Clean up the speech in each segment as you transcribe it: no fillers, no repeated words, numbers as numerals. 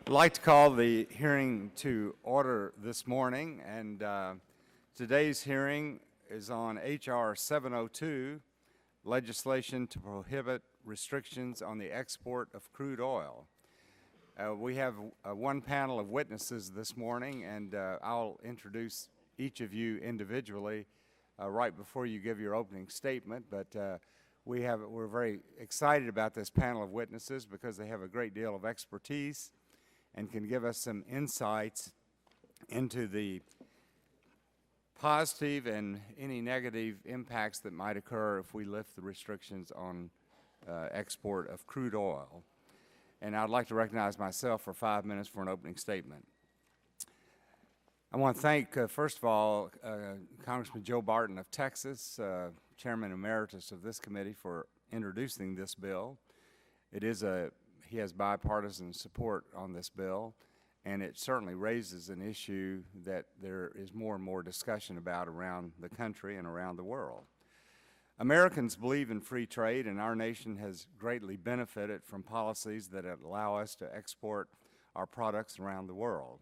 I'd like to call the hearing to order this morning, and today's hearing is on H.R. 702, legislation to prohibit restrictions on the export of crude oil. We have one panel of witnesses this morning, and I'll introduce each of you individually right before you give your opening statement, but we're very excited about this panel of witnesses because they have a great deal of expertise and can give us some insights into the positive and any negative impacts that might occur if we lift the restrictions on export of crude oil. And I'd like to recognize myself for 5 minutes for an opening statement. I want to thank, first of all, Congressman Joe Barton of Texas, Chairman Emeritus of this committee, for introducing this bill. He has bipartisan support on this bill, and it certainly raises an issue that there is more and more discussion about around the country and around the world. Americans believe in free trade, and our nation has greatly benefited from policies that allow us to export our products around the world.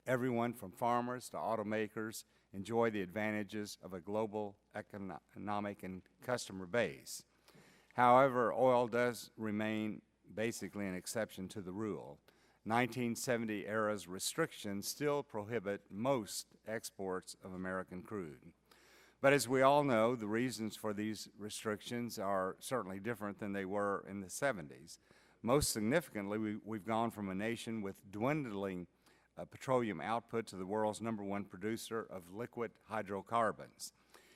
Everyone from farmers to automakers enjoy the advantages of a global economic and customer base. However, oil does remain basically an exception to the rule. 1970 era's restrictions still prohibit most exports of American crude. But as we all know, the reasons for these restrictions are certainly different than they were in the 70s. Most significantly, we've gone from a nation with dwindling petroleum output to the world's #1 producer of liquid hydrocarbons.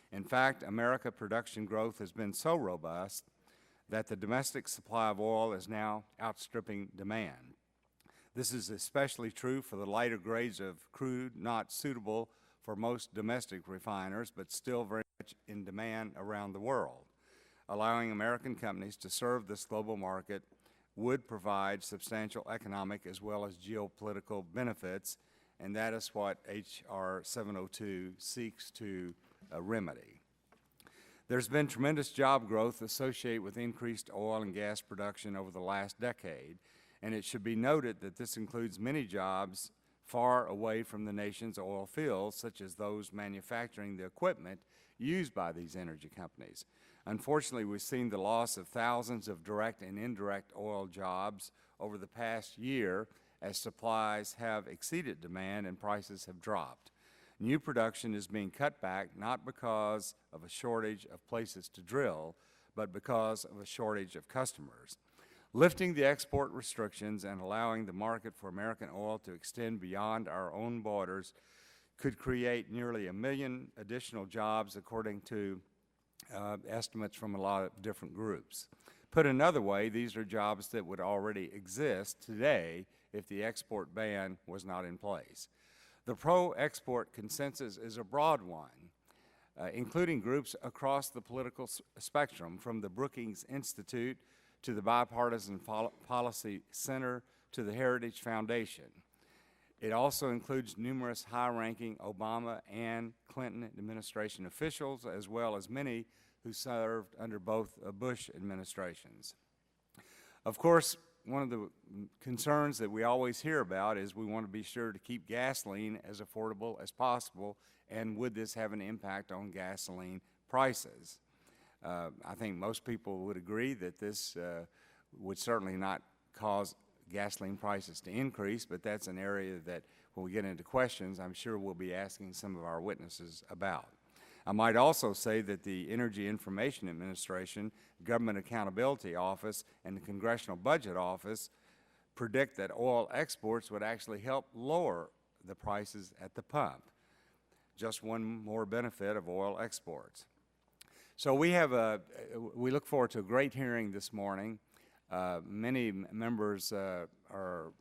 In fact, America production growth has been so robust that the domestic supply of oil is now outstripping demand. This is especially true for the lighter grades of crude not suitable for most domestic refiners, but still very much in demand around the world. Allowing American companies to serve this global market would provide substantial economic as well as geopolitical benefits, and that is what H.R. 702 seeks to remedy. There's been tremendous job growth associated with increased oil and gas production over the last decade, and it should be noted that this includes many jobs far away from the nation's oil fields, such as those manufacturing the equipment used by these energy companies. Unfortunately, we've seen the loss of thousands of direct and indirect oil jobs over the past year as supplies have exceeded demand and prices have dropped. New production is being cut back not because of a shortage of places to drill, but because of a shortage of customers. Lifting the export restrictions and allowing the market for American oil to extend beyond our own borders could create nearly 1 million additional jobs, according to estimates from a lot of different groups. Put another way, these are jobs that would already exist today if the export ban was not in place. The pro-export consensus is a broad one, including groups across the political spectrum, from the Brookings Institute to the Bipartisan Policy Center to the Heritage Foundation. It also includes numerous high-ranking Obama and Clinton administration officials, as well as many who served under both Bush administrations. Of course, one of the concerns that we always hear about is we want to be sure to keep gasoline as affordable as possible, and would this have an impact on gasoline prices? I think most people would agree that this would certainly not cause gasoline prices to increase, but that's an area that when we get into questions, I'm sure we'll be asking some of our witnesses about. I might also say that the Energy Information Administration, Government Accountability Office, and the Congressional Budget Office predict that oil exports would actually help lower the prices at the pump. Just one more benefit of oil exports. So we look forward to a great hearing this morning. Many members are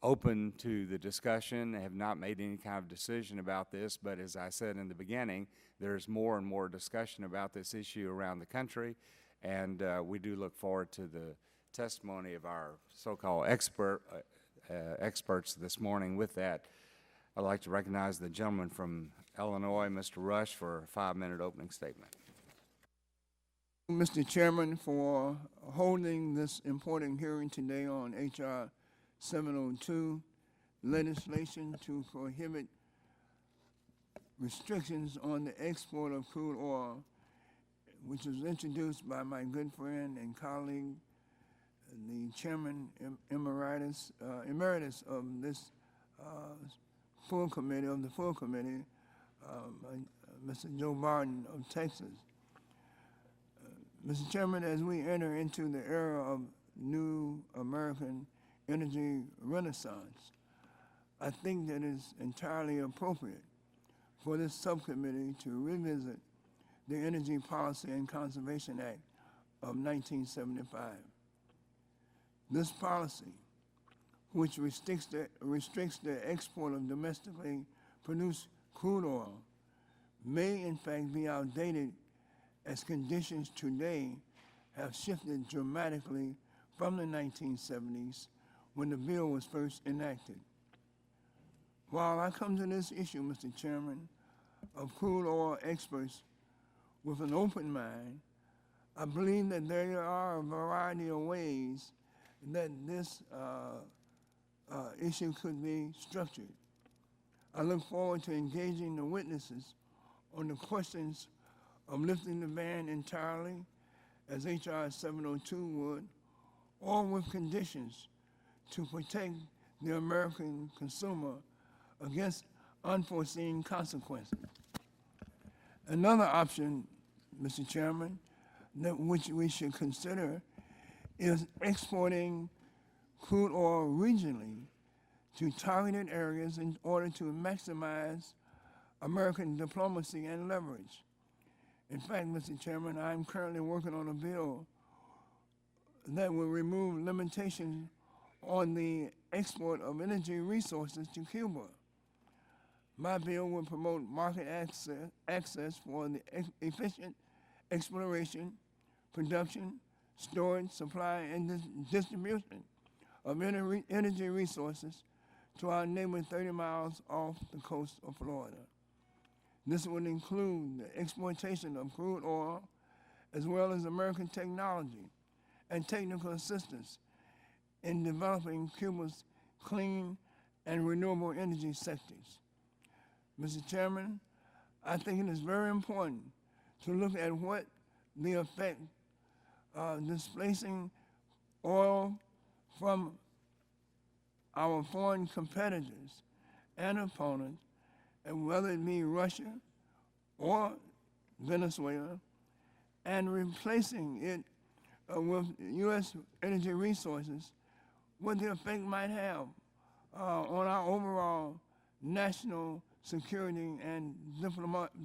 open to the discussion, have not made any kind of decision about this, but as I said in the beginning, there's more and more discussion about this issue around the country, and we do look forward to the testimony of our so-called experts this morning. With that, I'd like to recognize the gentleman from Illinois, Mr. Rush, for a 5-minute opening statement. Mr. Chairman, for holding this important hearing today on H.R. 702 legislation to prohibit restrictions on the export of crude oil, which was introduced by my good friend and colleague, the chairman emeritus of this full committee, Mr. Joe Barton of Texas. Mr. Chairman, as we enter into the era of new American energy renaissance, I think that it's entirely appropriate for this subcommittee to revisit the Energy Policy and Conservation Act of 1975. This policy, which restricts the export of domestically produced crude oil, may in fact be outdated as conditions today have shifted dramatically from the 1970s when the bill was first enacted. While I come to this issue, Mr. Chairman, of crude oil experts with an open mind, I believe that there are a variety of ways that this issue could be structured. I look forward to engaging the witnesses on the questions of lifting the ban entirely, as H.R. 702 would, or with conditions to protect the American consumer against unforeseen consequences. Another option, Mr. Chairman, which we should consider is exporting crude oil regionally to targeted areas in order to maximize American diplomacy and leverage. In fact, Mr. Chairman, I'm currently working on a bill that will remove limitations on the export of energy resources to Cuba. My bill will promote market access for the efficient exploration, production, storage, supply, and distribution of energy resources to our neighbor 30 miles off the coast of Florida. This would include the exploitation of crude oil, as well as American technology and technical assistance in developing Cuba's clean and renewable energy sectors. Mr. Chairman, I think it is very important to look at what the effect displacing oil from our foreign competitors and opponents, and whether it be Russia or Venezuela, and replacing it with U.S. energy resources, what the effect might have on our overall national security and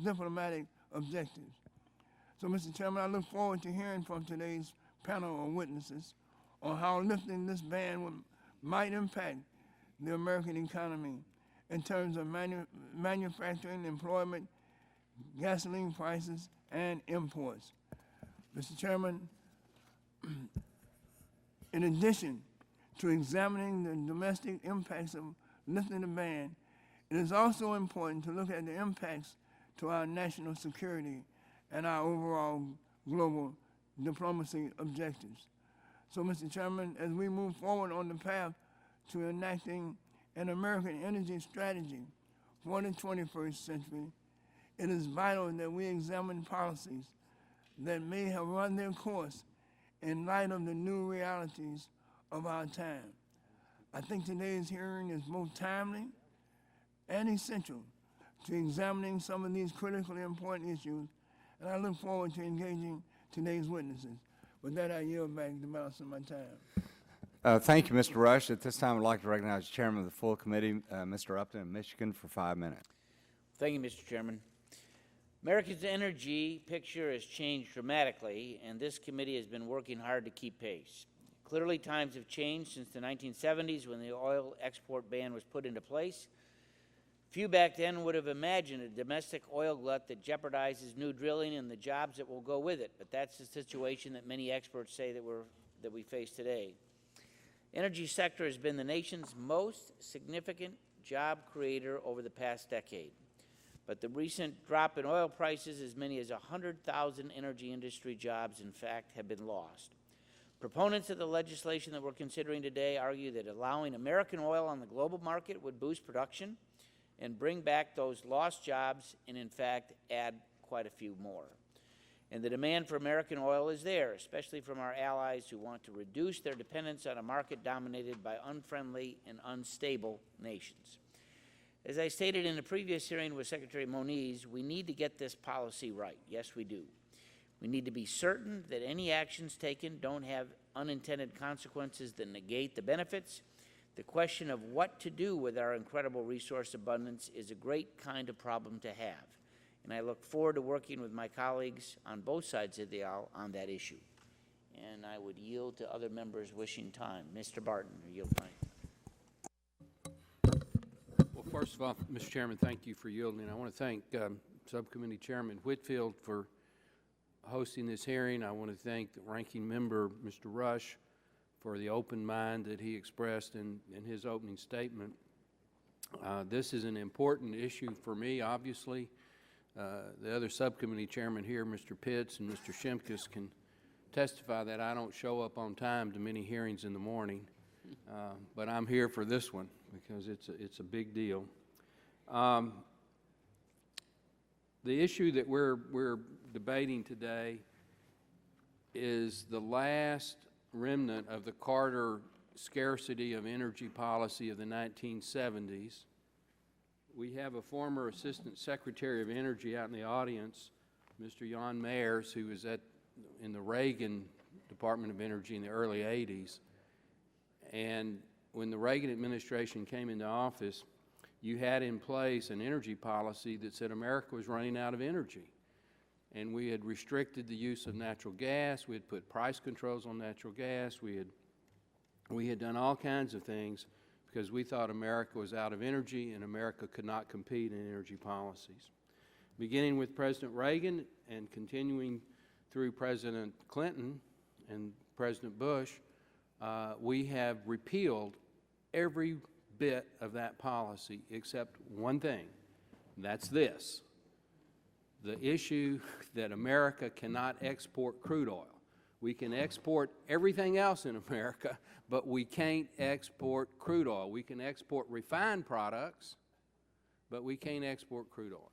diplomatic objectives. So, Mr. Chairman, I look forward to hearing from today's panel of witnesses on how lifting this ban might impact the American economy in terms of manufacturing, employment, gasoline prices, and imports. Mr. Chairman, in addition to examining the domestic impacts of lifting the ban, it is also important to look at the impacts to our national security and our overall global diplomacy objectives. So, Mr. Chairman, as we move forward on the path to enacting an American energy strategy for the 21st century, it is vital that we examine policies that may have run their course in light of the new realities of our time. I think today's hearing is both timely and essential to examining some of these critically important issues, and I look forward to engaging today's witnesses. With that, I yield back the balance of my time. Thank you, Mr. Rush. At this time, I'd like to recognize the chairman of the full committee, Mr. Upton of Michigan, for 5 minutes. Thank you, Mr. Chairman. America's energy picture has changed dramatically, and this committee has been working hard to keep pace. Clearly, times have changed since the 1970s when the oil export ban was put into place. Few back then would have imagined a domestic oil glut that jeopardizes new drilling and the jobs that will go with it, but that's the situation that many experts say that we face today. Energy sector has been the nation's most significant job creator over the past decade. But the recent drop in oil prices, as many as 100,000 energy industry jobs, in fact, have been lost. Proponents of the legislation that we're considering today argue that allowing American oil on the global market would boost production and bring back those lost jobs and, in fact, add quite a few more. And the demand for American oil is there, especially from our allies who want to reduce their dependence on a market dominated by unfriendly and unstable nations. As I stated in the previous hearing with Secretary Moniz, we need to get this policy right. Yes, we do. We need to be certain that any actions taken don't have unintended consequences that negate the benefits. The question of what to do with our incredible resource abundance is a great kind of problem to have. And I look forward to working with my colleagues on both sides of the aisle on that issue. And I would yield to other members wishing time. Mr. Barton, or yield time. Well, first of all, Mr. Chairman, thank you for yielding. I want to thank Subcommittee Chairman Whitfield for hosting this hearing. I want to thank the ranking member, Mr. Rush, for the open mind that he expressed in his opening statement. This is an important issue for me, obviously. The other subcommittee chairman here, Mr. Pitts and Mr. Shimkus, can testify that I don't show up on time to many hearings in the morning, but I'm here for this one because it's a big deal. The issue that we're debating today is the last remnant of the Carter scarcity of energy policy of the 1970s. We have a former Assistant Secretary of Energy out in the audience, Mr. Jan Mayers, who was in the Reagan Department of Energy in the early 80s. And when the Reagan administration came into office, you had in place an energy policy that said America was running out of energy. And we had restricted the use of natural gas. We had put price controls on natural gas. We had done all kinds of things because we thought America was out of energy and America could not compete in energy policies. Beginning with President Reagan and continuing through President Clinton and President Bush, we have repealed every bit of that policy except one thing, and that's this: the issue that America cannot export crude oil. We can export everything else in America, but we can't export crude oil. We can export refined products, but we can't export crude oil.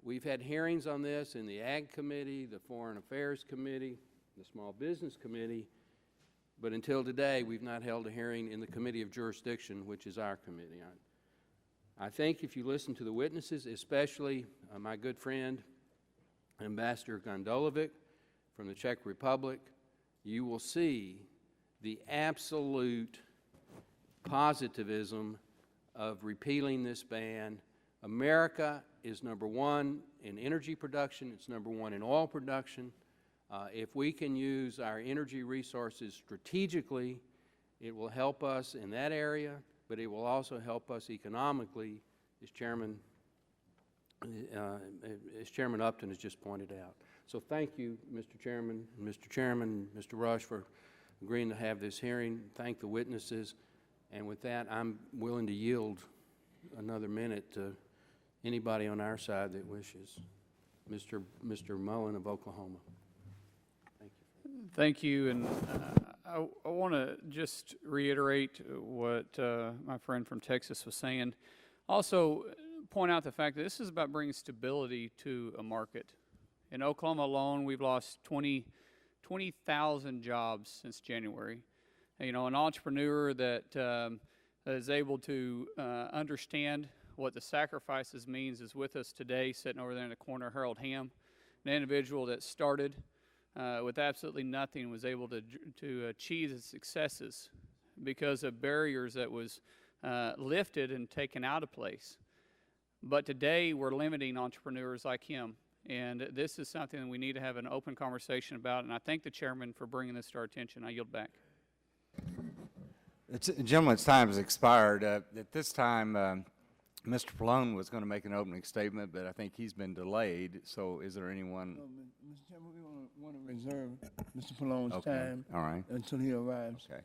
We've had hearings on this in the Ag Committee, the Foreign Affairs Committee, the Small Business Committee, but until today we've not held a hearing in the Committee of Jurisdiction, which is our committee. I think if you listen to the witnesses, especially my good friend, Ambassador Gondolovic from the Czech Republic, you will see the absolute positivism of repealing this ban. America is number one in energy production. It's number one in oil production. If we can use our energy resources strategically, it will help us in that area, but it will also help us economically, as Chairman Upton has just pointed out. So thank you, Mr. Chairman, Mr. Rush, for agreeing to have this hearing. Thank the witnesses. And with that, I'm willing to yield another minute to anybody on our side that wishes. Mr. Mullen of Oklahoma. Thank you. Thank you. And I want to just reiterate what my friend from Texas was saying. Also, point out the fact that this is about bringing stability to a market. In Oklahoma alone, we've lost 20,000 jobs since January. You know, an entrepreneur that is able to understand what the sacrifices means is with us today, sitting over there in the corner, Harold Ham, an individual that started with absolutely nothing and was able to achieve his successes because of barriers that was lifted and taken out of place. But today we're limiting entrepreneurs like him, and this is something that we need to have an open conversation about, and I thank the chairman for bringing this to our attention. I yield back. Gentleman's time has expired. At this time, Mr. Pallone was going to make an opening statement, but I think he's been delayed. So is there anyone? Mr. Chairman, we want to reserve Mr. Pallone's Okay. time All right. until he arrives. Okay.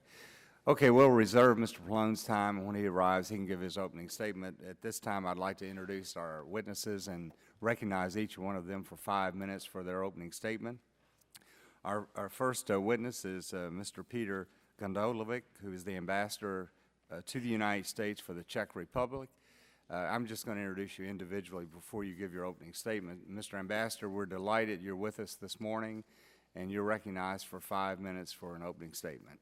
Okay, we'll reserve Mr. Pallone's time, and when he arrives, he can give his opening statement. At this time, I'd like to introduce our witnesses and recognize each one of them for 5 minutes for their opening statement. Our first witness is Mr. Peter Gondolovic, who is the ambassador to the United States for the Czech Republic. I'm just going to introduce you individually before you give your opening statement. Mr. Ambassador, we're delighted you're with us this morning, and you're recognized for 5 minutes for an opening statement.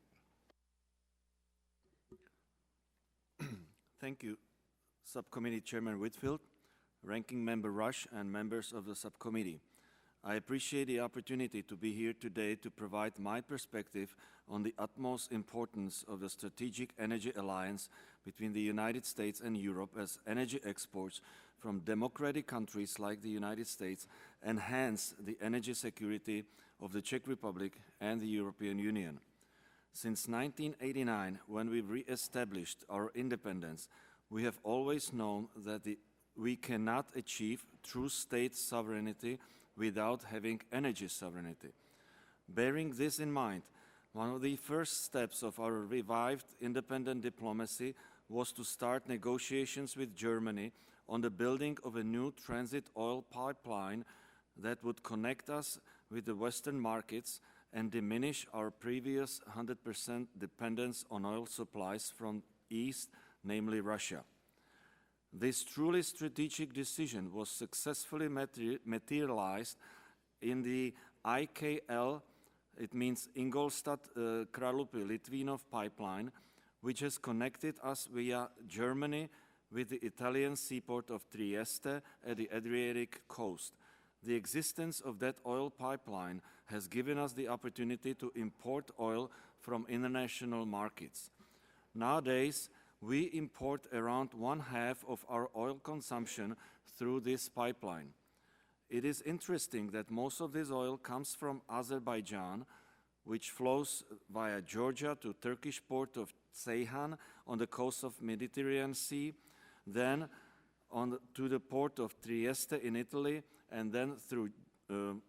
Thank you, Subcommittee Chairman Whitfield, Ranking Member Rush, and members of the subcommittee. I appreciate the opportunity to be here today to provide my perspective on the utmost importance of the strategic energy alliance between the United States and Europe as energy exports from democratic countries like the United States enhance the energy security of the Czech Republic and the European Union. Since 1989, when we re-established our independence, we have always known that we cannot achieve true state sovereignty without having energy sovereignty. Bearing this in mind, one of the first steps of our revived independent diplomacy was to start negotiations with Germany on the building of a new transit oil pipeline that would connect us with the Western markets and diminish our previous 100% dependence on oil supplies from East, namely Russia. This truly strategic decision was successfully materialized in the IKL, it means Ingolstadt-Kralupy-Litvinov pipeline, which has connected us via Germany with the Italian seaport of Trieste at the Adriatic coast. The existence of that oil pipeline has given us the opportunity to import oil from international markets. Nowadays, we import around 1/2 of our oil consumption through this pipeline. It is interesting that most of this oil comes from Azerbaijan, which flows via Georgia to Turkish port of Ceyhan on the coast of Mediterranean Sea, then to the port of Trieste in Italy, and then through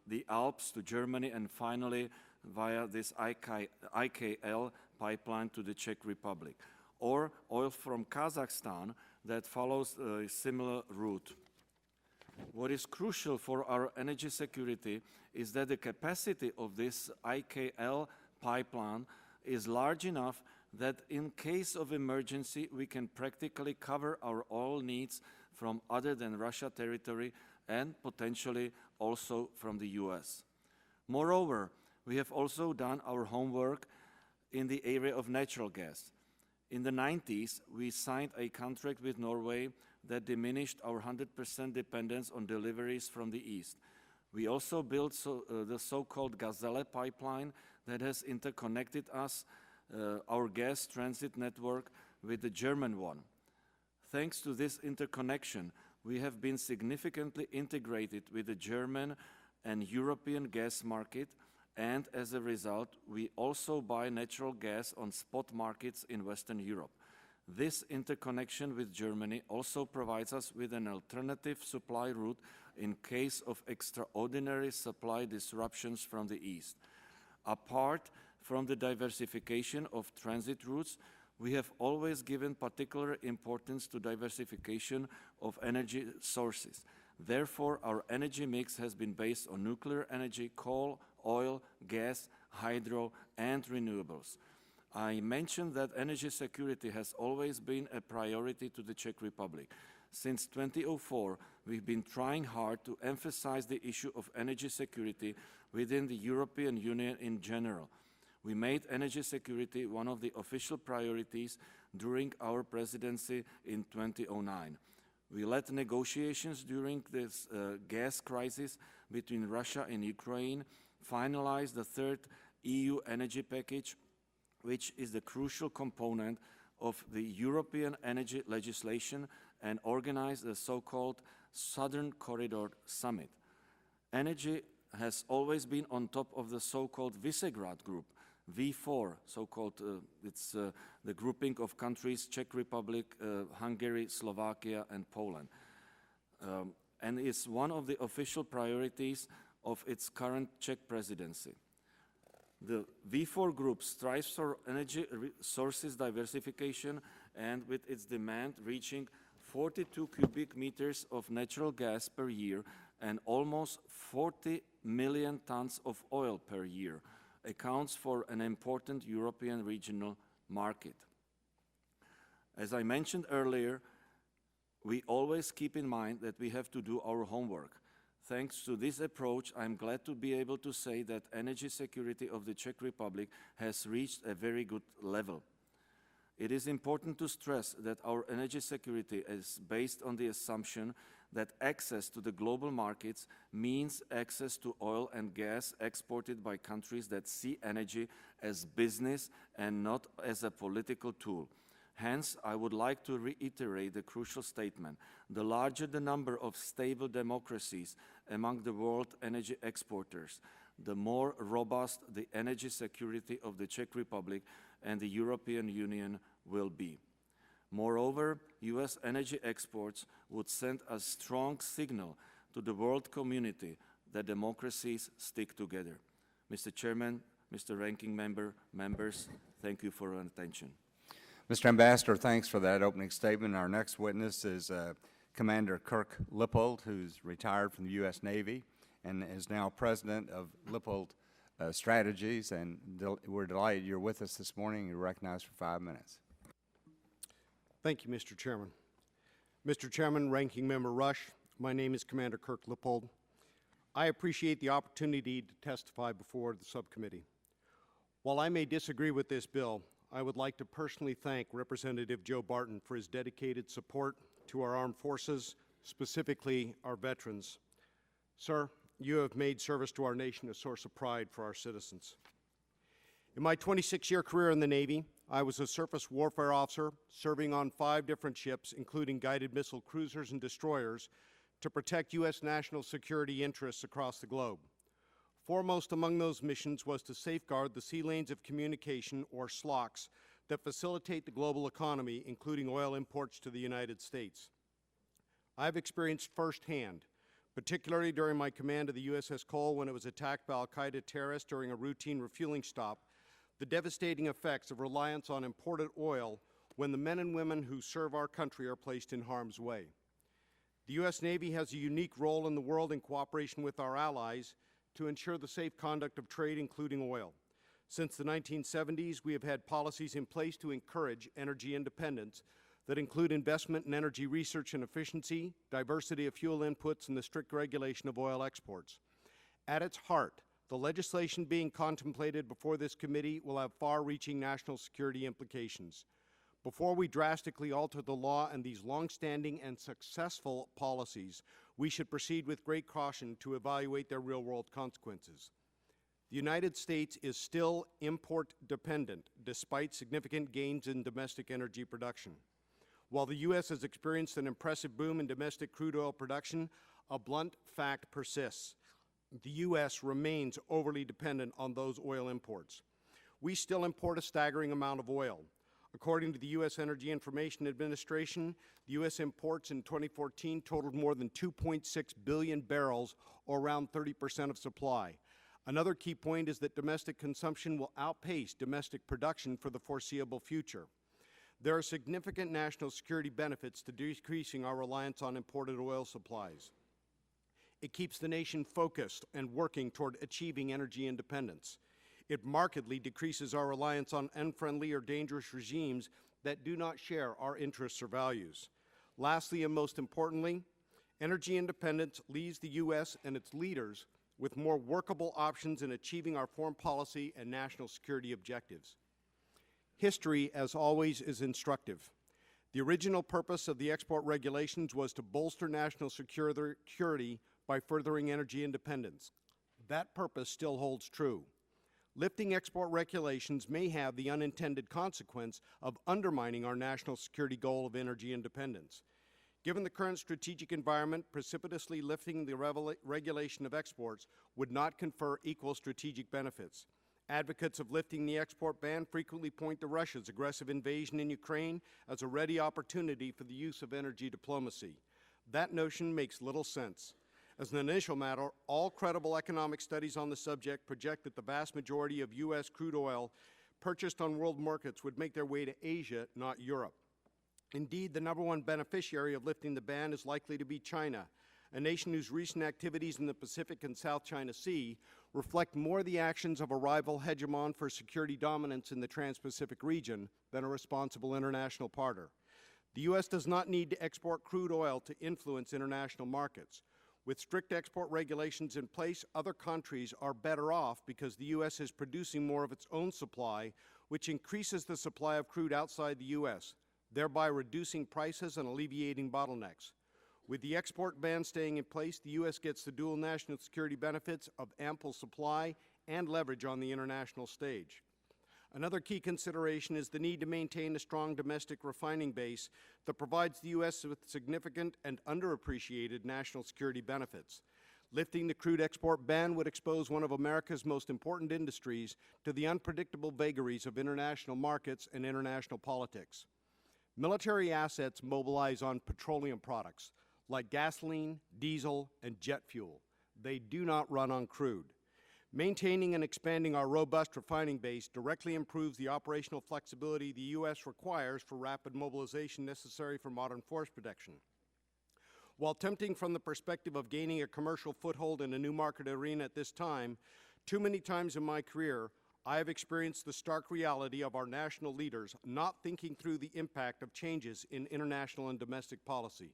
the Alps to Germany, and finally via this IKL pipeline to the Czech Republic, or oil from Kazakhstan that follows a similar route. What is crucial for our energy security is that the capacity of this IKL pipeline is large enough that in case of emergency, we can practically cover our oil needs from other than Russia territory and potentially also from the US. Moreover, we have also done our homework in the area of natural gas. In the 90s, we signed a contract with Norway that diminished our 100% dependence on deliveries from the East. We also built the so-called Gazelle pipeline that has interconnected us, our gas transit network, with the German one. Thanks to this interconnection, we have been significantly integrated with the German and European gas market, and as a result, we also buy natural gas on spot markets in Western Europe. This interconnection with Germany also provides us with an alternative supply route in case of extraordinary supply disruptions from the East. Apart from the diversification of transit routes, we have always given particular importance to diversification of energy sources. Therefore, our energy mix has been based on nuclear energy, coal, oil, gas, hydro, and renewables. I mentioned that energy security has always been a priority to the Czech Republic. Since 2004, we've been trying hard to emphasize the issue of energy security within the European Union in general. We made energy security one of the official priorities during our presidency in 2009. We led negotiations during this gas crisis between Russia and Ukraine, finalized the third EU energy package, which is the crucial component of the European energy legislation, and organized the so-called Southern Corridor Summit. Energy has always been on top of the so-called Visegrad Group, V4, so-called, it's the grouping of countries, Czech Republic, Hungary, Slovakia, and Poland. And is one of the official priorities of its current Czech presidency. The V4 group strives for energy sources diversification, and with its demand reaching 42 cubic meters of natural gas per year and almost 40 million tons of oil per year, accounts for an important European regional market. As I mentioned earlier, we always keep in mind that we have to do our homework. Thanks to this approach, I'm glad to be able to say that energy security of the Czech Republic has reached a very good level. It is important to stress that our energy security is based on the assumption that access to the global markets means access to oil and gas exported by countries that see energy as business and not as a political tool. Hence, I would like to reiterate the crucial statement. The larger the number of stable democracies among the world energy exporters, the more robust the energy security of the Czech Republic and the European Union will be. Moreover, US energy exports would send a strong signal to the world community that democracies stick together. Mr. Chairman, Mr. Ranking Member, members, thank you for your attention. Mr. Ambassador, thanks for that opening statement. Our next witness is Commander Kirk Lippold, who's retired from the U.S. Navy and is now president of Lippold Strategies, and we're delighted you're with us this morning. You're recognized for 5 minutes. Thank you, Mr. Chairman. Mr. Chairman, Ranking Member Rush, my name is Commander Kirk Lippold. I appreciate the opportunity to testify before the subcommittee. While I may disagree with this bill, I would like to personally thank Representative Joe Barton for his dedicated support to our armed forces, specifically our veterans. Sir, you have made service to our nation a source of pride for our citizens. In my 26-year career in the Navy, I was a surface warfare officer serving on 5 different ships, including guided missile cruisers and destroyers, to protect U.S. national security interests across the globe. Foremost among those missions was to safeguard the sea lanes of communication, or SLOCs, that facilitate the global economy, including oil imports to the United States. I've experienced firsthand, particularly during my command of the USS Cole when it was attacked by al-Qaeda terrorists during a routine refueling stop, the devastating effects of reliance on imported oil when the men and women who serve our country are placed in harm's way. The U.S. Navy has a unique role in the world in cooperation with our allies to ensure the safe conduct of trade, including oil. Since the 1970s, we have had policies in place to encourage energy independence that include investment in energy research and efficiency, diversity of fuel inputs, and the strict regulation of oil exports. At its heart, the legislation being contemplated before this committee will have far-reaching national security implications. Before we drastically alter the law and these long-standing and successful policies, we should proceed with great caution to evaluate their real-world consequences. The United States is still import-dependent, despite significant gains in domestic energy production. While the U.S. has experienced an impressive boom in domestic crude oil production, a blunt fact persists. The U.S. remains overly dependent on those oil imports. We still import a staggering amount of oil. According to the U.S. Energy Information Administration, the U.S. imports in 2014 totaled more than 2.6 billion barrels, or around 30% of supply. Another key point is that domestic consumption will outpace domestic production for the foreseeable future. There are significant national security benefits to decreasing our reliance on imported oil supplies. It keeps the nation focused and working toward achieving energy independence. It markedly decreases our reliance on unfriendly or dangerous regimes that do not share our interests or values. Lastly, and most importantly, energy independence leaves the U.S. and its leaders with more workable options in achieving our foreign policy and national security objectives. History, as always, is instructive. The original purpose of the export regulations was to bolster national security by furthering energy independence. That purpose still holds true. Lifting export regulations may have the unintended consequence of undermining our national security goal of energy independence. Given the current strategic environment, precipitously lifting the regulation of exports would not confer equal strategic benefits. Advocates of lifting the export ban frequently point to Russia's aggressive invasion in Ukraine as a ready opportunity for the use of energy diplomacy. That notion makes little sense. As an initial matter, all credible economic studies on the subject project that the vast majority of U.S. crude oil purchased on world markets would make their way to Asia, not Europe. Indeed, the #1 beneficiary of lifting the ban is likely to be China, a nation whose recent activities in the Pacific and South China Sea reflect more the actions of a rival hegemon for security dominance in the Trans-Pacific region than a responsible international partner. The U.S. does not need to export crude oil to influence international markets. With strict export regulations in place, other countries are better off because the U.S. is producing more of its own supply, which increases the supply of crude outside the U.S., thereby reducing prices and alleviating bottlenecks. With the export ban staying in place, the U.S. gets the dual national security benefits of ample supply and leverage on the international stage. Another key consideration is the need to maintain a strong domestic refining base that provides the U.S. with significant and underappreciated national security benefits. Lifting the crude export ban would expose one of America's most important industries to the unpredictable vagaries of international markets and international politics. Military assets mobilize on petroleum products like gasoline, diesel, and jet fuel. They do not run on crude. Maintaining and expanding our robust refining base directly improves the operational flexibility the U.S. requires for rapid mobilization necessary for modern force protection. While tempting from the perspective of gaining a commercial foothold in a new market arena at this time, too many times in my career, I have experienced the stark reality of our national leaders not thinking through the impact of changes in international and domestic policy.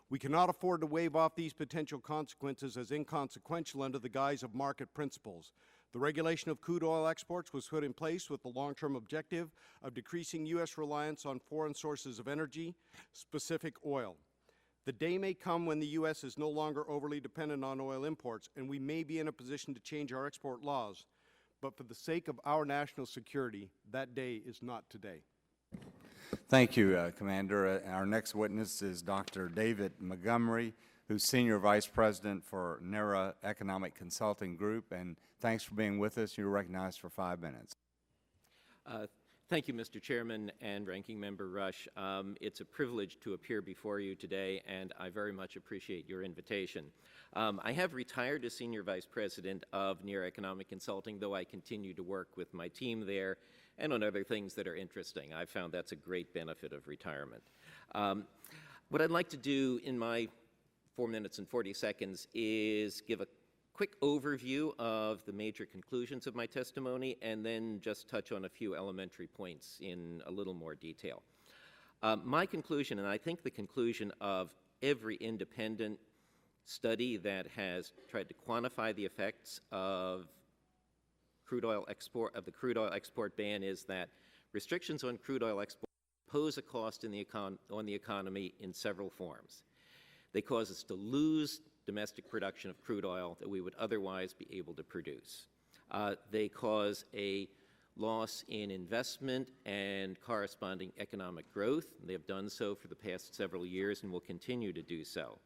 We cannot afford to wave off these potential consequences as inconsequential under the guise of market principles. The regulation of crude oil exports was put in place with the long-term objective of decreasing U.S. reliance on foreign sources of energy, specific oil. The day may come when the U.S. is no longer overly dependent on oil imports, and we may be in a position to change our export laws. But for the sake of our national security, that day is not today. Thank you, Commander. Our next witness is Dr. David Montgomery, who's Senior Vice President for NERA Economic Consulting Group, and thanks for being with us. You're recognized for 5 minutes. Thank you, Mr. Chairman and Ranking Member Rush. It's a privilege to appear before you today, and I very much appreciate your invitation. I have retired as Senior Vice President of NERA Economic Consulting, though I continue to work with my team there and on other things that are interesting. I've found that's a great benefit of retirement. What I'd like to do in my 4 minutes and 40 seconds is give a quick overview of the major conclusions of my testimony and then just touch on a few elementary points in a little more detail. My conclusion, and I think the conclusion of every independent study that has tried to quantify the effects of the crude oil export ban, is that restrictions on crude oil export pose a cost on the economy in several forms. They cause us to lose domestic production of crude oil that we would otherwise be able to produce. They cause a loss in investment and corresponding economic growth. They have done so for the past several years and will continue to do so.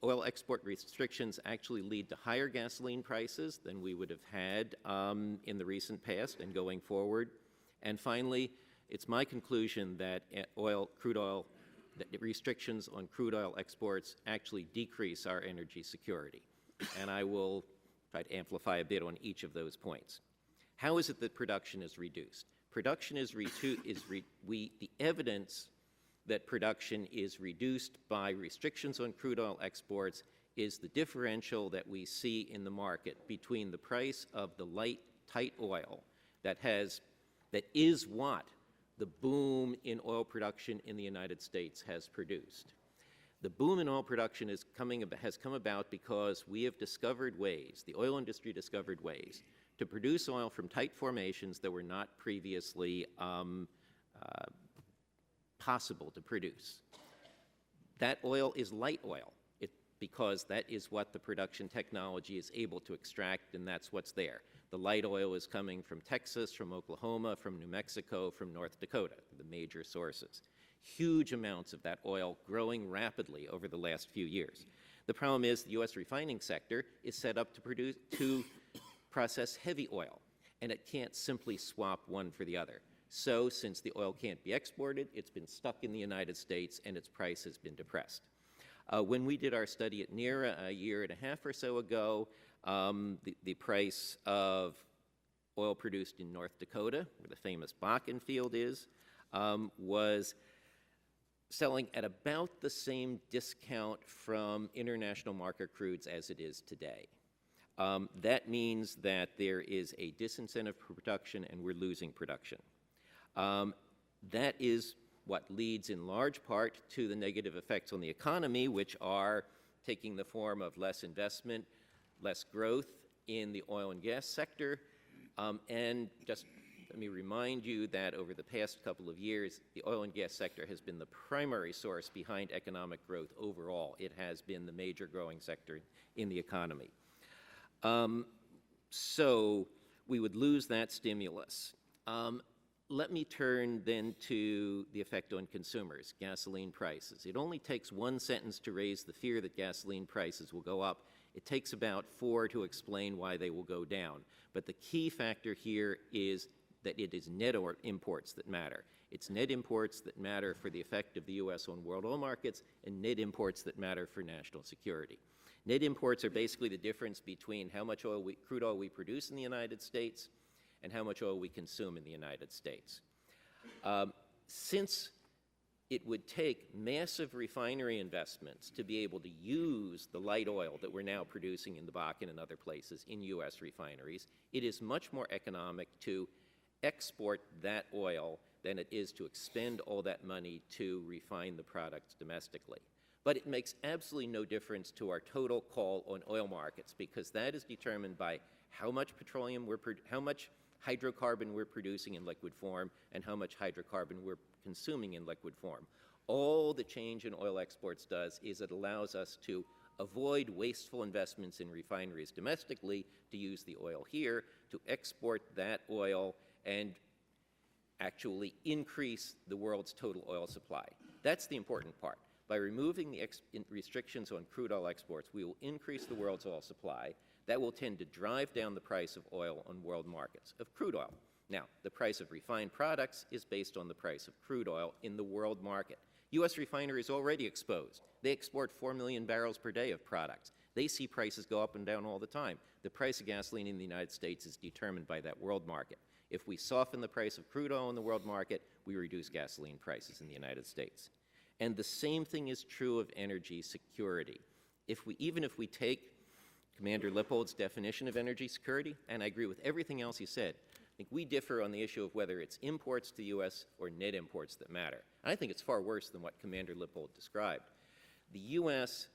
Oil export restrictions actually lead to higher gasoline prices than we would have had in the recent past and going forward. And finally, it's my conclusion that restrictions on crude oil exports actually decrease our energy security. And I will try to amplify a bit on each of those points. How is it that production is reduced? Production the evidence that production is reduced by restrictions on crude oil exports is the differential that we see in the market between the price of the light, tight oil that is what the boom in oil production in the United States has produced. The boom in oil production has come about because we have discovered ways, the oil industry discovered ways, to produce oil from tight formations that were not previously possible to produce. That oil is light oil because that is what the production technology is able to extract, and that's what's there. The light oil is coming from Texas, from Oklahoma, from New Mexico, from North Dakota, the major sources. Huge amounts of that oil growing rapidly over the last few years. The problem is the U.S. refining sector is set up to process heavy oil, and it can't simply swap one for the other. So since the oil can't be exported, it's been stuck in the United States and its price has been depressed. When we did our study at NERA a year and a half or so ago, the price of oil produced in North Dakota, where the famous Bakken field is, was selling at about the same discount from international market crudes as it is today. That means that there is a disincentive for production and we're losing production. That is what leads in large part to the negative effects on the economy, which are taking the form of less investment, less growth in the oil and gas sector. And just let me remind you that over the past couple of years, the oil and gas sector has been the primary source behind economic growth overall. It has been the major growing sector in the economy. So we would lose that stimulus. Let me turn then to the effect on consumers, gasoline prices. It only takes one sentence to raise the fear that gasoline prices will go up. It takes about 4 to explain why they will go down. But the key factor here is that it is net imports that matter. It's net imports that matter for the effect of the U.S. on world oil markets and net imports that matter for national security. Net imports are basically the difference between how much crude oil we produce in the United States and how much oil we consume in the United States. Since it would take massive refinery investments to be able to use the light oil that we're now producing in the Bakken and other places in U.S. refineries, it is much more economic to export that oil than it is to expend all that money to refine the products domestically. But it makes absolutely no difference to our total call on oil markets because that is determined by how much how much hydrocarbon we're producing in liquid form and how much hydrocarbon we're consuming in liquid form. All the change in oil exports does is it allows us to avoid wasteful investments in refineries domestically, to use the oil here, to export that oil and actually increase the world's total oil supply. That's the important part. By removing the restrictions on crude oil exports, we will increase the world's oil supply. That will tend to drive down the price of oil on world markets, of crude oil. Now, the price of refined products is based on the price of crude oil in the world market. U.S. refineries are already exposed. They export 4 million barrels per day of products. They see prices go up and down all the time. The price of gasoline in the United States is determined by that world market. If we soften the price of crude oil in the world market, we reduce gasoline prices in the United States. And the same thing is true of energy security. Even if we take Commander Lippold's definition of energy security, and I agree with everything else he said, I think we differ on the issue of whether it's imports to the U.S. or net imports that matter. And I think it's far worse than what Commander Lippold described. The U.S.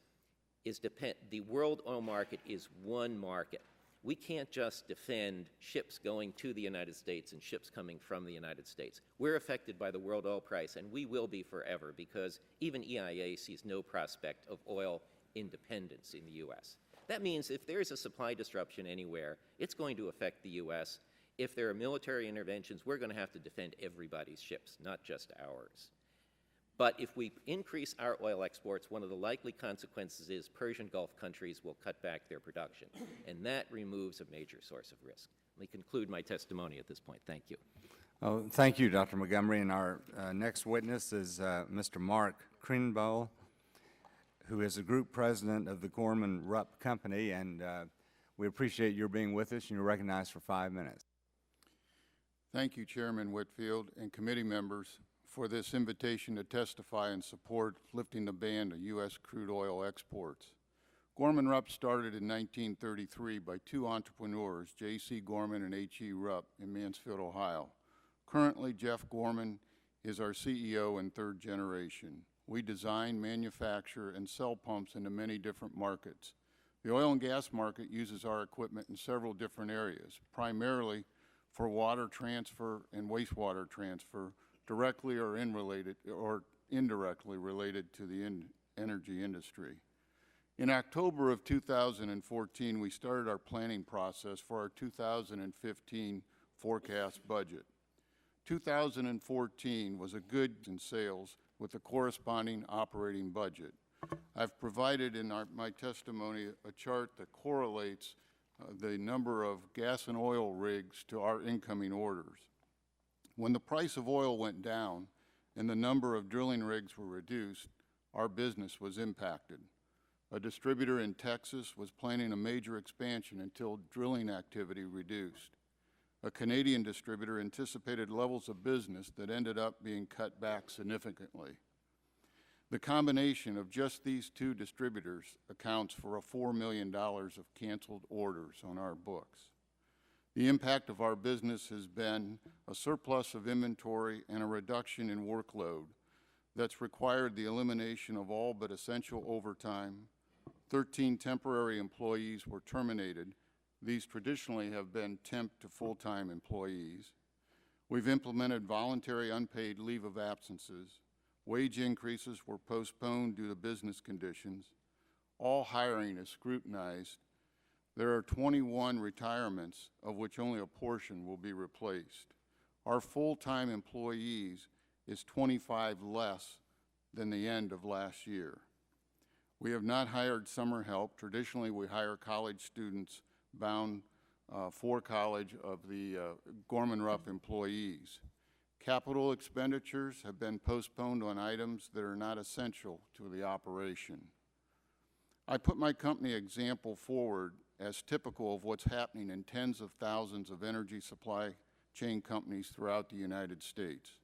the world oil market is one market. We can't just defend ships going to the United States and ships coming from the United States. We're affected by the world oil price, and we will be forever because even EIA sees no prospect of oil independence in the U.S. That means if there's a supply disruption anywhere, it's going to affect the U.S. If there are military interventions, we're going to have to defend everybody's ships, not just ours. But if we increase our oil exports, one of the likely consequences is Persian Gulf countries will cut back their production, and that removes a major source of risk. Let me conclude my testimony at this point. Thank you. Oh, thank you, Dr. Montgomery. And our next witness is Mr. Mark Crude, who is the group president of the Gorman-Rupp Company, and we appreciate your being with us, and you're recognized for 5 minutes. Thank you, Chairman Whitfield and committee members, for this invitation to testify in support of lifting the ban of U.S. crude oil exports. Gorman-Rupp started in 1933 by two entrepreneurs, J.C. Gorman and H.E. Rupp, in Mansfield, Ohio. Currently, Jeff Gorman is our CEO and third generation. We design, manufacture, and sell pumps into many different markets. The oil and gas market uses our equipment in several different areas, primarily for water transfer and wastewater transfer, directly or indirectly related to the energy industry. In October of 2014, we started our planning process for our 2015 forecast budget. 2014 was a good in sales with a corresponding operating budget. I've provided in my testimony a chart that correlates the number of gas and oil rigs to our incoming orders. When the price of oil went down and the number of drilling rigs were reduced, our business was impacted. A distributor in Texas was planning a major expansion until drilling activity reduced. A Canadian distributor anticipated levels of business that ended up being cut back significantly. The combination of just these two distributors accounts for $4 million of canceled orders on our books. The impact of our business has been a surplus of inventory and a reduction in workload that's required the elimination of all but essential overtime. 13 temporary employees were terminated. These traditionally have been temp to full-time employees. We've implemented voluntary unpaid leave of absences. Wage increases were postponed due to business conditions. All hiring is scrutinized. There are 21 retirements, of which only a portion will be replaced. Our full-time employees is 25 less than the end of last year. We have not hired summer help. Traditionally, we hire college students bound for college of the Gorman-Rupp employees. Capital expenditures have been postponed on items that are not essential to the operation. I put my company example forward as typical of what's happening in tens of thousands of energy supply chain companies throughout the United States.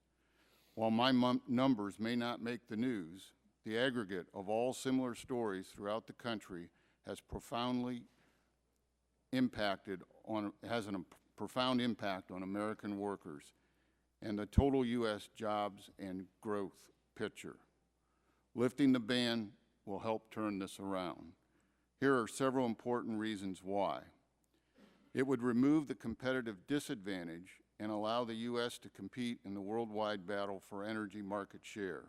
While my numbers may not make the news, the aggregate of all similar stories throughout the country has a profound impact on American workers and the total U.S. jobs and growth picture. Lifting the ban will help turn this around. Here are several important reasons why. It would remove the competitive disadvantage and allow the U.S. to compete in the worldwide battle for energy market share.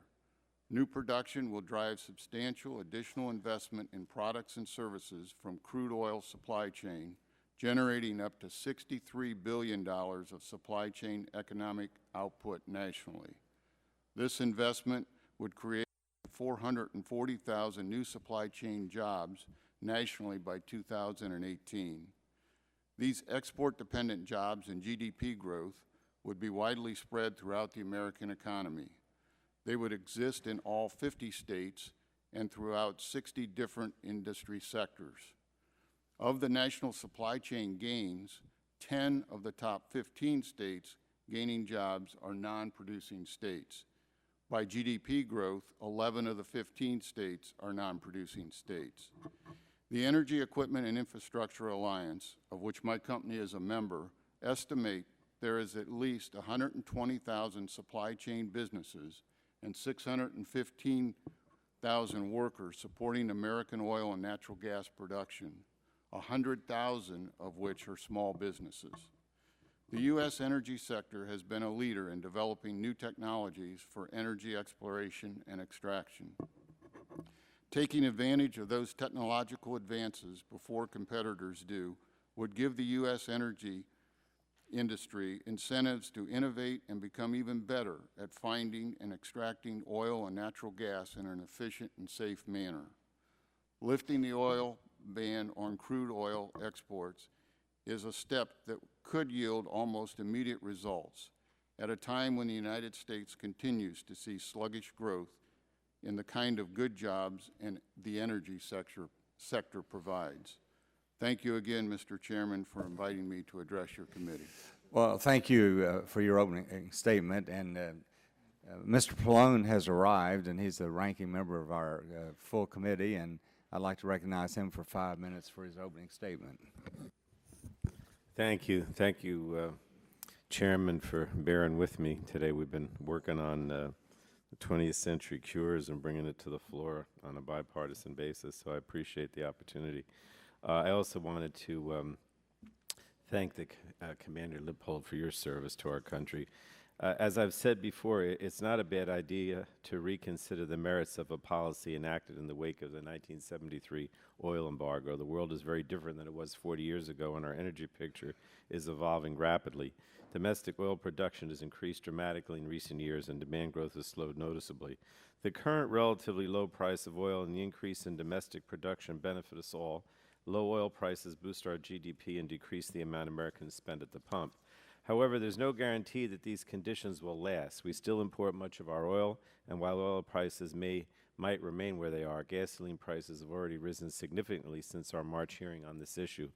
New production will drive substantial additional investment in products and services from crude oil supply chain, generating up to $63 billion of supply chain economic output nationally. This investment would create 440,000 new supply chain jobs nationally by 2018. These export-dependent jobs and GDP growth would be widely spread throughout the American economy. They would exist in all 50 states and throughout 60 different industry sectors. Of the national supply chain gains, 10 of the top 15 states gaining jobs are non-producing states. By GDP growth, 11 of the 15 states are non-producing states. The Energy Equipment and Infrastructure Alliance, of which my company is a member, estimate there is at least 120,000 supply chain businesses and 615,000 workers supporting American oil and natural gas production, 100,000 of which are small businesses. The U.S. energy sector has been a leader in developing new technologies for energy exploration and extraction. Taking advantage of those technological advances before competitors do would give the U.S. energy industry incentives to innovate and become even better at finding and extracting oil and natural gas in an efficient and safe manner. Lifting the oil ban on crude oil exports is a step that could yield almost immediate results at a time when the United States continues to see sluggish growth in the kind of good jobs and the energy sector provides. Thank you again, Mr. Chairman, for inviting me to address your committee. Well, thank you for your opening statement. And Mr. Pallone has arrived, and he's the ranking member of our full committee, and I'd like to recognize him for 5 minutes for his opening statement. Thank you. Thank you, Chairman, for bearing with me today. We've been working on the 20th century cures and bringing it to the floor on a bipartisan basis, so I appreciate the opportunity. I also wanted to thank the Commander Lippold for your service to our country. As I've said before, it's not a bad idea to reconsider the merits of a policy enacted in the wake of the 1973 oil embargo. The world is very different than it was 40 years ago, and our energy picture is evolving rapidly. Domestic oil production has increased dramatically in recent years, and demand growth has slowed noticeably. The current relatively low price of oil and the increase in domestic production benefit us all. Low oil prices boost our GDP and decrease the amount Americans spend at the pump. However, there's no guarantee that these conditions will last. We still import much of our oil, and while oil prices may might remain where they are. Gasoline prices have already risen significantly since our March hearing on this issue.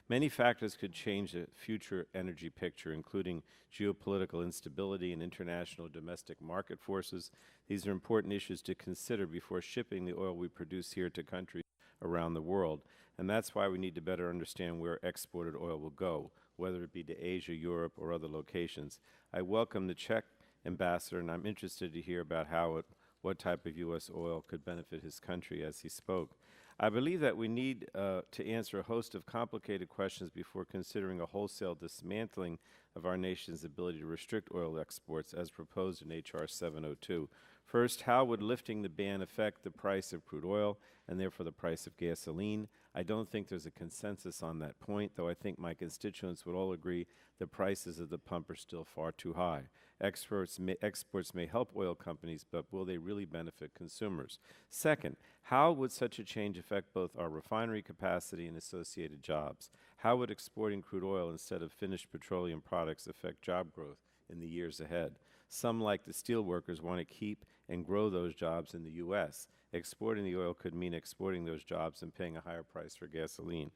Many factors could change the future energy picture, including geopolitical instability and international domestic market forces. These are important issues to consider before shipping the oil we produce here to countries around the world, and that's why we need to better understand where exported oil will go, whether it be to Asia, Europe, or other locations. I welcome the Czech ambassador, and I'm interested to hear about what type of U.S. oil could benefit his country as he spoke. I believe that we need to answer a host of complicated questions before considering a wholesale dismantling of our nation's ability to restrict oil exports as proposed in H.R. 702. First, how would lifting the ban affect the price of crude oil and therefore the price of gasoline? I don't think there's a consensus on that point, though I think my constituents would all agree the prices of the pump are still far too high. Exports may help oil companies, but will they really benefit consumers? Second, how would such a change affect both our refinery capacity and associated jobs? How would exporting crude oil instead of finished petroleum products affect job growth in the years ahead? Some, like the steel workers, want to keep and grow those jobs in the U.S. Exporting the oil could mean exporting those jobs and paying a higher price for gasoline.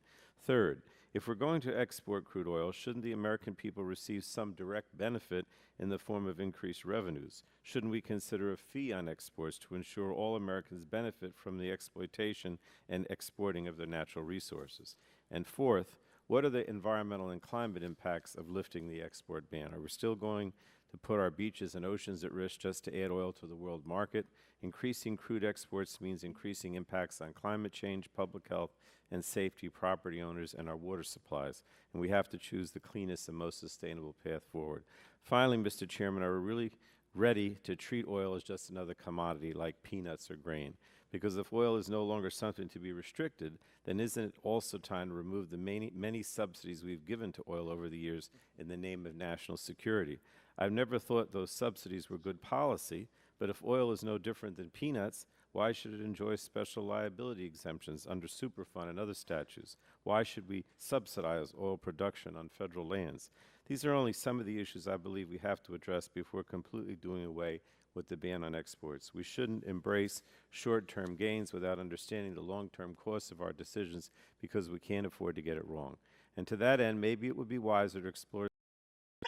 Third, if we're going to export crude oil, shouldn't the American people receive some direct benefit in the form of increased revenues? Shouldn't we consider a fee on exports to ensure all Americans benefit from the exploitation and exporting of their natural resources? And fourth, what are the environmental and climate impacts of lifting the export ban? Are we still going to put our beaches and oceans at risk just to add oil to the world market? Increasing crude exports means increasing impacts on climate change, public health, and safety, property owners, and our water supplies. And we have to choose the cleanest and most sustainable path forward. Finally, Mr. Chairman, are we really ready to treat oil as just another commodity like peanuts or grain? Because if oil is no longer something to be restricted, then isn't it also time to remove the many subsidies we've given to oil over the years in the name of national security? I've never thought those subsidies were good policy, but if oil is no different than peanuts, why should it enjoy special liability exemptions under Superfund and other statutes? Why should we subsidize oil production on federal lands? These are only some of the issues I believe we have to address before completely doing away with the ban on exports. We shouldn't embrace short-term gains without understanding the long-term costs of our decisions because we can't afford to get it wrong. And to that end, maybe it would be wiser to explore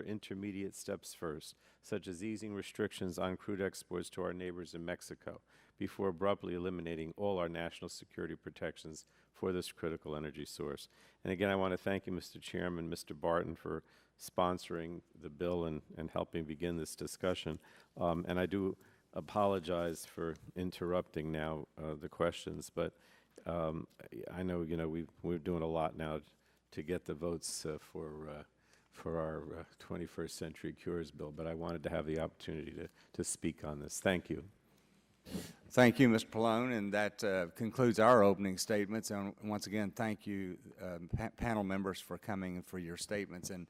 intermediate steps first, such as easing restrictions on crude exports to our neighbors in Mexico, before abruptly eliminating all our national security protections for this critical energy source. And again, I want to thank you, Mr. Chairman, Mr. Barton, for sponsoring the bill and helping begin this discussion. And I do apologize for interrupting now the questions, but I know, we're doing a lot now to get the votes for our 21st Century Cures bill, but I wanted to have the opportunity to speak on this. Thank you. Thank you, Mr. Pallone, and that concludes our opening statements. And once again, thank you, panel members, for coming and for your statements. And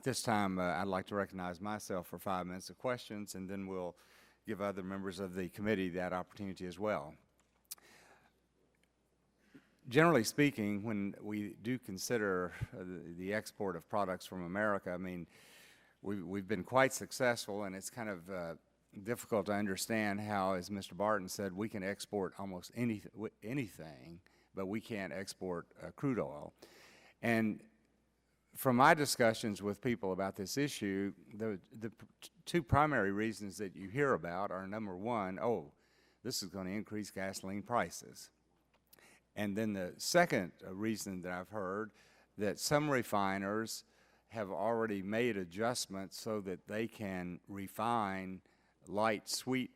this time, I'd like to recognize myself for 5 minutes of questions, and then we'll give other members of the committee that opportunity as well. Generally speaking, when we do consider the export of products from America, I mean, we've been quite successful, and it's kind of difficult to understand how, as Mr. Barton said, we can export almost anything, but we can't export crude oil. And from my discussions with people about this issue, the two primary reasons that you hear about are, number one, oh, this is going to increase gasoline prices. And then the second reason that I've heard, that some refiners have already made adjustments so that they can refine light sweet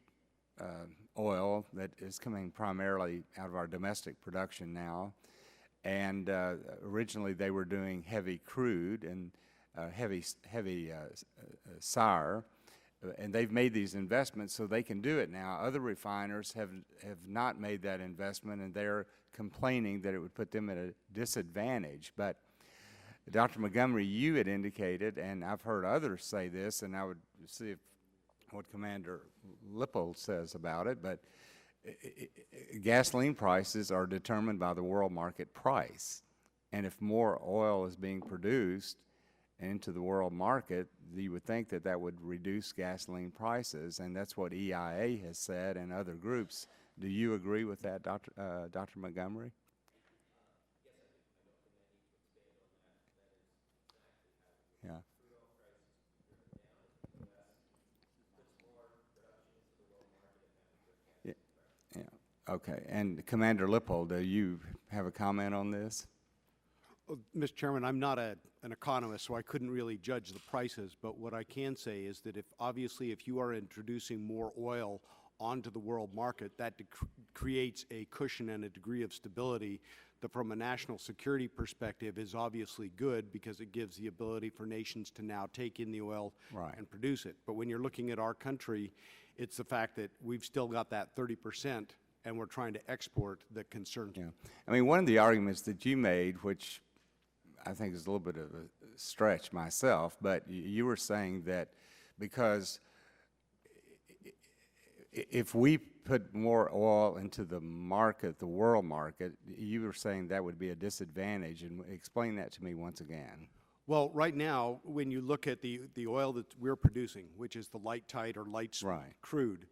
oil that is coming primarily out of our domestic production now. And originally they were doing heavy crude and heavy sour, and they've made these investments so they can do it now. Other refiners have not made that investment, and they're complaining that it would put them at a disadvantage. But Dr. Montgomery, you had indicated, and I've heard others say this, and I would see what Commander Lippold says about it, but gasoline prices are determined by the world market price. And if more oil is being produced into the world market, you would think that that would reduce gasoline prices, and that's what EIA has said and other groups Do you agree with that, Dr. Montgomery? Yeah. Yeah. Yeah. Okay. And Commander Lippold, do you have a comment on this? Mr. Chairman, I'm not an economist, so I couldn't really judge the prices, but what I can say is that obviously if you are introducing more oil onto the world market, that creates a cushion and a degree of stability that from a national security perspective is obviously good because it gives the ability for nations to now take in the oil and produce it. But when you're looking at our country, it's the fact that we've still got that 30% and we're trying to export that concerns me. Yeah. I mean, one of the arguments that you made, which I think is a little bit of a stretch myself, but you were saying that because if we put more oil into the market, the world market, you were saying that would be a disadvantage. And explain that to me once again. Well, right now, when you look at the oil that we're producing, which is the light tight or light crude,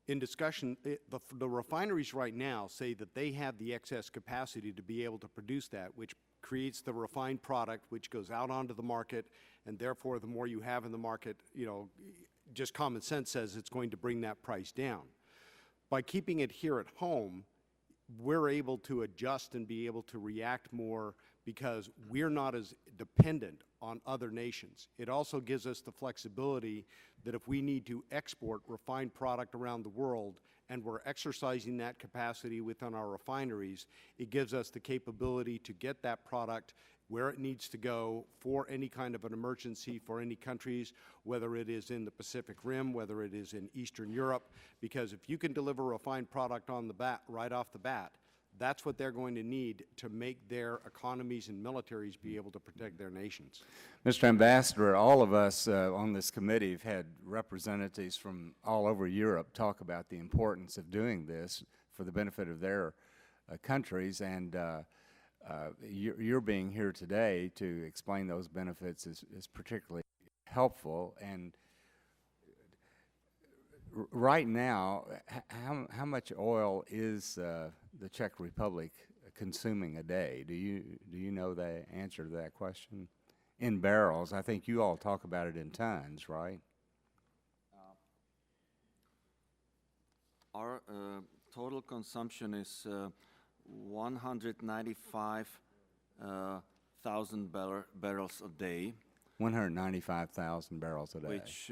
in discussion, the refineries right now say that they have the excess capacity to be able to produce that, which creates the refined product, which goes out onto the market, and therefore the more you have in the market, you know, just common sense says it's going to bring that price down. By keeping it here at home, we're able to adjust and be able to react more because we're not as dependent on other nations. It also gives us the flexibility that if we need to export refined product around the world and we're exercising that capacity within our refineries, it gives us the capability to get that product where it needs to go for any kind of an emergency for any countries, whether it is in the Pacific Rim, whether it is in Eastern Europe, because if you can deliver refined product on the bat, right off the bat, that's what they're going to need to make their economies and militaries be able to protect their nations. Mr. Ambassador, all of us on this committee have had representatives from all over Europe talk about the importance of doing this for the benefit of their countries, and your being here today to explain those benefits is particularly helpful. And right now, how much oil is the Czech Republic consuming a day? Do you know the answer to that question? In barrels, I think you all talk about it in tons, right? Our total consumption is 195,000 barrels a day. 195,000 barrels a day. Which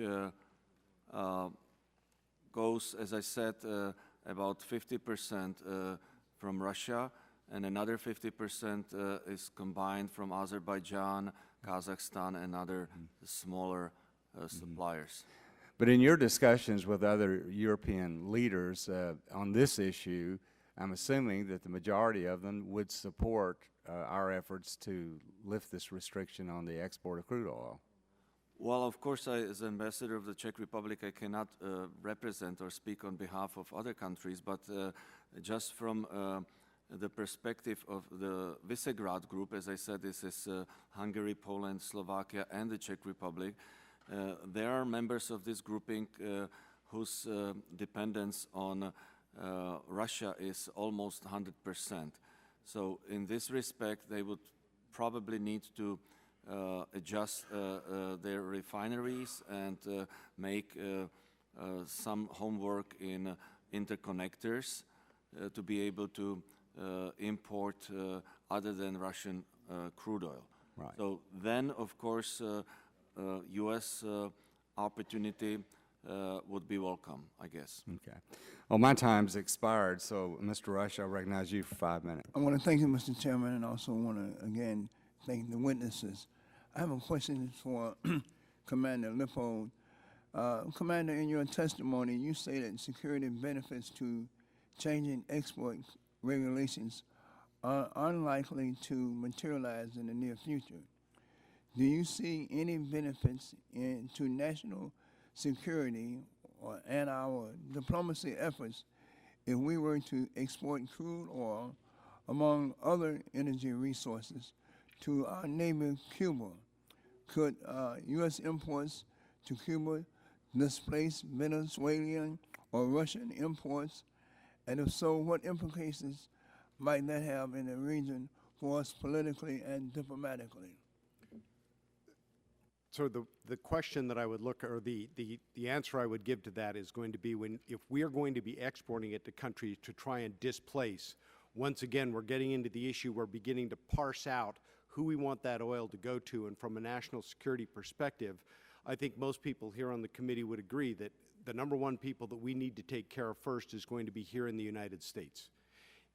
goes, as I said, about 50% from Russia, and another 50% is combined from Azerbaijan, Kazakhstan, and other smaller suppliers. But in your discussions with other European leaders on this issue, I'm assuming that the majority of them would support our efforts to lift this restriction on the export of crude oil. Well, of course, as ambassador of the Czech Republic, I cannot represent or speak on behalf of other countries, but just from the perspective of the Visegrad group, as I said, this is Hungary, Poland, Slovakia, and the Czech Republic. There are members of this grouping whose dependence on Russia is almost 100%. So in this respect, they would probably need to adjust their refineries and make some homework in interconnectors to be able to import other than Russian crude oil. Right. So then, of course, U.S. opportunity would be welcome, I guess. Okay. Well, my time's expired, so Mr. Rush, I recognize you for 5 minutes. I want to thank you, Mr. Chairman, and also want to, again, thank the witnesses. I have a question for Commander Lippold. Commander, in your testimony, you stated security benefits to changing export regulations are unlikely to materialize in the near future. Do you see any benefits to national security and our diplomacy efforts if we were to export crude oil, among other energy resources, to our neighbor Cuba? Could U.S. imports to Cuba displace Venezuelan or Russian imports? And if so, what implications might that have in the region for us politically and diplomatically? So the question that I would look, or the answer I would give to that is going to be if we are going to be exporting it to countries to try and displace, once again, we're getting into the issue, we're beginning to parse out who we want that oil to go to, and from a national security perspective, I think most people here on the committee would agree that the number one people that we need to take care of first is going to be here in the United States.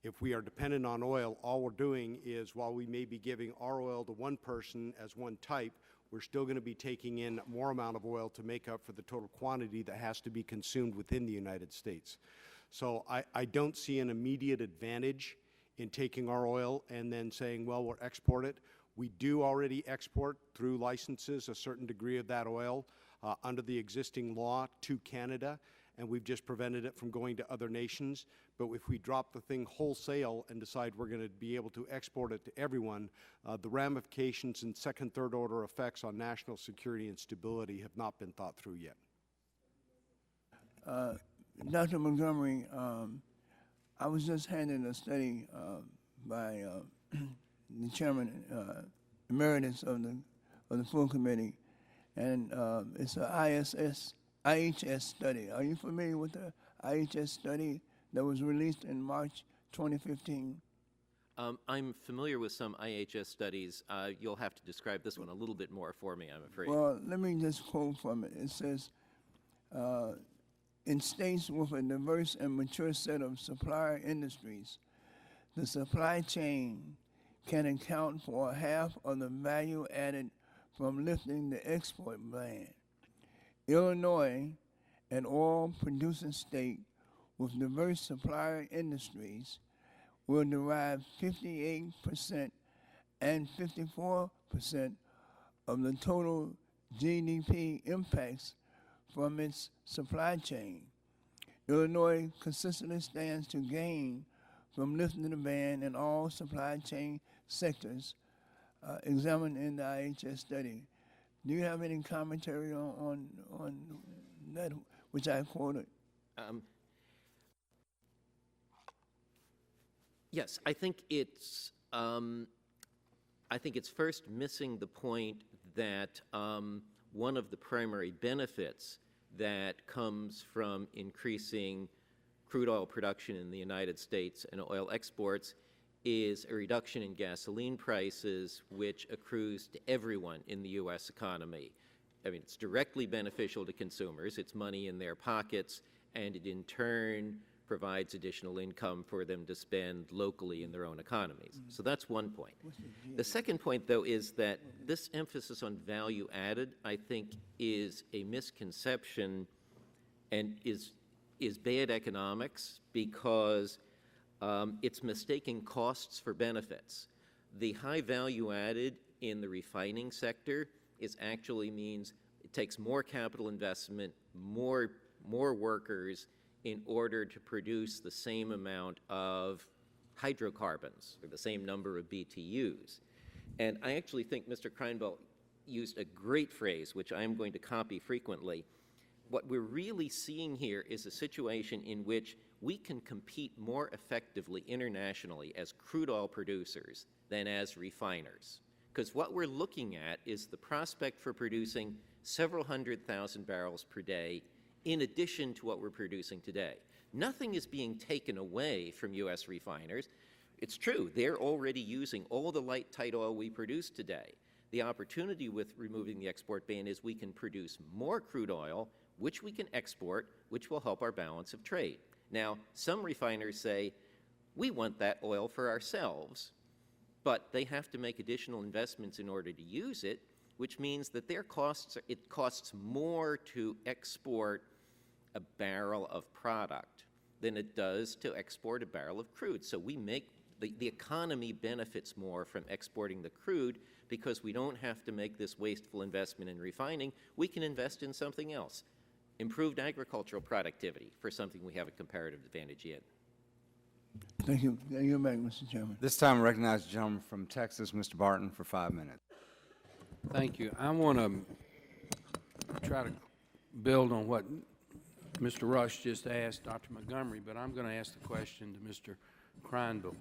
If we are dependent on oil, all we're doing is, while we may be giving our oil to one person as one type, we're still going to be taking in more amount of oil to make up for the total quantity that has to be consumed within the United States. So I don't see an immediate advantage in taking our oil and then saying, well, we'll export it. We do already export through licenses a certain degree of that oil under the existing law to Canada, and we've just prevented it from going to other nations. But if we drop the thing wholesale and decide we're going to be able to export it to everyone, the ramifications and second, third order effects on national security and stability have not been thought through yet. Dr. Montgomery, I was just handed a study by the chairman emeritus of the full committee, and it's an IHS study. Are you familiar with the IHS study that was released in March 2015? I'm familiar with some IHS studies. You'll have to describe this one a little bit more for me, I'm afraid. Well, let me just quote from it. It says, in states with a diverse and mature set of supplier industries, the supply chain can account for half of the value added from lifting the export ban. Illinois, an oil-producing state with diverse supplier industries, will derive 58% and 54% of the total GDP impacts from its supply chain. Illinois consistently stands to gain from lifting the ban in all supply chain sectors examined in the IHS study. Do you have any commentary on that, which I quoted? Yes, I think it's first missing the point that one of the primary benefits that comes from increasing crude oil production in the United States and oil exports is a reduction in gasoline prices, which accrues to everyone in the U.S. economy. I mean, it's directly beneficial to consumers. It's money in their pockets, and it in turn provides additional income for them to spend locally in their own economies. So that's one point. The second point, though, is that this emphasis on value added, I think, is a misconception and is bad economics, because it's mistaking costs for benefits. The high value added in the refining sector actually means it takes more capital investment, more workers in order to produce the same amount of hydrocarbons, or the same number of BTUs. And I actually think Mr. Kreinbelt used a great phrase, which I'm going to copy frequently. What we're really seeing here is a situation in which we can compete more effectively internationally as crude oil producers than as refiners. Because what we're looking at is the prospect for producing several 100,000 barrels per day in addition to what we're producing today. Nothing is being taken away from U.S. refiners. It's true, they're already using all the light tight oil we produce today. The opportunity with removing the export ban is we can produce more crude oil, which we can export, which will help our balance of trade. Now, some refiners say, we want that oil for ourselves, but they have to make additional investments in order to use it, which means that it costs more to export a barrel of product than it does to export a barrel of crude. So we make, the economy benefits more from exporting the crude because we don't have to make this wasteful investment in refining. We can invest in something else. Improved agricultural productivity for something we have a comparative advantage in. Thank you. You're back, Mr. Chairman. This time, I recognize the gentleman from Texas, Mr. Barton, for 5 minutes. Thank you. I want to try to build on what Mr. Rush just asked Dr. Montgomery, but I'm going to ask the question to Mr. Kreinbill.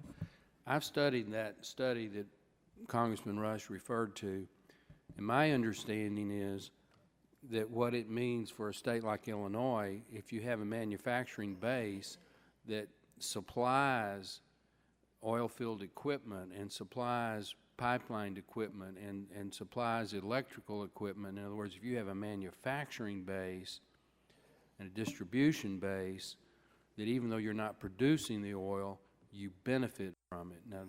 I've studied that study that Congressman Rush referred to, and my understanding is that what it means for a state like Illinois, if you have a manufacturing base that supplies oil-filled equipment and supplies pipeline equipment and supplies electrical equipment, in other words, if you have a manufacturing base and a distribution base, that even though you're not producing the oil, you benefit from it. Now,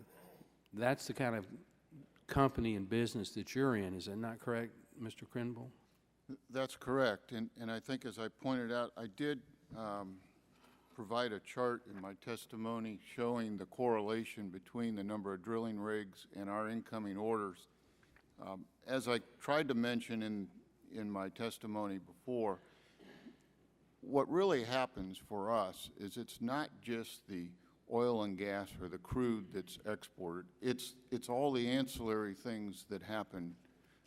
that's the kind of company and business that you're in. Is that not correct, Mr. Krenbull? That's correct. And I think, as I pointed out, I did provide a chart in my testimony showing the correlation between the number of drilling rigs and our incoming orders. As I tried to mention in my testimony before, what really happens for us is it's not just the oil and gas or the crude that's exported. It's all the ancillary things that happen.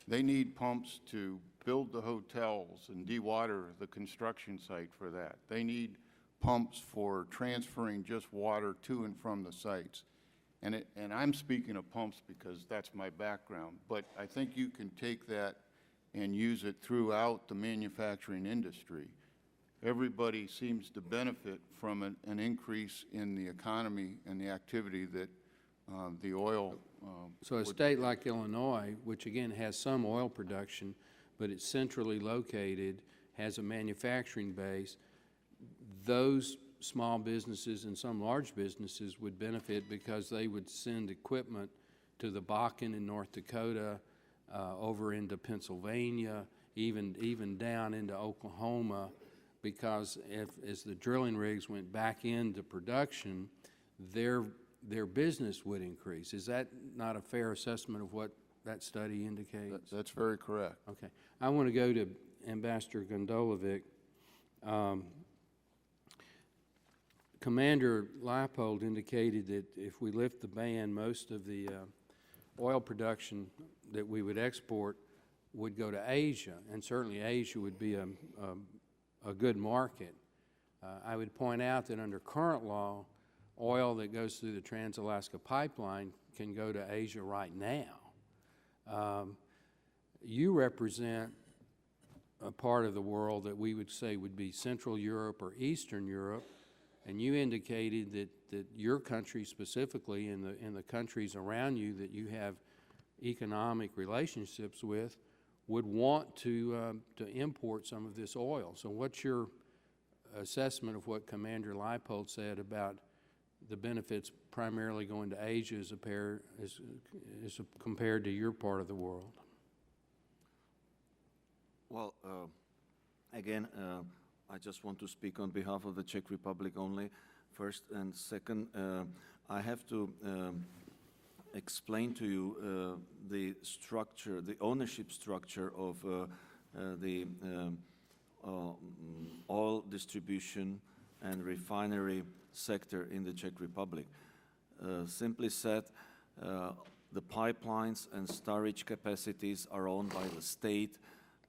They need pumps to build the hotels and dewater the construction site for that. They need pumps for transferring just water to and from the sites. And I'm speaking of pumps because that's my background, but I think you can take that and use it throughout the manufacturing industry. Everybody seems to benefit from an increase in the economy and the activity that the oil. So a state like Illinois, which again has some oil production, but it's centrally located, has a manufacturing base, those small businesses and some large businesses would benefit because they would send equipment to the Bakken in North Dakota, over into Pennsylvania, even down into Oklahoma, because as the drilling rigs went back into production, their business would increase. Is that not a fair assessment of what that study indicates? That's very correct. Okay. I want to go to Ambassador Gondolovic. Commander Leipold indicated that if we lift the ban, most of the oil production that we would export would go to Asia, and certainly Asia would be a good market. I would point out that under current law, oil that goes through the Trans-Alaska Pipeline can go to Asia right now. You represent a part of the world that we would say would be Central Europe or Eastern Europe, and you indicated that your country specifically and the countries around you that you have economic relationships with would want to import some of this oil. So what's your assessment of what Commander Leipold said about the benefits primarily going to Asia as compared to your part of the world? Well, again, I just want to speak on behalf of the Czech Republic only, first. And second, I have to explain to you the structure, the ownership structure of the oil distribution and refinery sector in the Czech Republic. Simply said, the pipelines and storage capacities are owned by the state,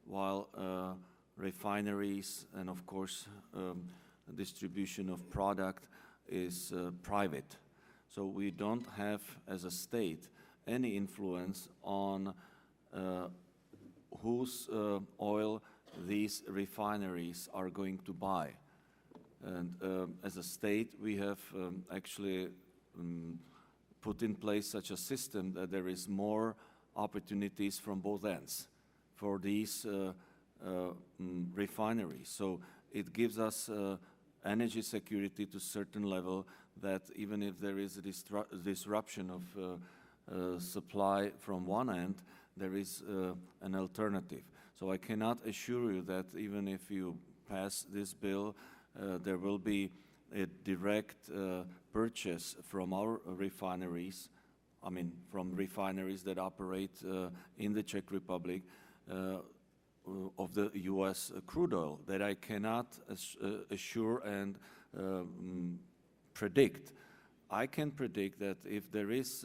while refineries and, of course, distribution of product is private. So we don't have, as a state, any influence on whose oil these refineries are going to buy. And as a state, we have actually put in place such a system that there is more opportunities from both ends for these refineries. So it gives us energy security to a certain level that even if there is a disruption of supply from one end, there is an alternative. So I cannot assure you that even if you pass this bill, there will be a direct purchase from our refineries, I mean from refineries that operate in the Czech Republic, of the U.S. crude oil. That I cannot assure and predict. I can predict that if there is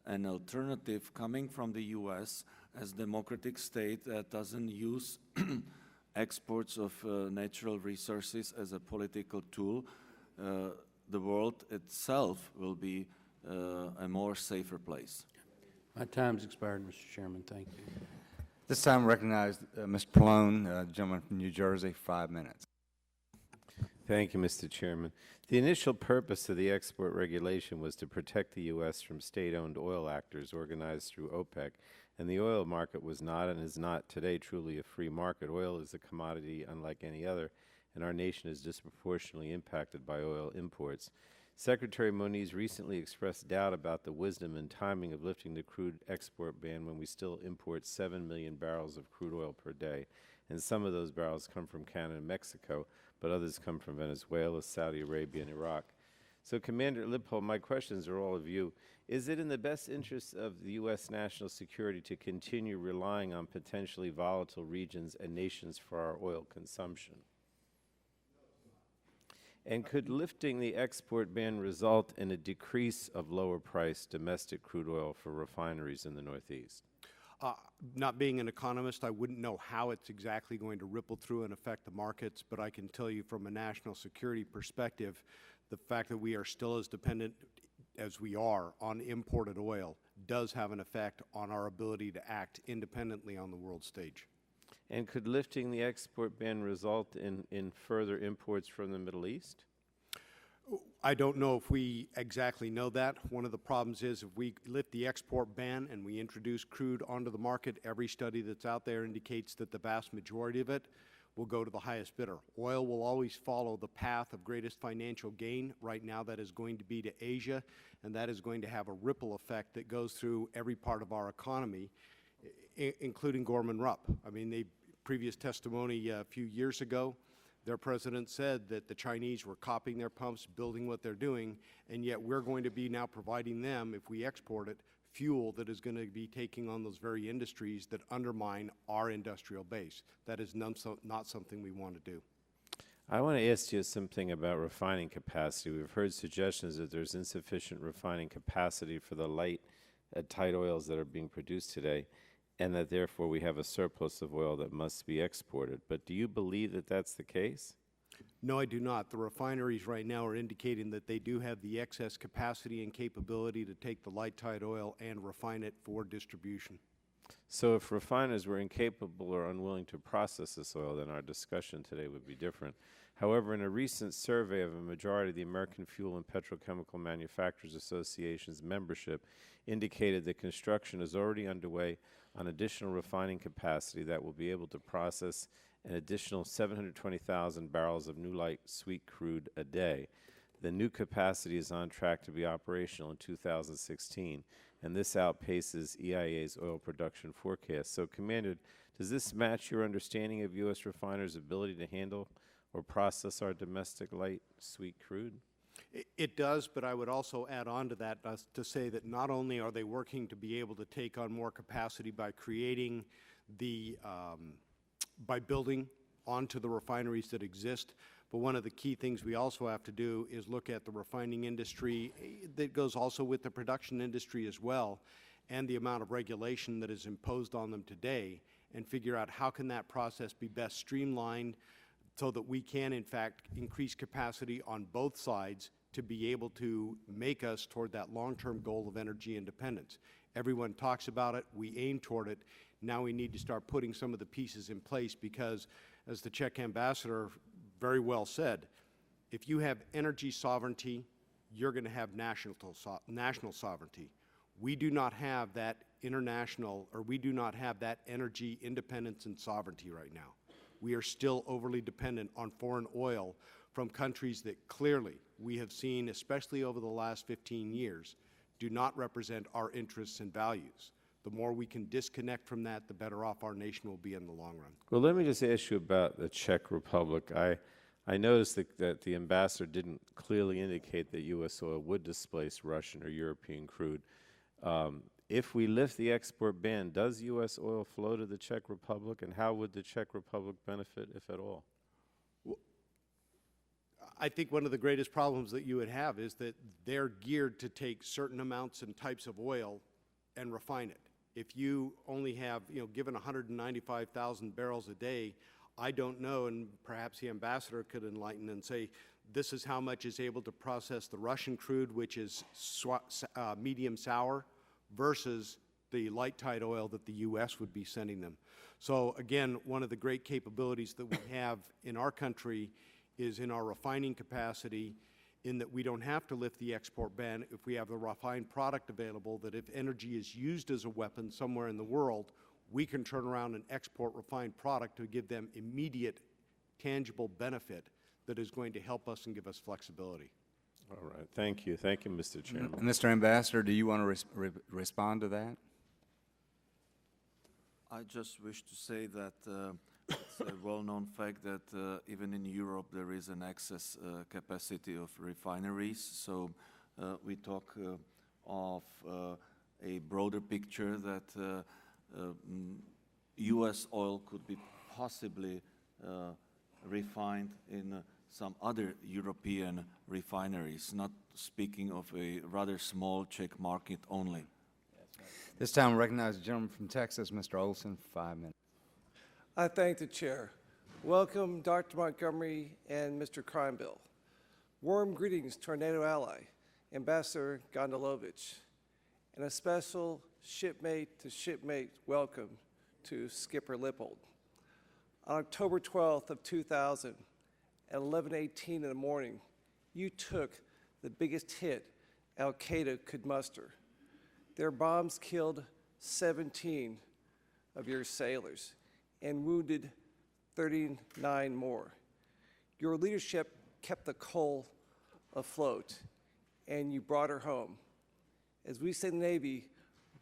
an alternative coming from the U.S. as democratic state that doesn't use exports of natural resources as a political tool, the world itself will be a more safer place. My time's expired, Mr. Chairman. Thank you. This time recognize Mr. Pallone, gentleman from New Jersey, for 5 minutes. Thank you, Mr. Chairman. The initial purpose of the export regulation was to protect the U.S. from state-owned oil actors organized through OPEC, and the oil market was not and is not today truly a free market. Oil is a commodity unlike any other, and our nation is disproportionately impacted by oil imports. Secretary Moniz recently expressed doubt about the wisdom and timing of lifting the crude export ban when we still import 7 million barrels of crude oil per day, and some of those barrels come from Canada and Mexico, but others come from Venezuela, Saudi Arabia, and Iraq. So, Commander Lippold, my questions are all of you. Is it in the best interest of the U.S. national security to continue relying on potentially volatile regions and nations for our oil consumption? And could lifting the export ban result in a decrease of lower-priced domestic crude oil for refineries in the Northeast? Not being an economist, I wouldn't know how it's exactly going to ripple through and affect the markets, but I can tell you from a national security perspective, the fact that we are still as dependent as we are on imported oil does have an effect on our ability to act independently on the world stage. And could lifting the export ban result in further imports from the Middle East? I don't know if we exactly know that. One of the problems is if we lift the export ban and we introduce crude onto the market, every study that's out there indicates that the vast majority of it will go to the highest bidder. Oil will always follow the path of greatest financial gain. Right now that is going to be to Asia, and that is going to have a ripple effect that goes through every part of our economy, including Gorman-Rupp. I mean, the previous testimony a few years ago, their president said that the Chinese were copying their pumps, building what they're doing, and yet we're going to be now providing them, if we export it, fuel that is going to be taking on those very industries that undermine our industrial base. That is not something we want to do. I want to ask you something about refining capacity. We've heard suggestions that there's insufficient refining capacity for the light, tight oils that are being produced today, and that therefore we have a surplus of oil that must be exported. But do you believe that that's the case? No, I do not. The refineries right now are indicating that they do have the excess capacity and capability to take the light tight oil and refine it for distribution. So if refiners were incapable or unwilling to process this oil, then our discussion today would be different. However, in a recent survey of a majority of the American Fuel and Petrochemical Manufacturers Association's membership indicated that construction is already underway on additional refining capacity that will be able to process an additional 720,000 barrels of new light sweet crude a day. The new capacity is on track to be operational in 2016, and this outpaces EIA's oil production forecast. So, Commander, does this match your understanding of U.S. refiners' ability to handle or process our domestic light sweet crude? It does, but I would also add on to that to say that not only are they working to be able to take on more capacity by creating by building onto the refineries that exist, but one of the key things we also have to do is look at the refining industry that goes also with the production industry as well, and the amount of regulation that is imposed on them today, and figure out how can that process be best streamlined so that we can, in fact, increase capacity on both sides to be able to make us toward that long-term goal of energy independence. Everyone talks about it. We aim toward it. Now we need to start putting some of the pieces in place because, as the Czech ambassador very well said, if you have energy sovereignty, you're going to have national sovereignty. We do not have that international, or we do not have that energy independence and sovereignty right now. We are still overly dependent on foreign oil from countries that clearly we have seen, especially over the last 15 years, do not represent our interests and values. The more we can disconnect from that, the better off our nation will be in the long run. Well, let me just ask you about the Czech Republic. I noticed that the ambassador didn't clearly indicate that U.S. oil would displace Russian or European crude. If we lift the export ban, does U.S. oil flow to the Czech Republic, and how would the Czech Republic benefit, if at all? Well, I think one of the greatest problems that you would have is that they're geared to take certain amounts and types of oil and refine it. If you only have, given 195,000 barrels a day, I don't know, and perhaps the ambassador could enlighten and say, this is how much is able to process the Russian crude, which is medium sour, versus the light tight oil that the U.S. would be sending them. So again, one of the great capabilities that we have in our country is in our refining capacity, in that we don't have to lift the export ban if we have the refined product available, that if energy is used as a weapon somewhere in the world, we can turn around and export refined product to give them immediate, tangible benefit that is going to help us and give us flexibility. All right, thank you. Thank you, Mr. Chairman. Mr. Ambassador, do you want to respond to that? I just wish to say that it's a well-known fact that even in Europe there is an excess capacity of refineries. So we talk of a broader picture that U.S. oil could be possibly refined in some other European refineries, not speaking of a rather small Czech market only. This time, I recognize the gentleman from Texas, Mr. Olson, for 5 minutes. I thank the chair. Welcome, Dr. Montgomery and Mr. Crimebill. Warm greetings to our NATO ally, Ambassador Gondelovich, and a special shipmate-to-shipmate welcome to Skipper Lippold. On October 12th of 2000, at 11:18 in the morning, you took the biggest hit Al-Qaeda could muster. Their bombs killed 17 of your sailors and wounded 39 more. Your leadership kept the coal afloat, and you brought her home. As we say in the Navy,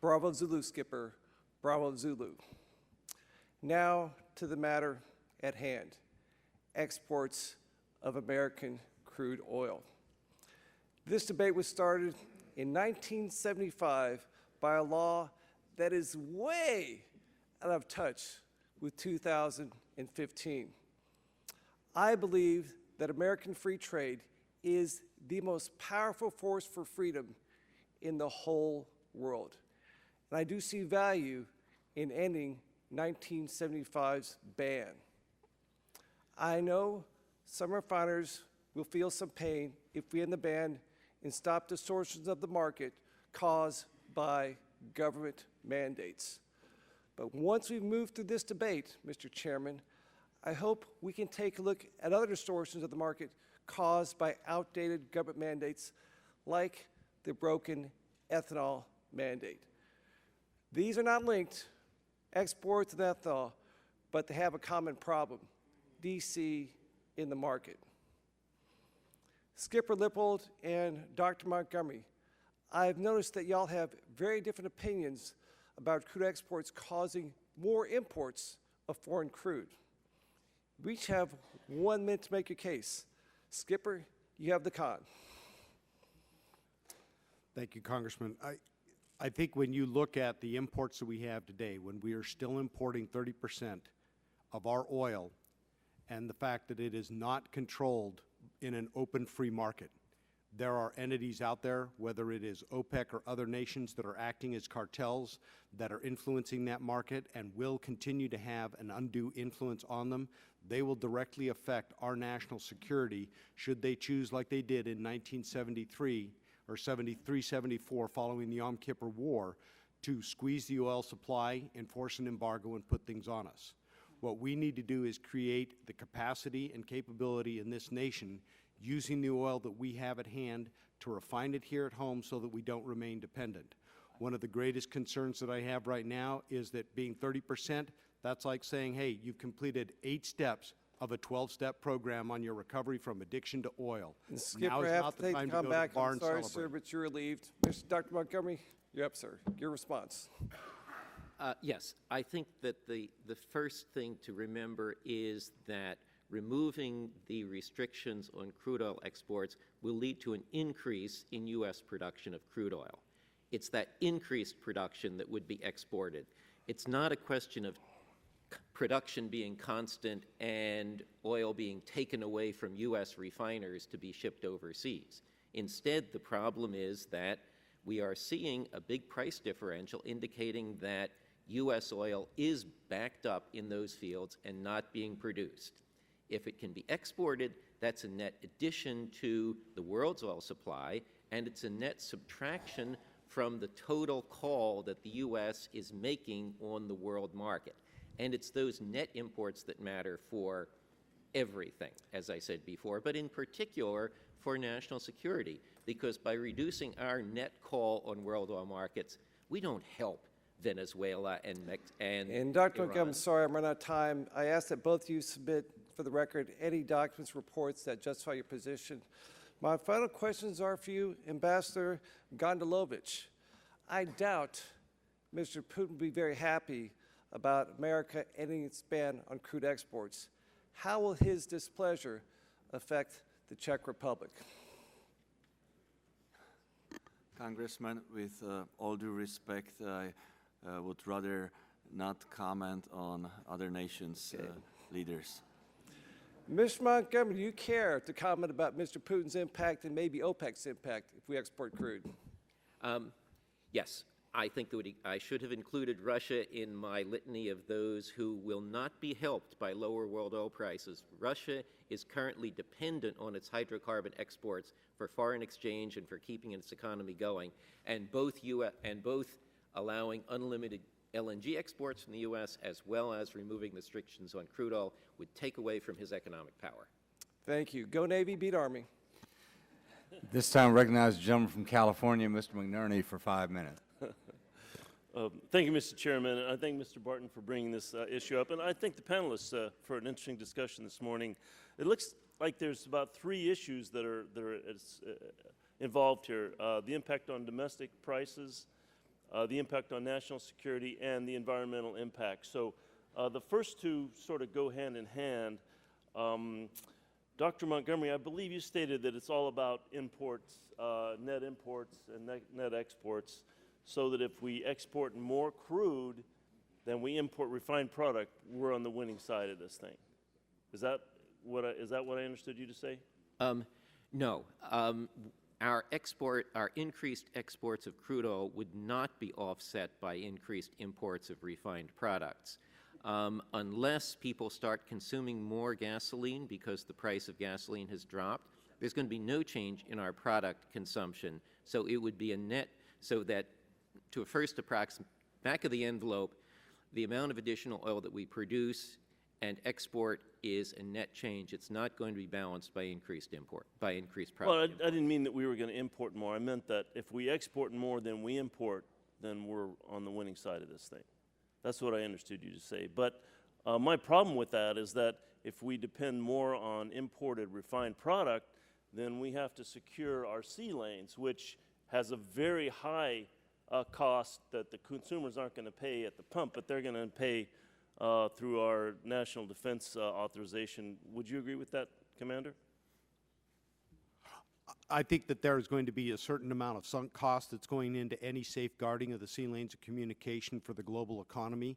bravo Zulu, Skipper, bravo Zulu. Now to the matter at hand, exports of American crude oil. This debate was started in 1975 by a law that is way out of touch with 2015. I believe that American free trade is the most powerful force for freedom in the whole world. And I do see value in ending 1975's ban. I know some refiners will feel some pain if we end the ban and stop distortions of the market caused by government mandates. But once we've moved through this debate, Mr. Chairman, I hope we can take a look at other distortions of the market caused by outdated government mandates like the broken ethanol mandate. These are not linked, exports of ethanol, but they have a common problem, DC in the market. Skipper Lippold and Dr. Montgomery, I've noticed that y'all have very different opinions about crude exports causing more imports of foreign crude. We each have 1 minute to make your case. Skipper, you have the con. Thank you, Congressman. I think when you look at the imports that we have today, when we are still importing 30% of our oil, and the fact that it is not controlled in an open free market, there are entities out there, whether it is OPEC or other nations, that are acting as cartels that are influencing that market and will continue to have an undue influence on them. They will directly affect our national security should they choose, like they did in 1973 or 73, 74, following the Yom Kippur War, to squeeze the oil supply, enforce an embargo, and put things on us. What we need to do is create the capacity and capability in this nation using the oil that we have at hand to refine it here at home so that we don't remain dependent. One of the greatest concerns that I have right now is that being 30%, that's like saying, hey, you've completed 8 steps of a 12-step program on your recovery from addiction to oil. And Skipper, now is I have not to the take time to to come go back. to the bar I'm and sorry, celebrate. sir, but you're relieved. Dr. Montgomery, you're up, sir. Your response. Yes, I think that the first thing to remember is that removing the restrictions on crude oil exports will lead to an increase in U.S. production of crude oil. It's that increased production that would be exported. It's not a question of production being constant and oil being taken away from U.S. refiners to be shipped overseas. Instead, the problem is that we are seeing a big price differential indicating that U.S. oil is backed up in those fields and not being produced. If it can be exported, that's a net addition to the world's oil supply, and it's a net subtraction from the total call that the U.S. is making on the world market. And it's those net imports that matter for everything, as I said before, but in particular for national security, because by reducing our net call on world oil markets, we don't help Venezuela and Dr. Iran. Montgomery, I'm sorry, I'm running out of time. I ask that both you submit, for the record, any documents, reports that justify your position. My final questions are for you, Ambassador Gondelovich. I doubt Mr. Putin will be very happy about America ending its ban on crude exports. How will his displeasure affect the Czech Republic? Congressman, with all due respect, I would rather not comment on other nations' leaders. Mr. Montgomery, do you care to comment about Mr. Putin's impact and maybe OPEC's impact if we export crude? Yes, I think that I should have included Russia in my litany of those who will not be helped by lower world oil prices. Russia is currently dependent on its hydrocarbon exports for foreign exchange and for keeping its economy going, and both allowing unlimited LNG exports from the U.S. as well as removing restrictions on crude oil would take away from his economic power. Thank you. Go Navy, beat Army. This time recognize the gentleman from California, Mr. McNerney, for 5 minutes. Thank you, Mr. Chairman. I thank Mr. Barton for bringing this issue up, and I thank the panelists for an interesting discussion this morning. It looks like there's about 3 issues that are involved here: the impact on domestic prices, the impact on national security, and the environmental impact. So the first 2 sort of go hand in hand. Dr. Montgomery, I believe you stated that it's all about imports, net imports and net exports, so that if we export more crude than we import refined product, we're on the winning side of this thing. Is that what I understood you to say? No. Our increased exports of crude oil would not be offset by increased imports of refined products. Unless people start consuming more gasoline because the price of gasoline has dropped, there's going to be no change in our product consumption. So it would be a net, so that to a first approximate, back of the envelope, the amount of additional oil that we produce and export is a net change. It's not going to be balanced by increased product. Well, I didn't mean that we were going to import more. I meant that if we export more than we import, then we're on the winning side of this thing. That's what I understood you to say. But my problem with that is that if we depend more on imported refined product, then we have to secure our sea lanes, which has a very high cost that the consumers aren't going to pay at the pump, but they're going to pay through our national defense authorization. Would you agree with that, Commander? I think that there is going to be a certain amount of sunk cost that's going into any safeguarding of the sea lanes of communication for the global economy.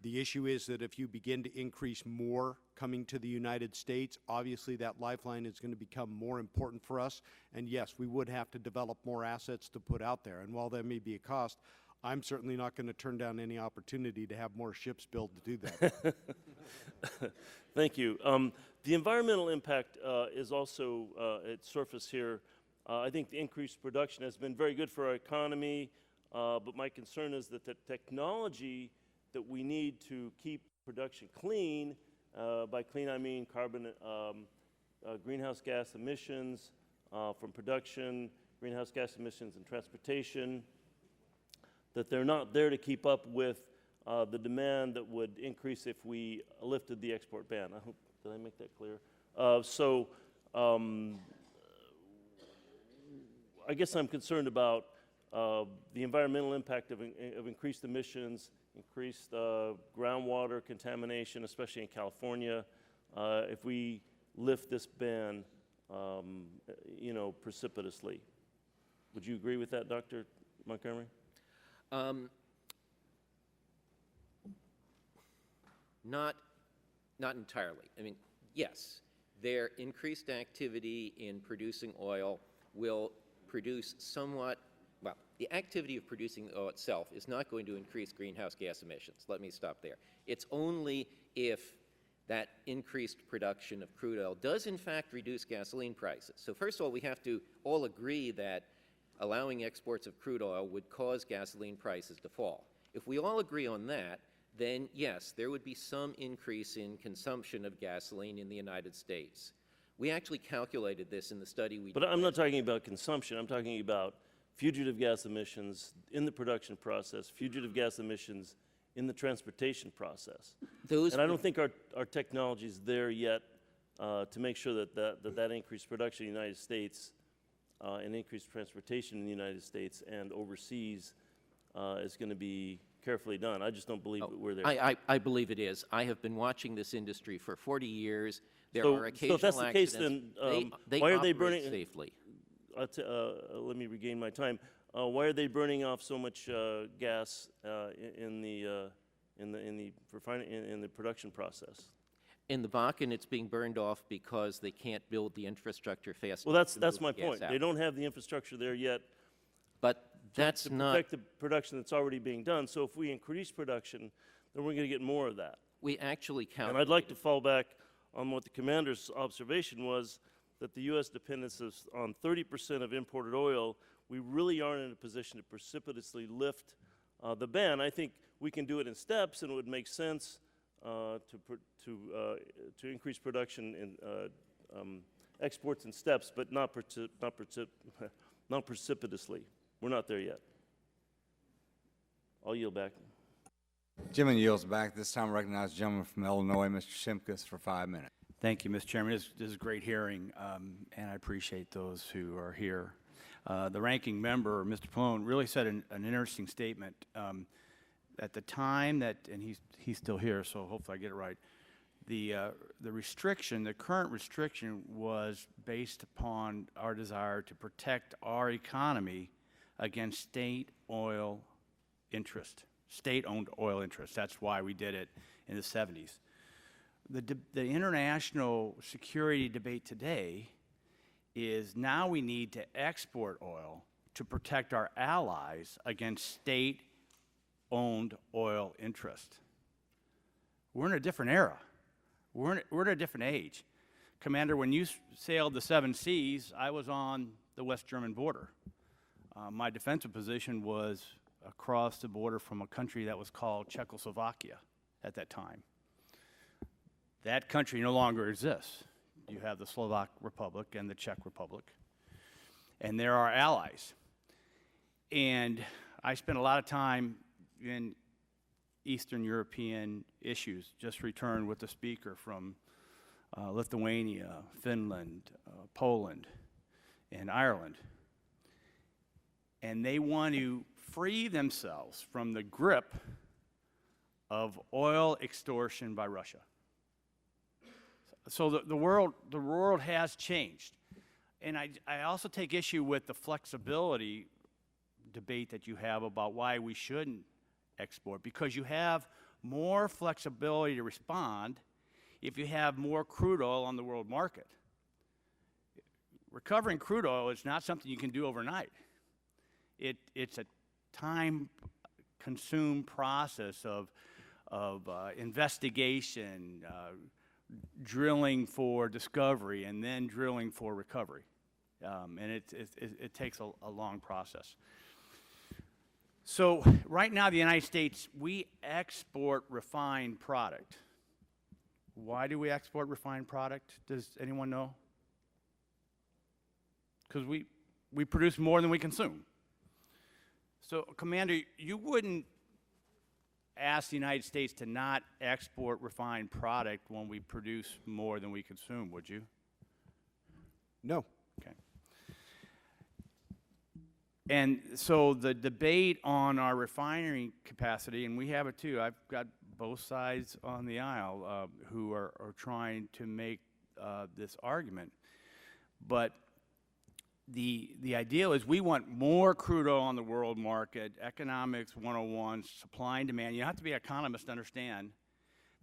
The issue is that if you begin to increase more coming to the United States, obviously that lifeline is going to become more important for us. And yes, we would have to develop more assets to put out there. And while that may be a cost, I'm certainly not going to turn down any opportunity to have more ships built to do that. Thank you. The environmental impact is also at surface here. I think the increased production has been very good for our economy, but my concern is that the technology that we need to keep production clean, by clean I mean greenhouse gas emissions from production, greenhouse gas emissions in transportation, that they're not there to keep up with the demand that would increase if we lifted the export ban. I hope, did I make that clear? I guess I'm concerned about the environmental impact of increased emissions, increased groundwater contamination, especially in California, if we lift this ban, precipitously. Would you agree with that, Dr. Montgomery? Not entirely. I mean, yes, their increased activity in producing oil will produce somewhat, well, the activity of producing oil itself is not going to increase greenhouse gas emissions. Let me stop there. It's only if that increased production of crude oil does in fact reduce gasoline prices. So first of all, we have to all agree that allowing exports of crude oil would cause gasoline prices to fall. If we all agree on that, then yes, there would be some increase in consumption of gasoline in the United States. We actually calculated this in the study we did. But I'm not talking about consumption. I'm talking about fugitive gas emissions in the production process, fugitive gas emissions in the transportation process. And I don't think our technology is there yet to make sure that increased production in the United States and increased transportation in the United States and overseas is going to be carefully done. I just don't believe that we're there. I believe it is. I have been watching this industry for 40 years. There So are occasional if that's the case, then they why are they operate burning safely? Let me regain my time. Why are they burning off so much gas in the production process? In the Bakken, it's being burned off because they can't build the infrastructure fast Well, enough to that's move my the gas point. out. They don't have the infrastructure there yet But that's to not. protect the production that's already being done. So if we increase production, then we're going to get more of that. We actually count. And I'd like to fall back on what the commander's observation was, that the U.S. dependence is on 30% of imported oil. We really aren't in a position to precipitously lift the ban. I think we can do it in steps, and it would make sense to increase production in exports in steps, but not precipitously. We're not there yet. I'll yield back. Gentleman yields back. This time I recognize the gentleman from Illinois, Mr. Shimkus, for 5 minutes. Thank you, Mr. Chairman. This is a great hearing, and I appreciate those who are here. The ranking member, Mr. Pallone, really said an interesting statement. At the time that, and he's still here, so hopefully I get it right, the restriction, the current restriction was based upon our desire to protect our economy against state oil interest, state-owned oil interest. That's why we did it in the 70s. The international security debate today is now we need to export oil to protect our allies against state-owned oil interest. We're in a different era. We're in a different age. Commander, when you sailed the 7 seas, I was on the West German border. My defensive position was across the border from a country that was called Czechoslovakia at that time. That country no longer exists. You have the Slovak Republic and the Czech Republic, and they're our allies. And I spent a lot of time in Eastern European issues, just returned with the speaker from Lithuania, Finland, Poland, and Ireland. And they want to free themselves from the grip of oil extortion by Russia. So the world has changed. And I also take issue with the flexibility debate that you have about why we shouldn't export, because you have more flexibility to respond if you have more crude oil on the world market. Recovering crude oil is not something you can do overnight. It's a time-consumed process of investigation, drilling for discovery, and then drilling for recovery. And it takes a long process. So right now, the United States, we export refined product. Why do we export refined product? Does anyone know? Because we produce more than we consume. So, Commander, you wouldn't ask the United States to not export refined product when we produce more than we consume, would you? No. Okay. And so the debate on our refinery capacity, and we have it too, I've got both sides on the aisle who are trying to make this argument. But the ideal is we want more crude oil on the world market, economics 101, supply and demand. You don't have to be an economist to understand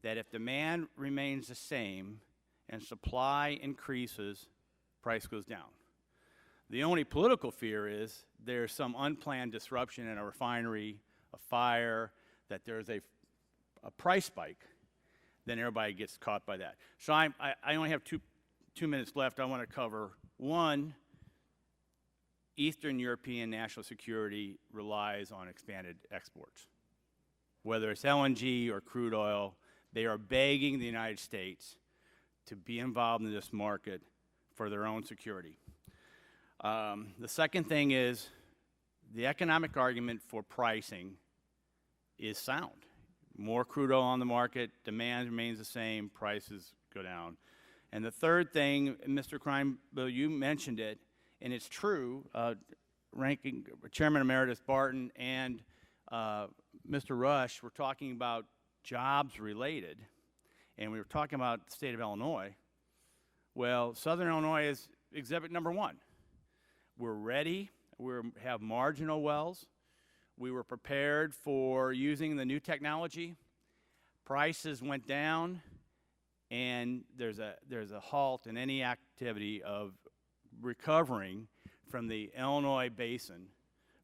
that if demand remains the same and supply increases, price goes down. The only political fear is there's some unplanned disruption in a refinery, a fire, that there's a price spike, then everybody gets caught by that. So I only have two minutes left. I want to cover one. Eastern European national security relies on expanded exports. Whether it's LNG or crude oil, they are begging the United States to be involved in this market for their own security. The second thing is the economic argument for pricing is sound. More crude oil on the market, demand remains the same, prices go down. And the third thing, Mr. Crimeville, you mentioned it, and it's true, Ranking Chairman Emeritus Barton and Mr. Rush were talking about jobs related, and we were talking about the state of Illinois. Well, Southern Illinois is exhibit number one. We're ready. We have marginal wells. We were prepared for using the new technology. Prices went down, and there's a halt in any activity of recovering from the Illinois basin,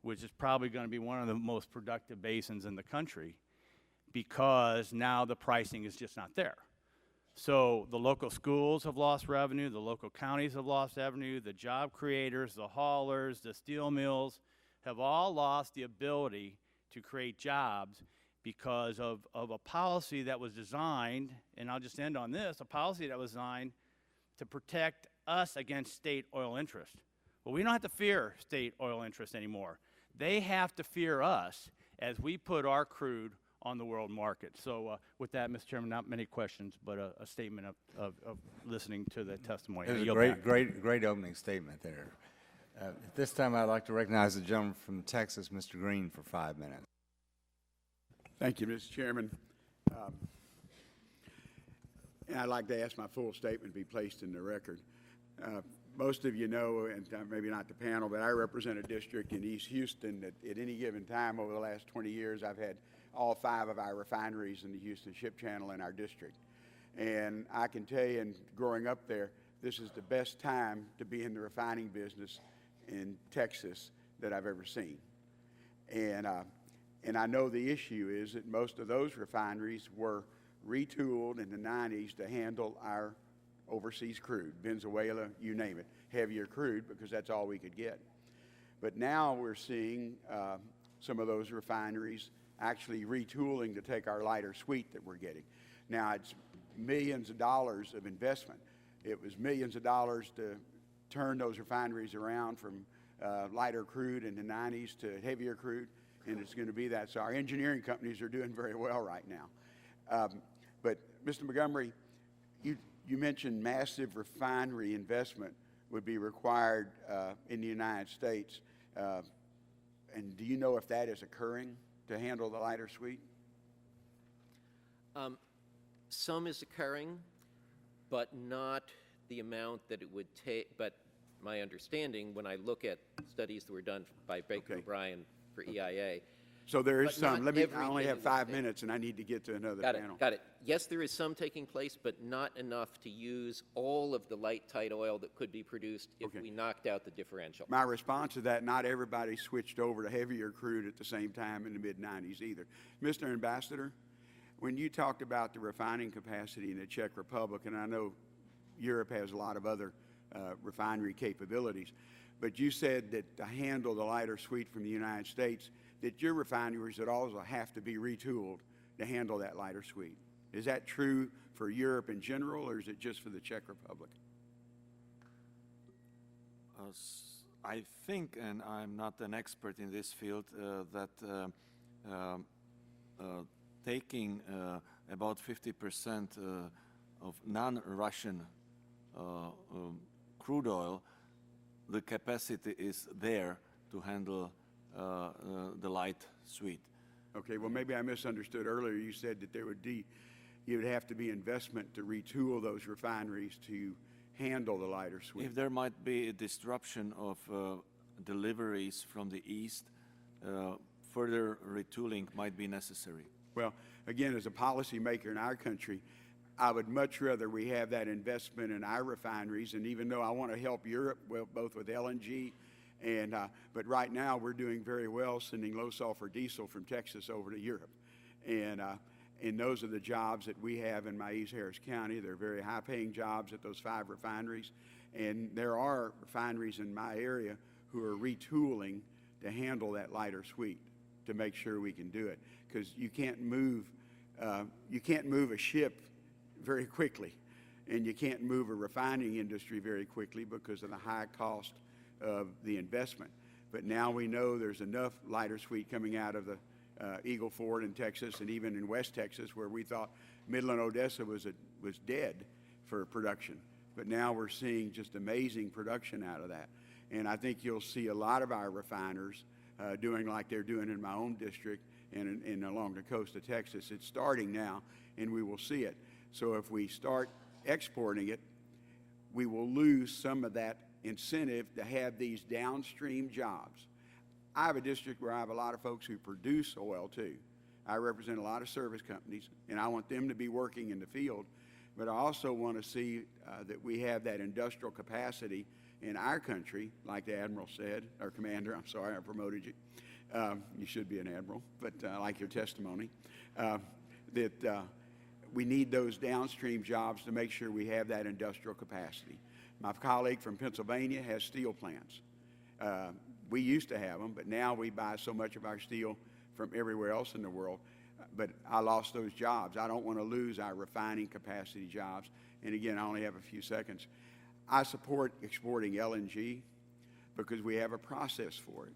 which is probably going to be one of the most productive basins in the country, because now the pricing is just not there. So the local schools have lost revenue, the local counties have lost revenue, the job creators, the haulers, the steel mills have all lost the ability to create jobs because of a policy that was designed, and I'll just end on this, a policy that was designed to protect us against state oil interest. Well, we don't have to fear state oil interest anymore. They have to fear us as we put our crude on the world market. So with that, Mr. Chairman, not many questions, but a statement of listening to the testimony. It was a great opening statement there. At this time, I'd like to recognize the gentleman from Texas, Mr. Green, for 5 minutes. Thank you, Mr. Chairman. And I'd like to ask my full statement be placed in the record. Most of you know, and maybe not the panel, but I represent a district in East Houston that at any given time over the last 20 years, I've had all 5 of our refineries in the Houston Ship Channel in our district. And I can tell you, and growing up there, this is the best time to be in the refining business in Texas that I've ever seen. And I know the issue is that most of those refineries were retooled in the 90s to handle our overseas crude, Venezuela, you name it, heavier crude, because that's all we could get. But now we're seeing some of those refineries actually retooling to take our lighter sweet that we're getting. Now, it's millions of dollars of investment. It was millions of dollars to turn those refineries around from lighter crude in the 90s to heavier crude, and it's going to be that. So our engineering companies are doing very well right now. But Mr. Montgomery, you mentioned massive refinery investment would be required in the United States. And do you know if that is occurring to handle the lighter sweet? Some is occurring, but not the amount that it would take. But my understanding, when I look at studies that were done by Baker O'Brien for EIA, so there is some. I only have 5 minutes, and I need to get to another panel. Got it. Yes, there is some taking place, but not enough to use all of the light tight oil that could be produced if we knocked out the differential. My response to that, not everybody switched over to heavier crude at the same time in the mid-90s either. Mr. Ambassador, when you talked about the refining capacity in the Czech Republic, and I know Europe has a lot of other refinery capabilities, but you said that to handle the lighter sweet from the United States, that your refineries would also have to be retooled to handle that lighter sweet. Is that true for Europe in general, or is it just for the Czech Republic? I think, and I'm not an expert in this field, that taking about 50% of non-Russian crude oil, the capacity is there to handle the light sweet. Okay, well, maybe I misunderstood earlier. You said that you would have to be investment to retool those refineries to handle the lighter sweet. If there might be a disruption of deliveries from the east, further retooling might be necessary. Well, again, as a policymaker in our country, I would much rather we have that investment in our refineries, and even though I want to help Europe, well, both with LNG and, but right now we're doing very well sending low sulfur diesel from Texas over to Europe. And those are the jobs that we have in my East Harris County. They're very high paying jobs at those 5 refineries. And there are refineries in my area who are retooling to handle that lighter sweet to make sure we can do it. Because you can't move a ship very quickly, and you can't move a refining industry very quickly because of the high cost of the investment. But now we know there's enough lighter sweet coming out of the Eagle Ford in Texas, and even in West Texas, where we thought Midland Odessa was dead for production. But now we're seeing just amazing production out of that. And I think you'll see a lot of our refiners doing like they're doing in my own district and along the coast of Texas. It's starting now, and we will see it. So if we start exporting it, we will lose some of that incentive to have these downstream jobs. I have a district where I have a lot of folks who produce oil too. I represent a lot of service companies, and I want them to be working in the field, but I also want to see that we have that industrial capacity in our country, like the Admiral said, or Commander, I'm sorry, I promoted you. You should be an Admiral, but I like your testimony, that we need those downstream jobs to make sure we have that industrial capacity. My colleague from Pennsylvania has steel plants. We used to have them, but now we buy so much of our steel from everywhere else in the world. But I lost those jobs. I don't want to lose our refining capacity jobs. And again, I only have a few seconds. I support exporting LNG because we have a process for it.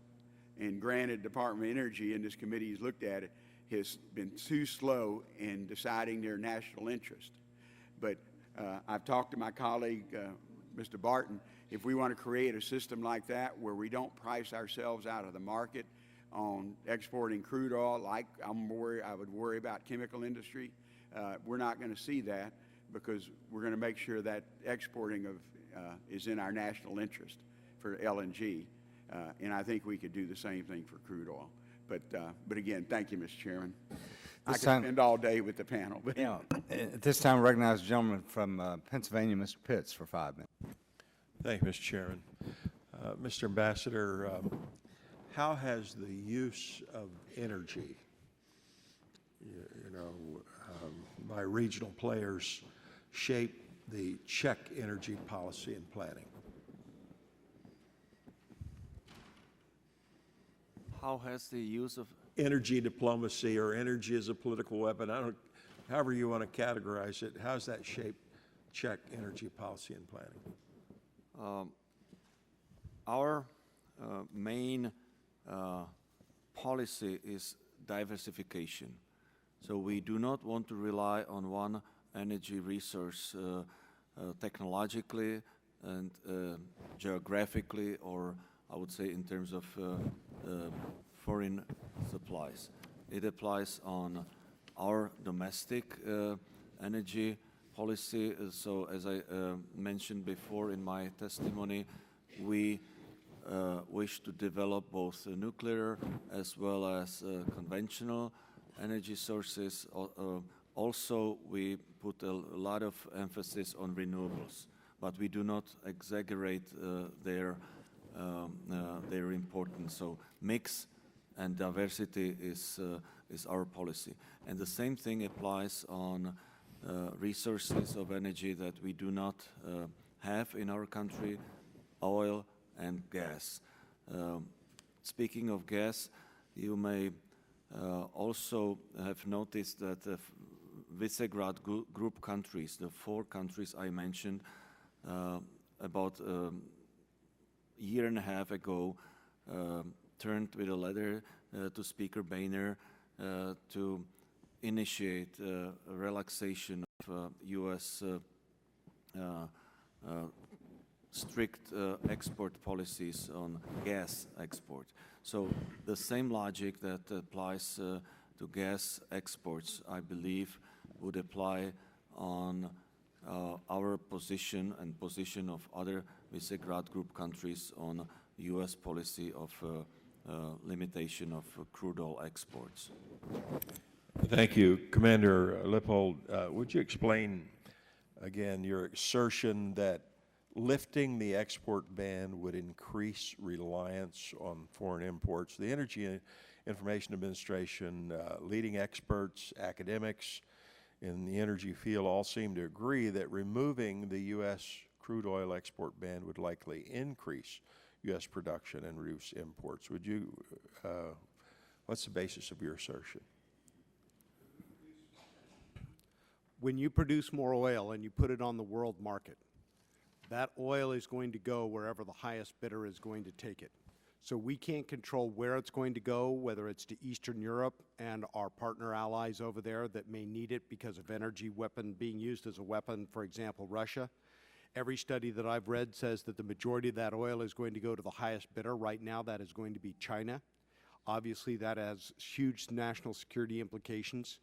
And granted, Department of Energy, and this committee has looked at it, has been too slow in deciding their national interest. But I've talked to my colleague, Mr. Barton. If we want to create a system like that where we don't price ourselves out of the market on exporting crude oil, like I would worry about chemical industry, we're not going to see that because we're going to make sure that exporting of is in our national interest for LNG. And I think we could do the same thing for crude oil. But again, thank you, Mr. Chairman. I could spend all day with the panel. But yeah, at this time, I recognize the gentleman from Pennsylvania, Mr. Pitts, for 5 minutes. Thank you, Mr. Chairman. Mr. Ambassador, how has the use of energy, by regional players shaped the Czech energy policy and planning? How has the use of energy diplomacy or energy as a political weapon, however you want to categorize it, how's that shaped Czech energy policy and planning? Our main policy is diversification. So we do not want to rely on one energy resource technologically and geographically, or I would say in terms of foreign supplies. It applies on our domestic energy policy. So as I mentioned before in my testimony, we wish to develop both nuclear as well as conventional energy sources. Also, we put a lot of emphasis on renewables, but we do not exaggerate their importance. So mix and diversity is our policy. And the same thing applies on resources of energy that we do not have in our country, oil and gas. Speaking of gas, you may also have noticed that the Visegrad Group countries, the 4 countries I mentioned, about a year and a half ago, turned with a letter to Speaker Boehner to initiate a relaxation of U.S. Strict export policies on gas export. So the same logic that applies to gas exports, I believe, would apply on our position and position of other Visegrad Group countries on U.S. policy of limitation of crude oil exports. Thank you. Commander Lippold, would you explain again your assertion that lifting the export ban would increase reliance on foreign imports? The Energy Information Administration, leading experts, academics in the energy field all seem to agree that removing the U.S. crude oil export ban would likely increase U.S. production and reduce imports. Would you, what's the basis of your assertion? When you produce more oil and you put it on the world market, that oil is going to go wherever the highest bidder is going to take it. So we can't control where it's going to go, whether it's to Eastern Europe and our partner allies over there that may need it because of energy weapon being used as a weapon, for example, Russia. Every study that I've read says that the majority of that oil is going to go to the highest bidder. Right now, that is going to be China. Obviously, that has huge national security implications.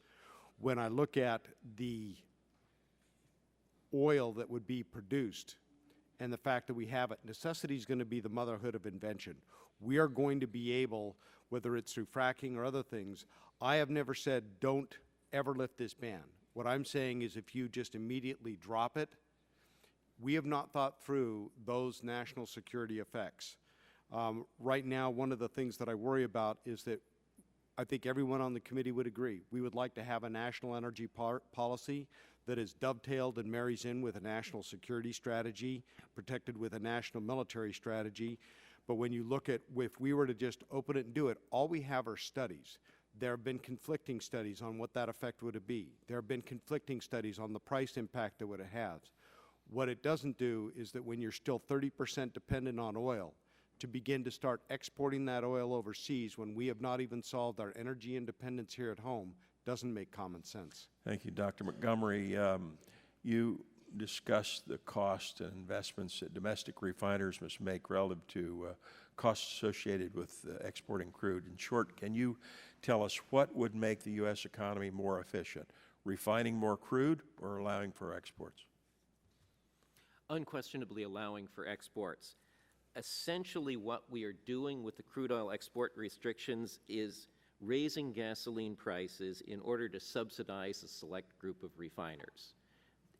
When I look at the oil that would be produced and the fact that we have it, necessity is going to be the motherhood of invention. We are going to be able, whether it's through fracking or other things, I have never said don't ever lift this ban. What I'm saying is if you just immediately drop it, we have not thought through those national security effects. Right now, one of the things that I worry about is that I think everyone on the committee would agree. We would like to have a national energy policy that is dovetailed and marries in with a national security strategy, protected with a national military strategy. But when you look at, if we were to just open it and do it, all we have are studies. There have been conflicting studies on what that effect would be. There have been conflicting studies on the price impact that it has. What it doesn't do is that when you're still 30% dependent on oil, to begin to start exporting that oil overseas when we have not even solved our energy independence here at home doesn't make common sense. Thank you, Dr. Montgomery. You discussed the cost and investments that domestic refiners must make relative to costs associated with exporting crude. In short, can you tell us what would make the U.S. economy more efficient, refining more crude or allowing for exports? Unquestionably allowing for exports. Essentially what we are doing with the crude oil export restrictions is raising gasoline prices in order to subsidize a select group of refiners.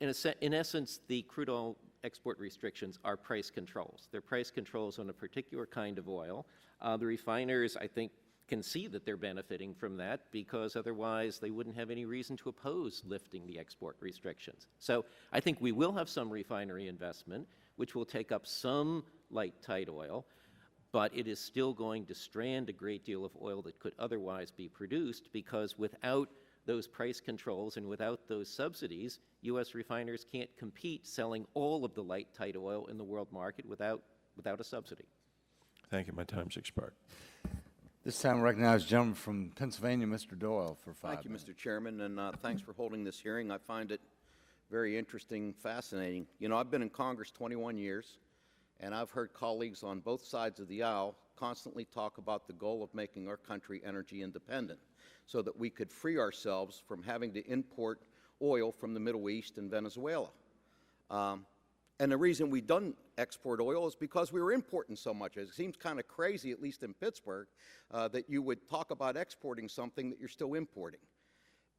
In essence, the crude oil export restrictions are price controls. They're price controls on a particular kind of oil. The refiners, I think, can see that they're benefiting from that because otherwise they wouldn't have any reason to oppose lifting the export restrictions. So I think we will have some refinery investment, which will take up some light tight oil, but it is still going to strand a great deal of oil that could otherwise be produced because without those price controls and without those subsidies, U.S. refiners can't compete selling all of the light tight oil in the world market without a subsidy. Thank you. My time's expired. This time I recognize the gentleman from Pennsylvania, Mr. Doyle, for 5 minutes. Thank you, Mr. Chairman, and thanks for holding this hearing. I find it very interesting, fascinating. You know, I've been in Congress 21 years, and I've heard colleagues on both sides of the aisle constantly talk about the goal of making our country energy independent so that we could free ourselves from having to import oil from the Middle East and Venezuela. And the reason we don't export oil is because we were importing so much. It seems kind of crazy, at least in Pittsburgh, that you would talk about exporting something that you're still importing.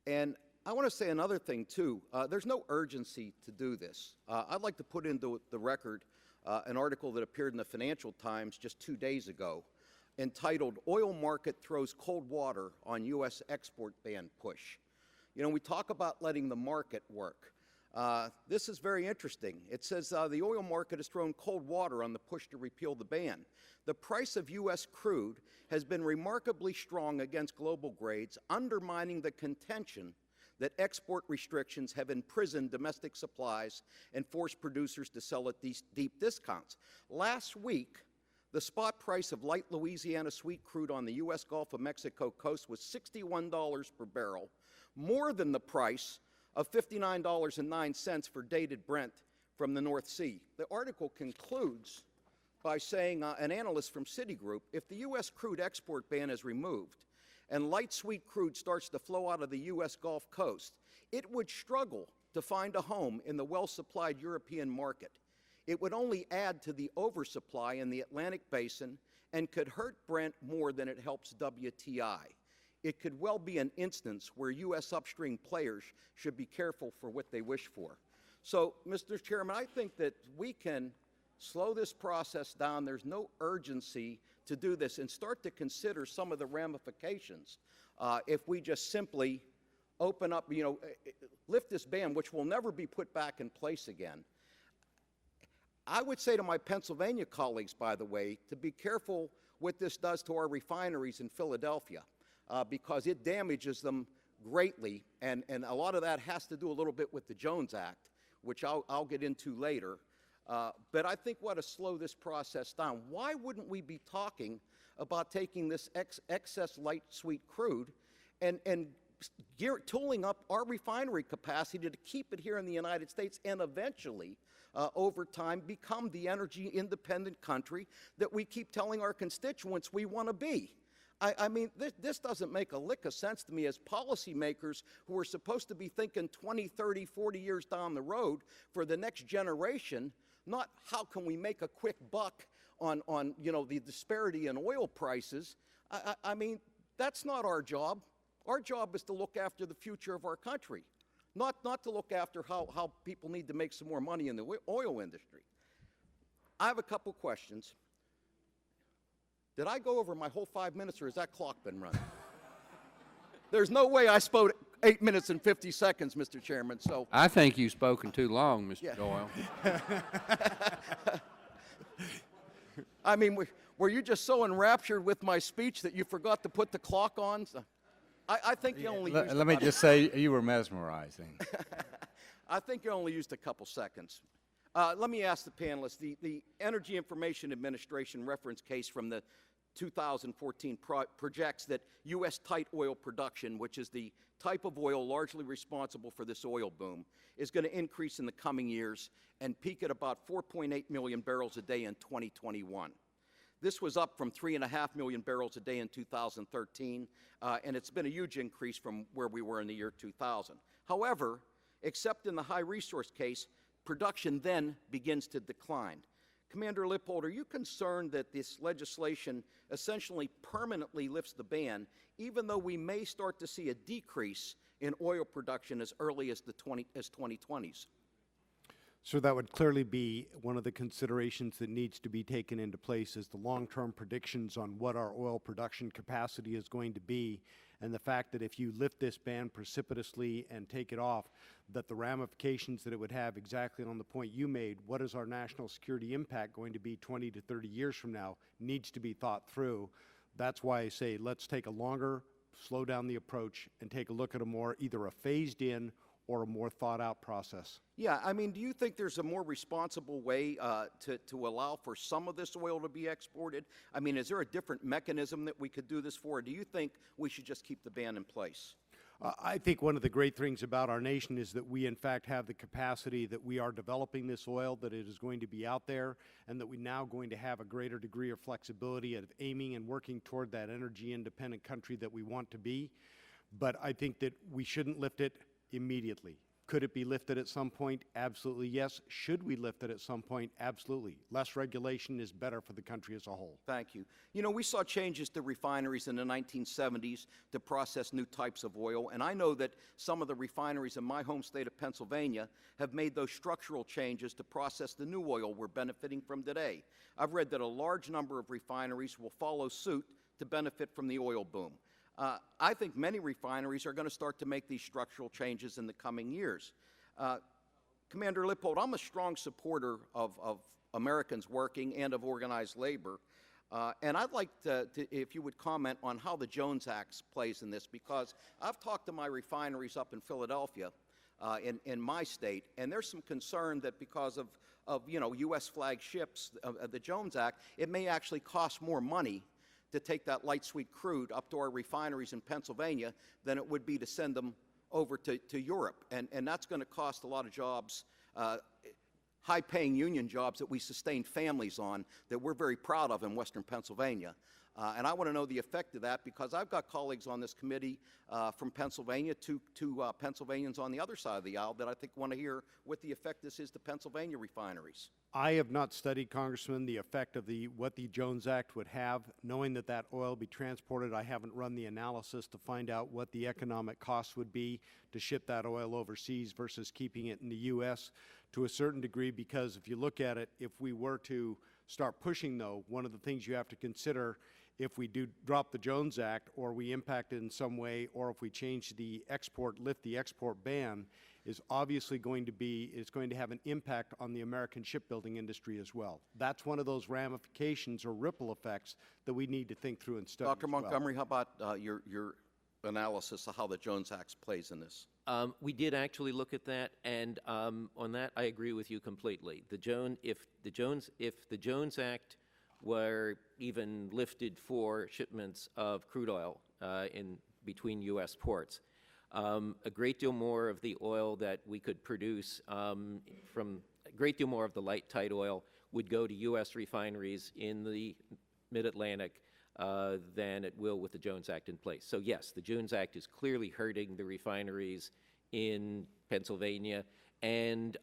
And I want to say another thing, too. There's no urgency to do this. I'd like to put into the record an article that appeared in the Financial Times just 2 days ago entitled, "Oil Market Throws Cold Water on U.S. Export Ban Push." You know, we talk about letting the market work. This is very interesting. It says the oil market has thrown cold water on the push to repeal the ban. The price of U.S. crude has been remarkably strong against global grades, undermining the contention that export restrictions have imprisoned domestic supplies and forced producers to sell at these deep discounts. Last week, the spot price of light Louisiana sweet crude on the U.S. Gulf of Mexico coast was $61 per barrel, more than the price of $59.09 for dated Brent from the North Sea. The article concludes by saying, an analyst from Citigroup, if the U.S. crude export ban is removed and light sweet crude starts to flow out of the U.S. Gulf Coast, it would struggle to find a home in the well-supplied European market. It would only add to the oversupply in the Atlantic Basin and could hurt Brent more than it helps WTI. it could well be an instance where U.S. upstream players should be careful for what they wish for. So, Mr. Chairman, I think that we can slow this process down. There's no urgency to do this, and start to consider some of the ramifications if we just simply open up, lift this ban, which will never be put back in place again. I would say to my Pennsylvania colleagues, by the way, to be careful what this does to our refineries in Philadelphia, because it damages them greatly, and a lot of that has to do a little bit with the Jones Act, which I'll get into later. But I think we ought to slow this process down. Why wouldn't we be talking about taking this excess light sweet crude and tooling up our refinery capacity to keep it here in the United States, and eventually, over time, become the energy independent country that we keep telling our constituents we want to be? I mean, this doesn't make a lick of sense to me as policymakers who are supposed to be thinking 20, 30, 40 years down the road for the next generation, not how can we make a quick buck on the disparity in oil prices. I mean, that's not our job. Our job is to look after the future of our country, not to look after how people need to make some more money in the oil industry. I have a couple questions. Did I go over my whole 5 minutes, or has that clock been running? There's no way I spoke 8 minutes and 50 seconds, Mr. Chairman, so. I think you've spoken too long, Mr. Doyle. I mean, were you just so enraptured with my speech that you forgot to put the clock on? So, I think you only used let me just say, you were mesmerizing. I think you only used a couple seconds. Let me ask the panelists. The Energy Information Administration reference case from the 2014 projects that U.S. tight oil production, which is the type of oil largely responsible for this oil boom, is going to increase in the coming years and peak at about 4.8 million barrels a day in 2021. This was up from 3.5 million barrels a day in 2013, and it's been a huge increase from where we were in the year 2000. However, except in the high resource case, production then begins to decline. Commander Lippold, are you concerned that this legislation essentially permanently lifts the ban, even though we may start to see a decrease in oil production as early as the 2020s? So that would clearly be one of the considerations that needs to be taken into place, is the long-term predictions on what our oil production capacity is going to be, and the fact that if you lift this ban precipitously and take it off, that the ramifications that it would have, exactly on the point you made, what is our national security impact going to be 20 to 30 years from now, needs to be thought through. That's why I say let's take a longer, slow down the approach, and take a look at either a phased in or a more thought out process. Yeah, I mean, do you think there's a more responsible way to allow for some of this oil to be exported? I mean, is there a different mechanism that we could do this for, or do you think we should just keep the ban in place? I think one of the great things about our nation is that we in fact have the capacity, that we are developing this oil, that it is going to be out there, and that we're now going to have a greater degree of flexibility of aiming and working toward that energy independent country that we want to be. But I think that we shouldn't lift it immediately. Could it be lifted at some point? Absolutely, yes. Should we lift it at some point? Absolutely. Less regulation is better for the country as a whole. Thank you. You know, we saw changes to refineries in the 1970s to process new types of oil, and I know that some of the refineries in my home state of Pennsylvania have made those structural changes to process the new oil we're benefiting from today. I've read that a large number of refineries will follow suit to benefit from the oil boom. I think many refineries are going to start to make these structural changes in the coming years. Commander Lippold, I'm a strong supporter of Americans working and of organized labor. And I'd like to, if you would comment on how the Jones Act plays in this, because I've talked to my refineries up in Philadelphia, in my state, and there's some concern that because of U.S. flag ships, the Jones Act, it may actually cost more money to take that light sweet crude up to our refineries in Pennsylvania than it would be to send them over to Europe. And that's going to cost a lot of jobs, high-paying union jobs that we sustain families on, that we're very proud of in Western Pennsylvania. And I want to know the effect of that because I've got colleagues on this committee from Pennsylvania, two Pennsylvanians on the other side of the aisle that I think want to hear what the effect this is to Pennsylvania refineries. I have not studied, Congressman, the effect of what the Jones Act would have. Knowing that that oil be transported, I haven't run the analysis to find out what the economic cost would be to ship that oil overseas versus keeping it in the U.S. to a certain degree, because if you look at it, if we were to start pushing, though, one of the things you have to consider if we do drop the Jones Act or we impact it in some way, or if we change the lift the export ban, is obviously going to have an impact on the American shipbuilding industry as well. That's one of those ramifications or ripple effects that we need to think through and study. Dr. Montgomery, how about your analysis of how the Jones Act plays in this? We did actually look at that, and on that, I agree with you completely. If the Jones Act were even lifted for shipments of crude oil in between U.S. ports, a great deal more of the oil that we could produce from a great deal more of the light tight oil would go to U.S. refineries in the mid-Atlantic than it will with the Jones Act in place. So yes, the Jones Act is clearly hurting the refineries in Pennsylvania, and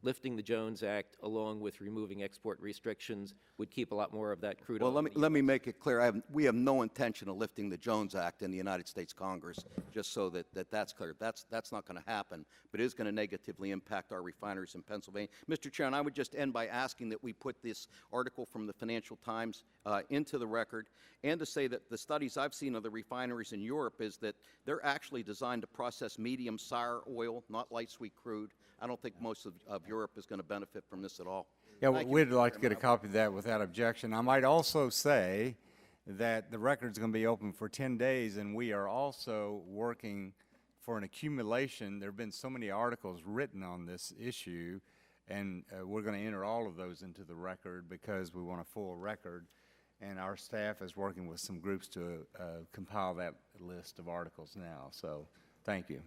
lifting the Jones Act along with removing export restrictions would keep a lot more of that crude oil. Well, let me make it clear. We have no intention of lifting the Jones Act in the United States Congress, just so that's clear. That's not going to happen, but it is going to negatively impact our refineries in Pennsylvania. Mr. Chairman, I would just end by asking that we put this article from the Financial Times into the record, and to say that the studies I've seen of the refineries in Europe is that they're actually designed to process medium sour oil, not light sweet crude. I don't think most of Europe is going to benefit from this at all. Yeah, we'd like to get a copy of that without objection. I might also say that the record's going to be open for 10 days, and we are also working for an accumulation. There have been so many articles written on this issue, and we're going to enter all of those into the record because we want a full record, and our staff is working with some groups to compile that list of articles now. So thank you.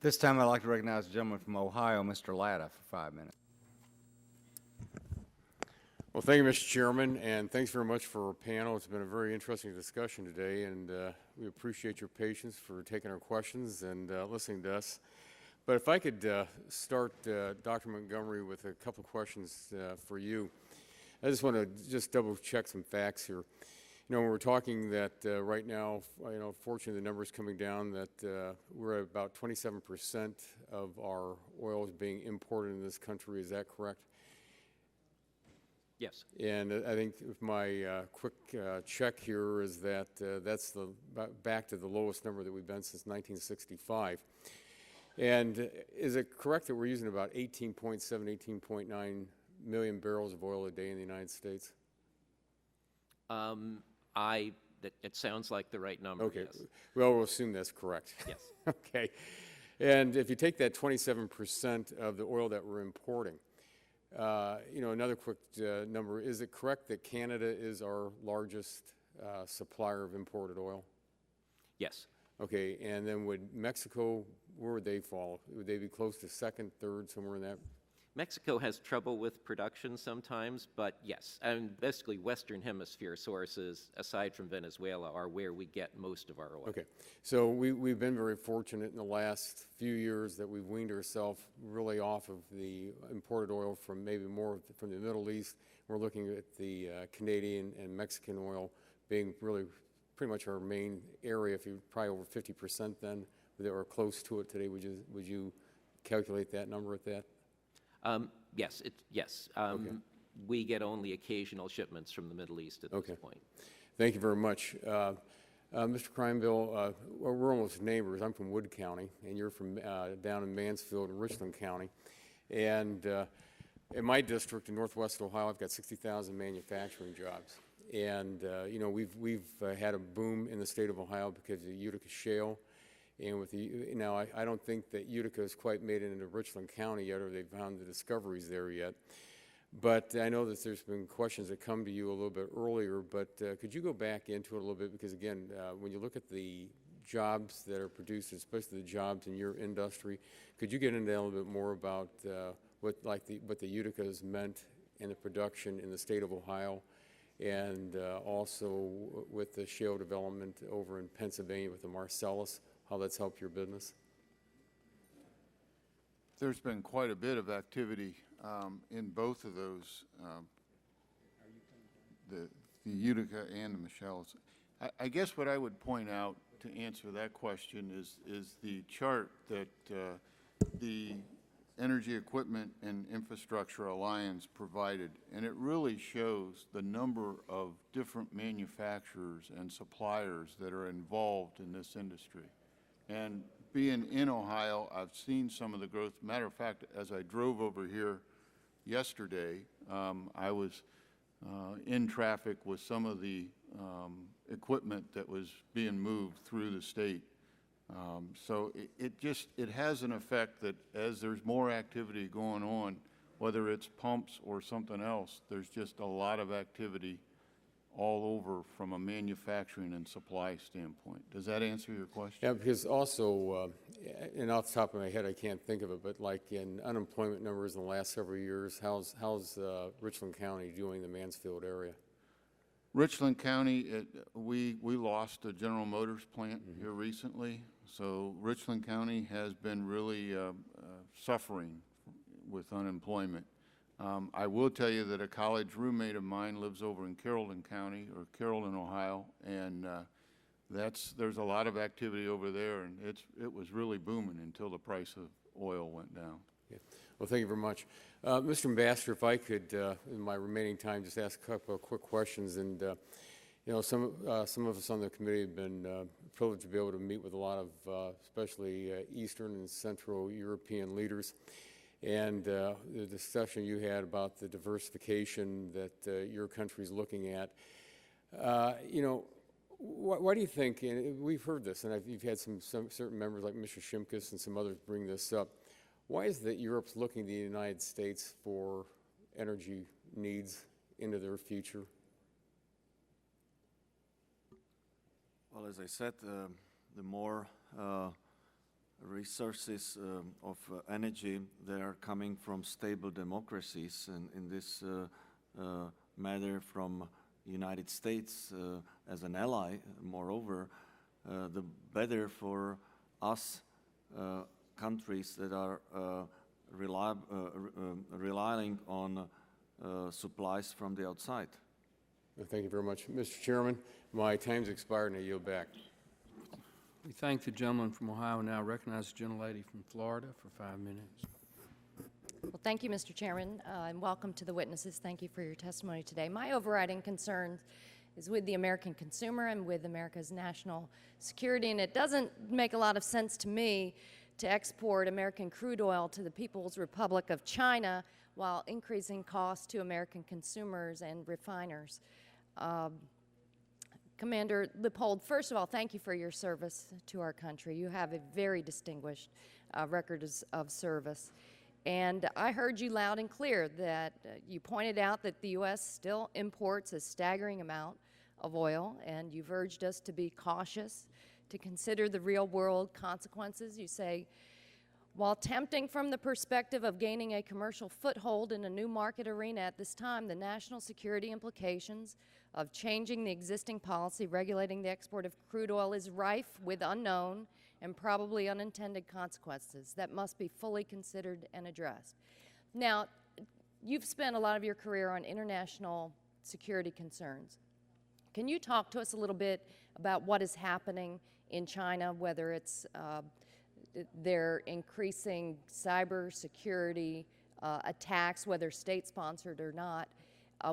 This time I'd like to recognize the gentleman from Ohio, Mr. Latta, for 5 minutes. Well, thank you, Mr. Chairman, and thanks very much for our panel. It's been a very interesting discussion today, and we appreciate your patience for taking our questions and listening to us. But if I could start, Dr. Montgomery, with a couple of questions for you. I just want to just double check some facts here. You know, when we're talking that right now, fortunately the numbers coming down, that we're at about 27% of our oil is being imported in this country. Is that correct? Yes. And I think my quick check here is that that's back to the lowest number that we've been since 1965. And is it correct that we're using about 18.7, 18.9 million barrels of oil a day in the United States? It sounds like the right number. Okay. Yes. Well, we'll assume that's correct. Yes. Okay. And if you take that 27% of the oil that we're importing, another quick number, is it correct that Canada is our largest supplier of imported oil? Yes. Okay. And then would Mexico, where would they fall? Would they be close to second, third, somewhere in that? Mexico has trouble with production sometimes, but yes, and basically Western Hemisphere sources, aside from Venezuela, are where we get most of our oil. Okay, so we've been very fortunate in the last few years that we've weaned ourselves really off of the imported oil from maybe more from the Middle East. We're looking at the Canadian and Mexican oil being really pretty much our main area. If you're probably over 50% then, or close to it today, would you calculate that number at that? Yes. Okay. We get only occasional shipments from the Middle East at this point. Thank you very much. Mr. Crimeville, we're almost neighbors. I'm from Wood County, and you're from down in Mansfield and Richland County. And in my district in Northwest Ohio, I've got 60,000 manufacturing jobs. And, we've had a boom in the state of Ohio because of the Utica Shale. And with I don't think that Utica has quite made it into Richland County yet, or they've found the discoveries there yet. But I know that there's been questions that come to you a little bit earlier, but could you go back into it a little bit? Because again, when you look at the jobs that are produced, especially the jobs in your industry, could you get into that a little bit more about what the Utica has meant in the production in the state of Ohio, and also with the shale development over in Pennsylvania with the Marcellus, how that's helped your business? There's been quite a bit of activity in both of those, the Utica and the Marcellus. I guess what I would point out to answer that question is the chart that the Energy Equipment and Infrastructure Alliance provided, and it really shows the number of different manufacturers and suppliers that are involved in this industry. And being in Ohio, I've seen some of the growth. Matter of fact, as I drove over here yesterday, I was in traffic with some of the equipment that was being moved through the state. So it has an effect that as there's more activity going on, whether it's pumps or something else, there's just a lot of activity all over from a manufacturing and supply standpoint. Does that answer your question? Yeah, because also, and off the top of my head, I can't think of it, but like in unemployment numbers in the last several years, how's Richland County doing in the Mansfield area? Richland County, we lost a General Motors plant here recently, so Richland County has been really suffering with unemployment. I will tell you that a college roommate of mine lives over in Carrollton County, or Carrollton, Ohio, and there's a lot of activity over there, and it was really booming until the price of oil went down. Yeah. Well, thank you very much. Mr. Ambassador, if I could, in my remaining time, just ask a couple of quick questions. And, you know, some of us on the committee have been privileged to be able to meet with a lot of, especially Eastern and Central European leaders. And the discussion you had about the diversification that your country is looking at, you know, why do you think, and we've heard this, and you've had some certain members like Mr. Shimkus and some others bring this up, why is it that Europe's looking to the United States for energy needs into their future? Well, as I said, the more resources of energy that are coming from stable democracies, and in this matter from United States as an ally, moreover, the better for us countries that are relying on supplies from the outside. Well, thank you very much. Mr. Chairman, my time's expired and I yield back. We thank the gentleman from Ohio and now recognize the gentlelady from Florida for 5 minutes. Well, thank you, Mr. Chairman, and welcome to the witnesses. Thank you for your testimony today. My overriding concern is with the American consumer and with America's national security, and it doesn't make a lot of sense to me to export American crude oil to the People's Republic of China while increasing costs to American consumers and refiners. Commander Lippold, first of all, thank you for your service to our country. You have a very distinguished record of service. And I heard you loud and clear that you pointed out that the U.S. still imports a staggering amount of oil, and you've urged us to be cautious, to consider the real-world consequences. You say, while tempting from the perspective of gaining a commercial foothold in a new market arena at this time, the national security implications of changing the existing policy regulating the export of crude oil is rife with unknown and probably unintended consequences that must be fully considered and addressed. Now, you've spent a lot of your career on international security concerns. Can you talk to us a little bit about what is happening in China, whether it's their increasing cyber security attacks, whether state-sponsored or not,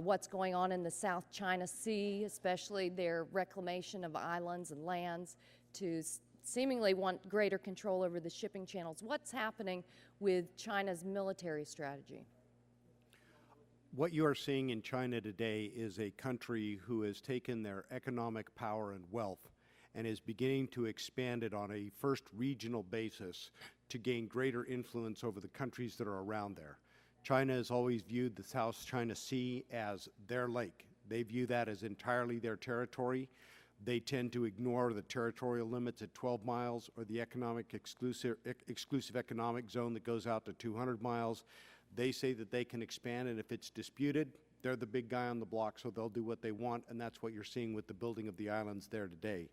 what's going on in the South China Sea, especially their reclamation of islands and lands to seemingly want greater control over the shipping channels. What's happening with China's military strategy? What you are seeing in China today is a country who has taken their economic power and wealth and is beginning to expand it on a first regional basis to gain greater influence over the countries that are around there. China has always viewed the South China Sea as their lake. They view that as entirely their territory. They tend to ignore the territorial limits at 12 miles or the exclusive economic zone that goes out to 200 miles. They say that they can expand, and if it's disputed, They're the big guy on the block, so they'll do what they want, and that's what you're seeing with the building of the islands there today.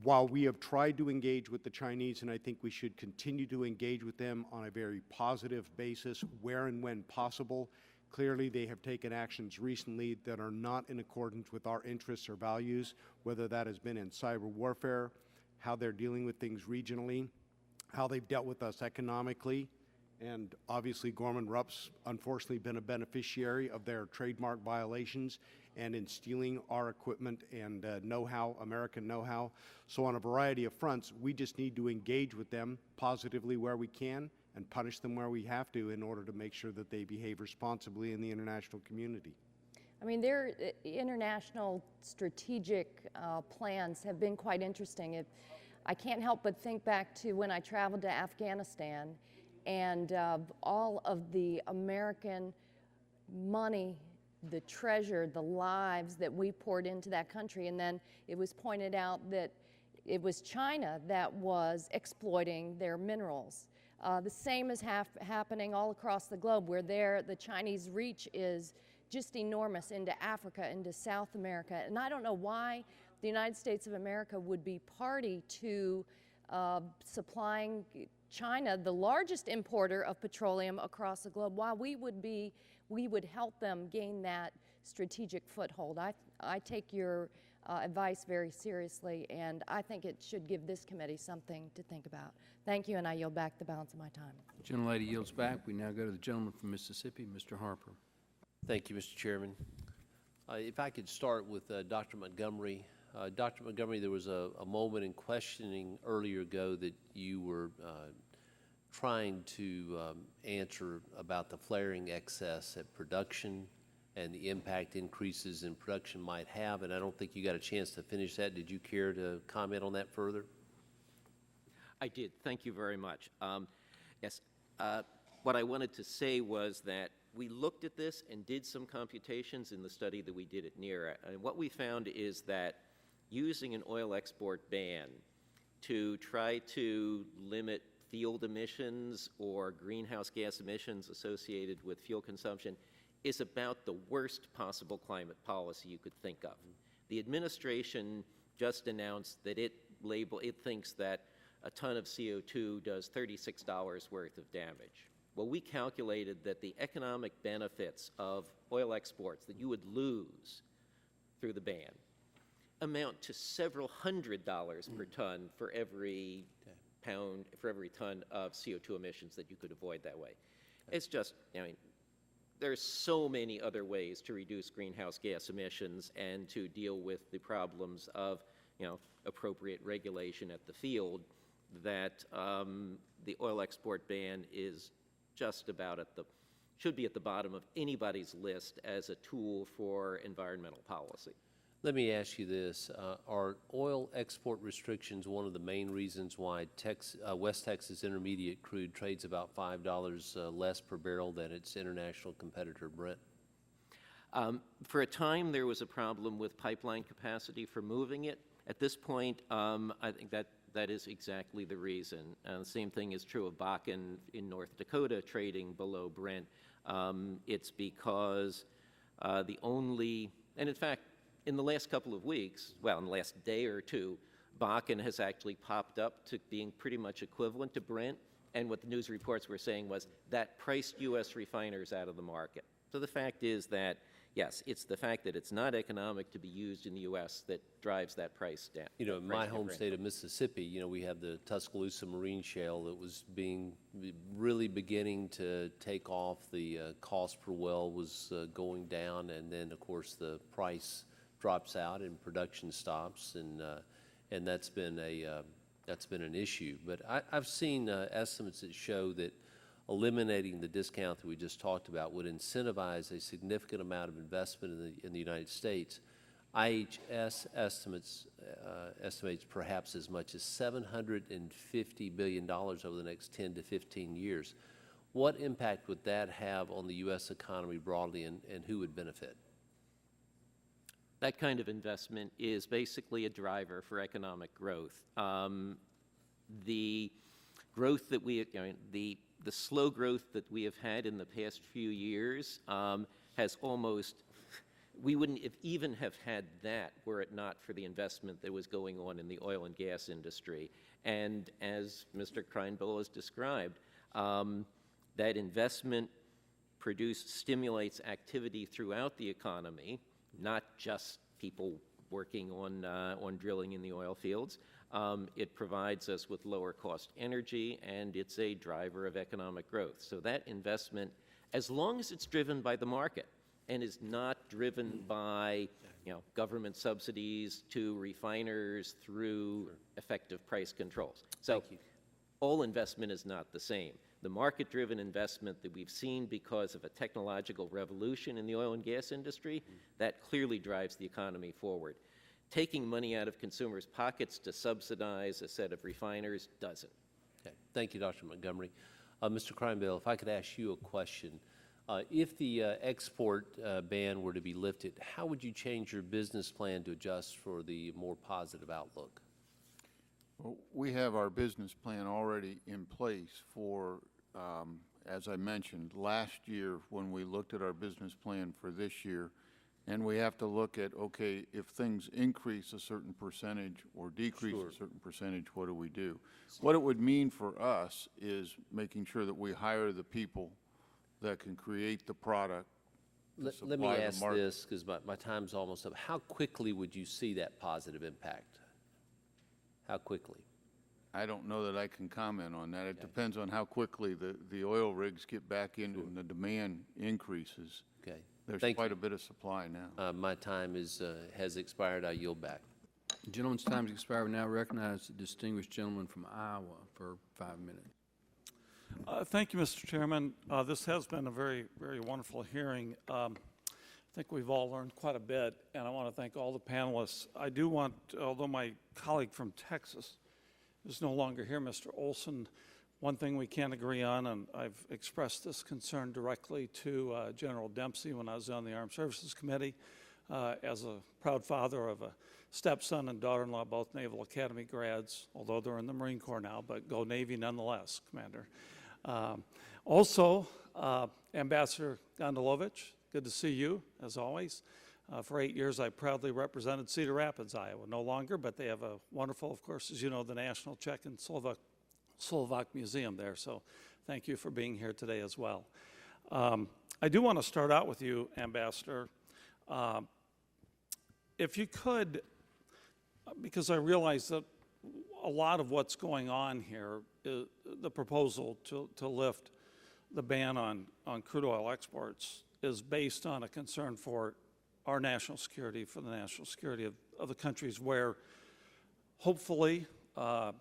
While we have tried to engage with the Chinese, and I think we should continue to engage with them on a very positive basis where and when possible, clearly they have taken actions recently that are not in accordance with our interests or values, whether that has been in cyber warfare, how they're dealing with things regionally, how they've dealt with us economically, and obviously Gorman-Rupp's unfortunately been a beneficiary of their trademark violations and in stealing our equipment and know-how, American know-how. So on a variety of fronts, we just need to engage with them positively where we can and punish them where we have to in order to make sure that they behave responsibly in the international community. I mean, their international strategic plans have been quite interesting. I can't help but think back to when I traveled to Afghanistan and all of the American money, the treasure, the lives that we poured into that country. And then it was pointed out that it was China that was exploiting their minerals. The same is happening all across the globe, where the Chinese reach is just enormous into Africa, into South America. And I don't know why the United States of America would be party to supplying China, the largest importer of petroleum across the globe, why we would help them gain that strategic foothold. I take your advice very seriously, and I think it should give this committee something to think about. Thank you, and I yield back the balance of my time. Gentlelady yields back. We now go to the gentleman from Mississippi, Mr. Harper. Thank you, Mr. Chairman. If I could start with Dr. Montgomery. Dr. Montgomery, there was a moment in questioning earlier ago that you were trying to answer about the flaring excess at production and the impact increases in production might have, and I don't think you got a chance to finish that. Did you care to comment on that further? I did. Thank you very much. Yes, what I wanted to say was that we looked at this and did some computations in the study that we did at NERA, and what we found is that using an oil export ban to try to limit field emissions or greenhouse gas emissions associated with fuel consumption is about the worst possible climate policy you could think of. The administration just announced that it thinks that a ton of CO2 does $36 worth of damage. Well, we calculated that the economic benefits of oil exports that you would lose through the ban amount to several $100s per ton for every ton of CO2 emissions that you could avoid that way. It's just, I mean, there's so many other ways to reduce greenhouse gas emissions and to deal with the problems of, appropriate regulation at the field that the oil export ban is just about should be at the bottom of anybody's list as a tool for environmental policy. Let me ask you this. Are oil export restrictions one of the main reasons why West Texas Intermediate crude trades about $5 less per barrel than its international competitor Brent? For a time, there was a problem with pipeline capacity for moving it. At this point, I think that is exactly the reason. The same thing is true of Bakken in North Dakota trading below Brent. It's because and in fact, in the last couple of weeks, well, in the last day or two, Bakken has actually popped up to being pretty much equivalent to Brent, and what the news reports were saying was that priced U.S. refiners out of the market. So the fact is that, yes, it's the fact that it's not economic to be used in the U.S. that drives that price down. In my home state of Mississippi, we have the Tuscaloosa Marine Shale that was really beginning to take off. The cost per well was going down, and then, of course, the price drops out and production stops, and that's been an issue. But I've seen estimates that show that eliminating the discount that we just talked about would incentivize a significant amount of investment in the United States. IHS estimates perhaps as much as $750 billion over the next 10 to 15 years. What impact would that have on the U.S. economy broadly, and who would benefit? That kind of investment is basically a driver for economic growth. The growth that the slow growth that we have had in the past few years has almost, we wouldn't even have had that were it not for the investment that was going on in the oil and gas industry. And as Mr. Kreinbill has described, that investment stimulates activity throughout the economy, not just people working on drilling in the oil fields. It provides us with lower cost energy, and it's a driver of economic growth. So that investment, as long as it's driven by the market and is not driven by government subsidies to refiners through effective price controls. So all investment is not the same. The market-driven investment that we've seen because of a technological revolution in the oil and gas industry, that clearly drives the economy forward. Taking money out of consumers' pockets to subsidize a set of refiners doesn't. Okay. Thank you, Dr. Montgomery. Mr. Kreinbill, if I could ask you a question. If the export ban were to be lifted, how would you change your business plan to adjust for the more positive outlook? Well, we have our business plan already in place for, as I mentioned, last year when we looked at our business plan for this year, and we have to look at, okay, if things increase a certain percentage or decrease a certain percentage, what do we do? What it would mean for us is making sure that we hire the people that can create the product. Let me ask this, because my time's almost up. How quickly would you see that positive impact? How quickly? I don't know that I can comment on that. It depends on how quickly the oil rigs get back in and the demand increases. Okay. There's quite a bit of supply now. My time has expired. I yield back. The gentleman's time has expired. We now recognize the distinguished gentleman from Iowa for 5 minutes. Thank you, Mr. Chairman. This has been a very, very wonderful hearing. I think we've all learned quite a bit, and I want to thank all the panelists. I do want, although my colleague from Texas is no longer here, Mr. Olson, one thing we can't agree on, and I've expressed this concern directly to General Dempsey when I was on the Armed Services Committee, as a proud father of a stepson and daughter-in-law, both Naval Academy grads, although they're in the Marine Corps now, but go Navy nonetheless, Commander. Also, Ambassador Gondelovich, good to see you, as always. For 8 years, I proudly represented Cedar Rapids, Iowa. No longer, but they have a wonderful, of course, as you know, the National Czech and Slovak Museum there. So thank you for being here today as well. I do want to start out with you, Ambassador. If you could, because I realize that a lot of what's going on here, the proposal to lift the ban on crude oil exports is based on a concern for our national security, for the national security of the countries where hopefully the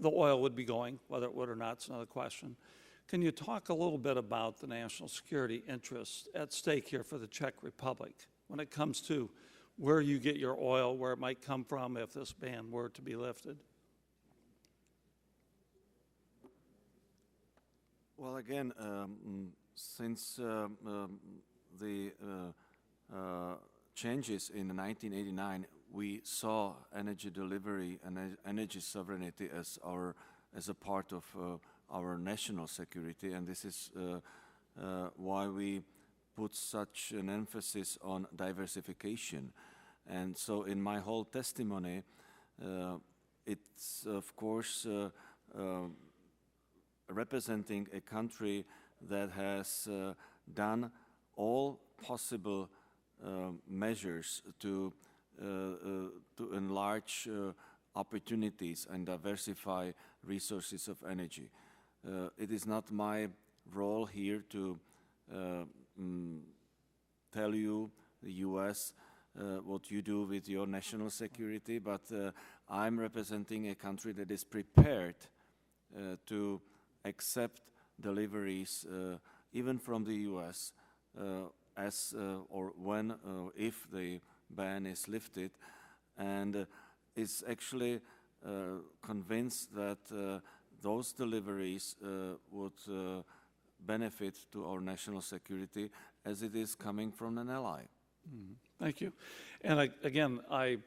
oil would be going. Whether it would or not is another question. Can you talk a little bit about the national security interests at stake here for the Czech Republic when it comes to where you get your oil, where it might come from if this ban were to be lifted? Well, again, since the changes in 1989, we saw energy delivery and energy sovereignty as a part of our national security, and this is why we put such an emphasis on diversification. And so in my whole testimony, it's of course representing a country that has done all possible measures to enlarge opportunities and diversify resources of energy. It is not my role here to tell you, the U.S., what you do with your national security, but I'm representing a country that is prepared to accept deliveries even from the U.S. As or when, if the ban is lifted, and is actually convinced that those deliveries would benefit to our national security as it is coming from an ally. Mm-hmm. Thank you. And again, I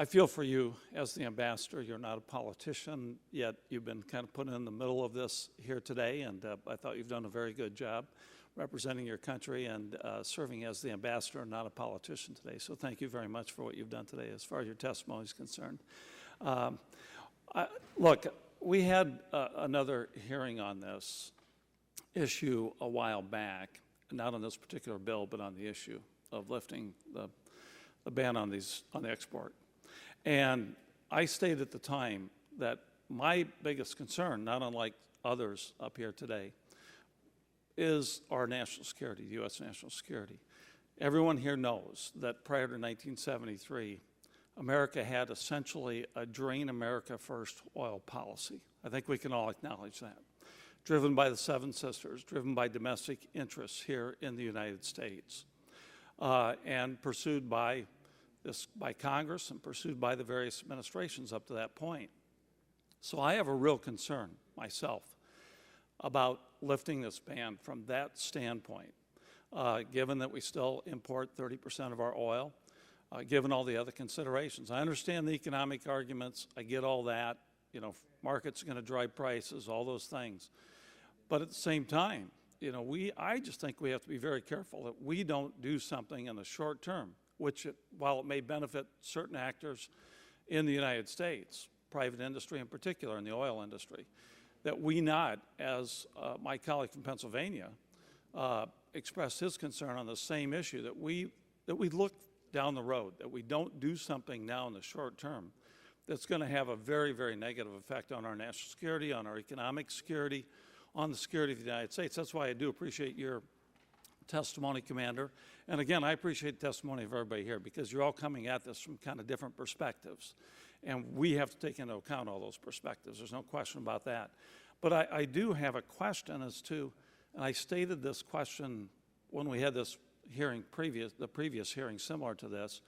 feel for you as the ambassador. You're not a politician, yet you've been kind of put in the middle of this here today, and I thought you've done a very good job representing your country and serving as the ambassador and not a politician today. So thank you very much for what you've done today as far as your testimony is concerned. Look, we had another hearing on this issue a while back, not on this particular bill, but on the issue of lifting the ban on the export. And I stated at the time that my biggest concern, not unlike others up here today, is our national security, the U.S. national security. Everyone here knows that prior to 1973, America had essentially a drain America first oil policy. I think we can all acknowledge that. Driven by the Seven Sisters, driven by domestic interests here in the United States, and pursued by Congress and pursued by the various administrations up to that point. So I have a real concern myself about lifting this ban from that standpoint, given that we still import 30% of our oil, given all the other considerations. I understand the economic arguments. I get all that. You know, markets are going to drive prices, all those things. But at the same time, you know, I just think we have to be very careful that we don't do something in the short term, which, while it may benefit certain actors in the United States, private industry in particular, in the oil industry, that we not, as my colleague from Pennsylvania expressed his concern on the same issue, that we look down the road, that we don't do something now in the short term that's going to have a very, very negative effect on our national security, on our economic security, on the security of the United States. That's why I do appreciate your testimony, Commander. And again, I appreciate the testimony of everybody here because you're all coming at this from kind of different perspectives. And we have to take into account all those perspectives. There's no question about that. But I do have a question as to, and I stated this question when we had this hearing the previous hearing similar to this,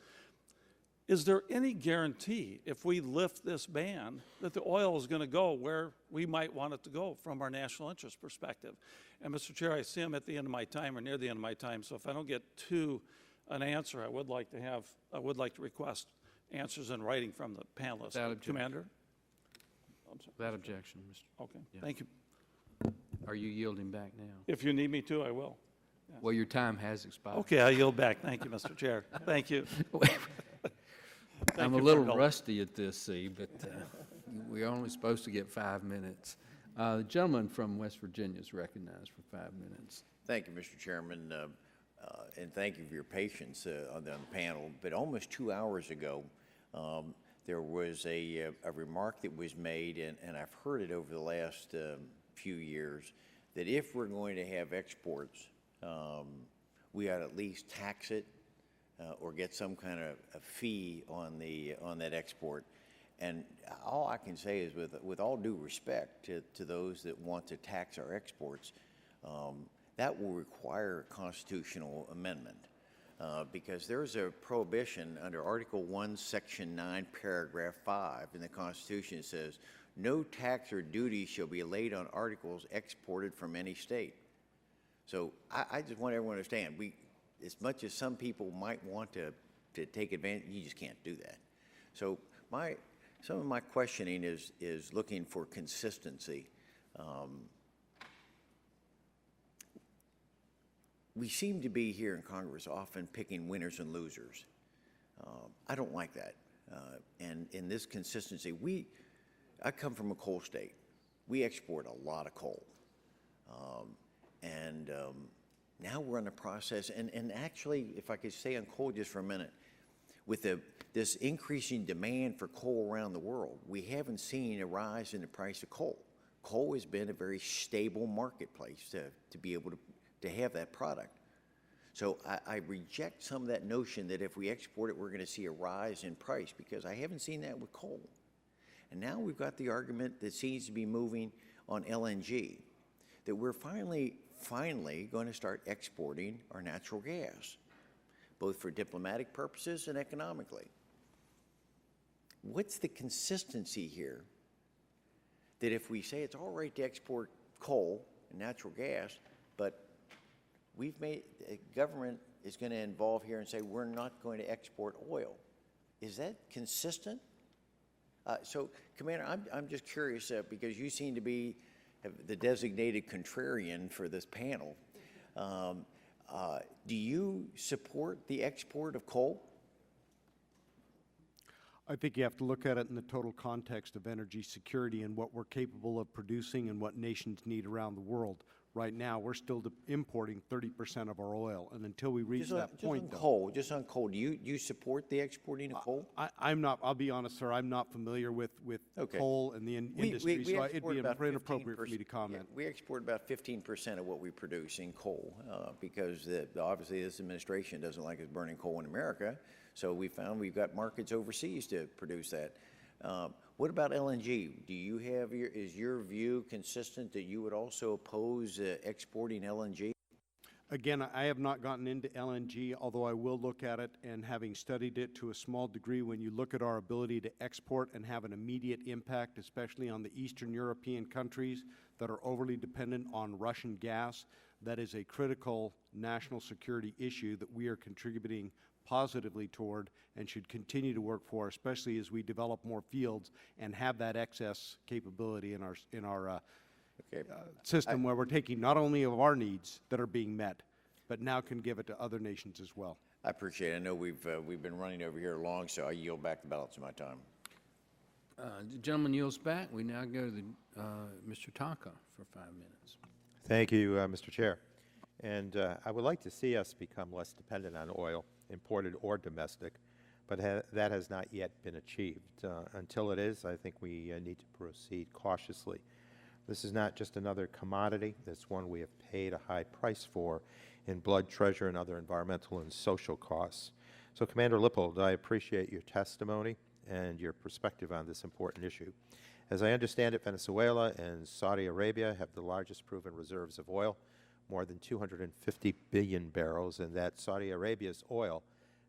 is there any guarantee if we lift this ban that the oil is going to go where we might want it to go from our national interest perspective? And Mr. Chair, I see I'm at the end of my time or near the end of my time, so if I don't get to an answer, I would like to request answers in writing from the panelists. Commander? Without objection, Mr. Okay, thank you. Are you yielding back now? If you need me to, I will. Yeah. Well, your time has expired. Okay, I yield back. Thank you, Mr. Chair. Thank you. I'm a little rusty at this, see, but we're only supposed to get 5 minutes. The gentleman from West Virginia is recognized for 5 minutes. Thank you, Mr. Chairman, and thank you for your patience on the panel. But almost 2 hours ago, there was a remark that was made, and I've heard it over the last few years, that if we're going to have exports, we ought to at least tax it or get some kind of a fee on that export. And all I can say is, with all due respect to those that want to tax our exports, that will require a constitutional amendment. Because there's a prohibition under Article 1, Section 9, Paragraph 5 in the Constitution. It says, no tax or duty shall be laid on articles exported from any state. So I just want everyone to understand, as much as some people might want to take advantage, you just can't do that. So some of my questioning is looking for consistency. We seem to be here in Congress often picking winners and losers. I don't like that. And in this consistency, I come from a coal state. We export a lot of coal. Now we're in the process, and actually, if I could stay on coal just for a minute, with this increasing demand for coal around the world, we haven't seen a rise in the price of coal. Coal has been a very stable marketplace to be able to have that product. So I reject some of that notion that if we export it, we're going to see a rise in price, because I haven't seen that with coal. And now we've got the argument that seems to be moving on LNG, that we're finally going to start exporting our natural gas, both for diplomatic purposes and economically. What's the consistency here that if we say it's all right to export coal and natural gas, but government is going to involve here and say we're not going to export oil? Is that consistent? So, Commander, I'm just curious because you seem to be the designated contrarian for this panel. Do you support the export of coal? I think you have to look at it in the total context of energy security and what we're capable of producing and what nations need around the world. Right now, we're still importing 30% of our oil, and until we reach that point, Just on coal, do you support the exporting of coal? I'm not. I'll be honest, sir. I'm not familiar with coal and the industry, so it'd be inappropriate for me to comment. We export about 15% of what we produce in coal because obviously this administration doesn't like us burning coal in America. So we found we've got markets overseas to produce that. What about LNG? Do you have is your view consistent that you would also oppose exporting LNG? Again, I have not gotten into LNG, although I will look at it, and having studied it to a small degree, when you look at our ability to export and have an immediate impact, especially on the Eastern European countries that are overly dependent on Russian gas, that is a critical national security issue that we are contributing positively toward and should continue to work for, especially as we develop more fields and have that excess capability in our system where we're taking not only of our needs that are being met, but now can give it to other nations as well. I appreciate it. I know we've been running over here long, so I yield back the balance of my time. The gentleman yields back. We now go to Mr. Taka for 5 minutes. Thank you, Mr. Chair. And I would like to see us become less dependent on oil, imported or domestic, but that has not yet been achieved. Until it is, I think we need to proceed cautiously. This is not just another commodity. It's one we have paid a high price for in blood, treasure, and other environmental and social costs. So, Commander Lippold, I appreciate your testimony and your perspective on this important issue. As I understand it, Venezuela and Saudi Arabia have the largest proven reserves of oil, more than 250 billion barrels, and that Saudi Arabia's oil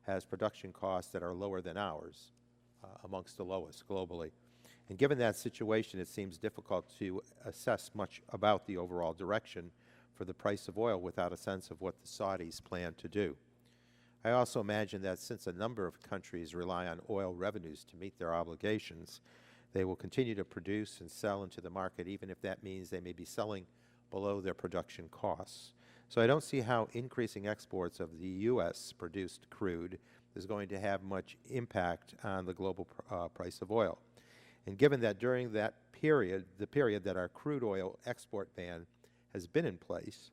has production costs that are lower than ours, amongst the lowest globally. And given that situation, it seems difficult to assess much about the overall direction for the price of oil without a sense of what the Saudis plan to do. I also imagine that since a number of countries rely on oil revenues to meet their obligations, they will continue to produce and sell into the market, even if that means they may be selling below their production costs. So I don't see how increasing exports of the U.S.-produced crude is going to have much impact on the global price of oil. And given that during that period, the period that our crude oil export ban has been in place,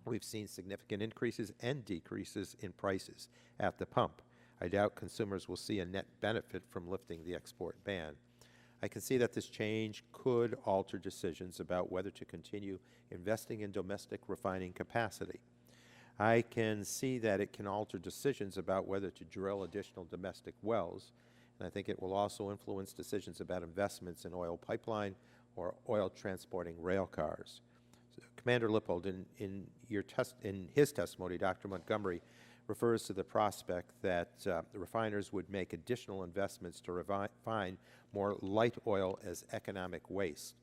we've seen significant increases and decreases in prices at the pump. I doubt consumers will see a net benefit from lifting the export ban. I can see that this change could alter decisions about whether to continue investing in domestic refining capacity. I can see that it can alter decisions about whether to drill additional domestic wells, and I think it will also influence decisions about investments in oil pipeline or oil transporting rail cars. So, Commander Lippold, in his testimony, Dr. Montgomery refers to the prospect that the refiners would make additional investments to refine more light oil as economic waste.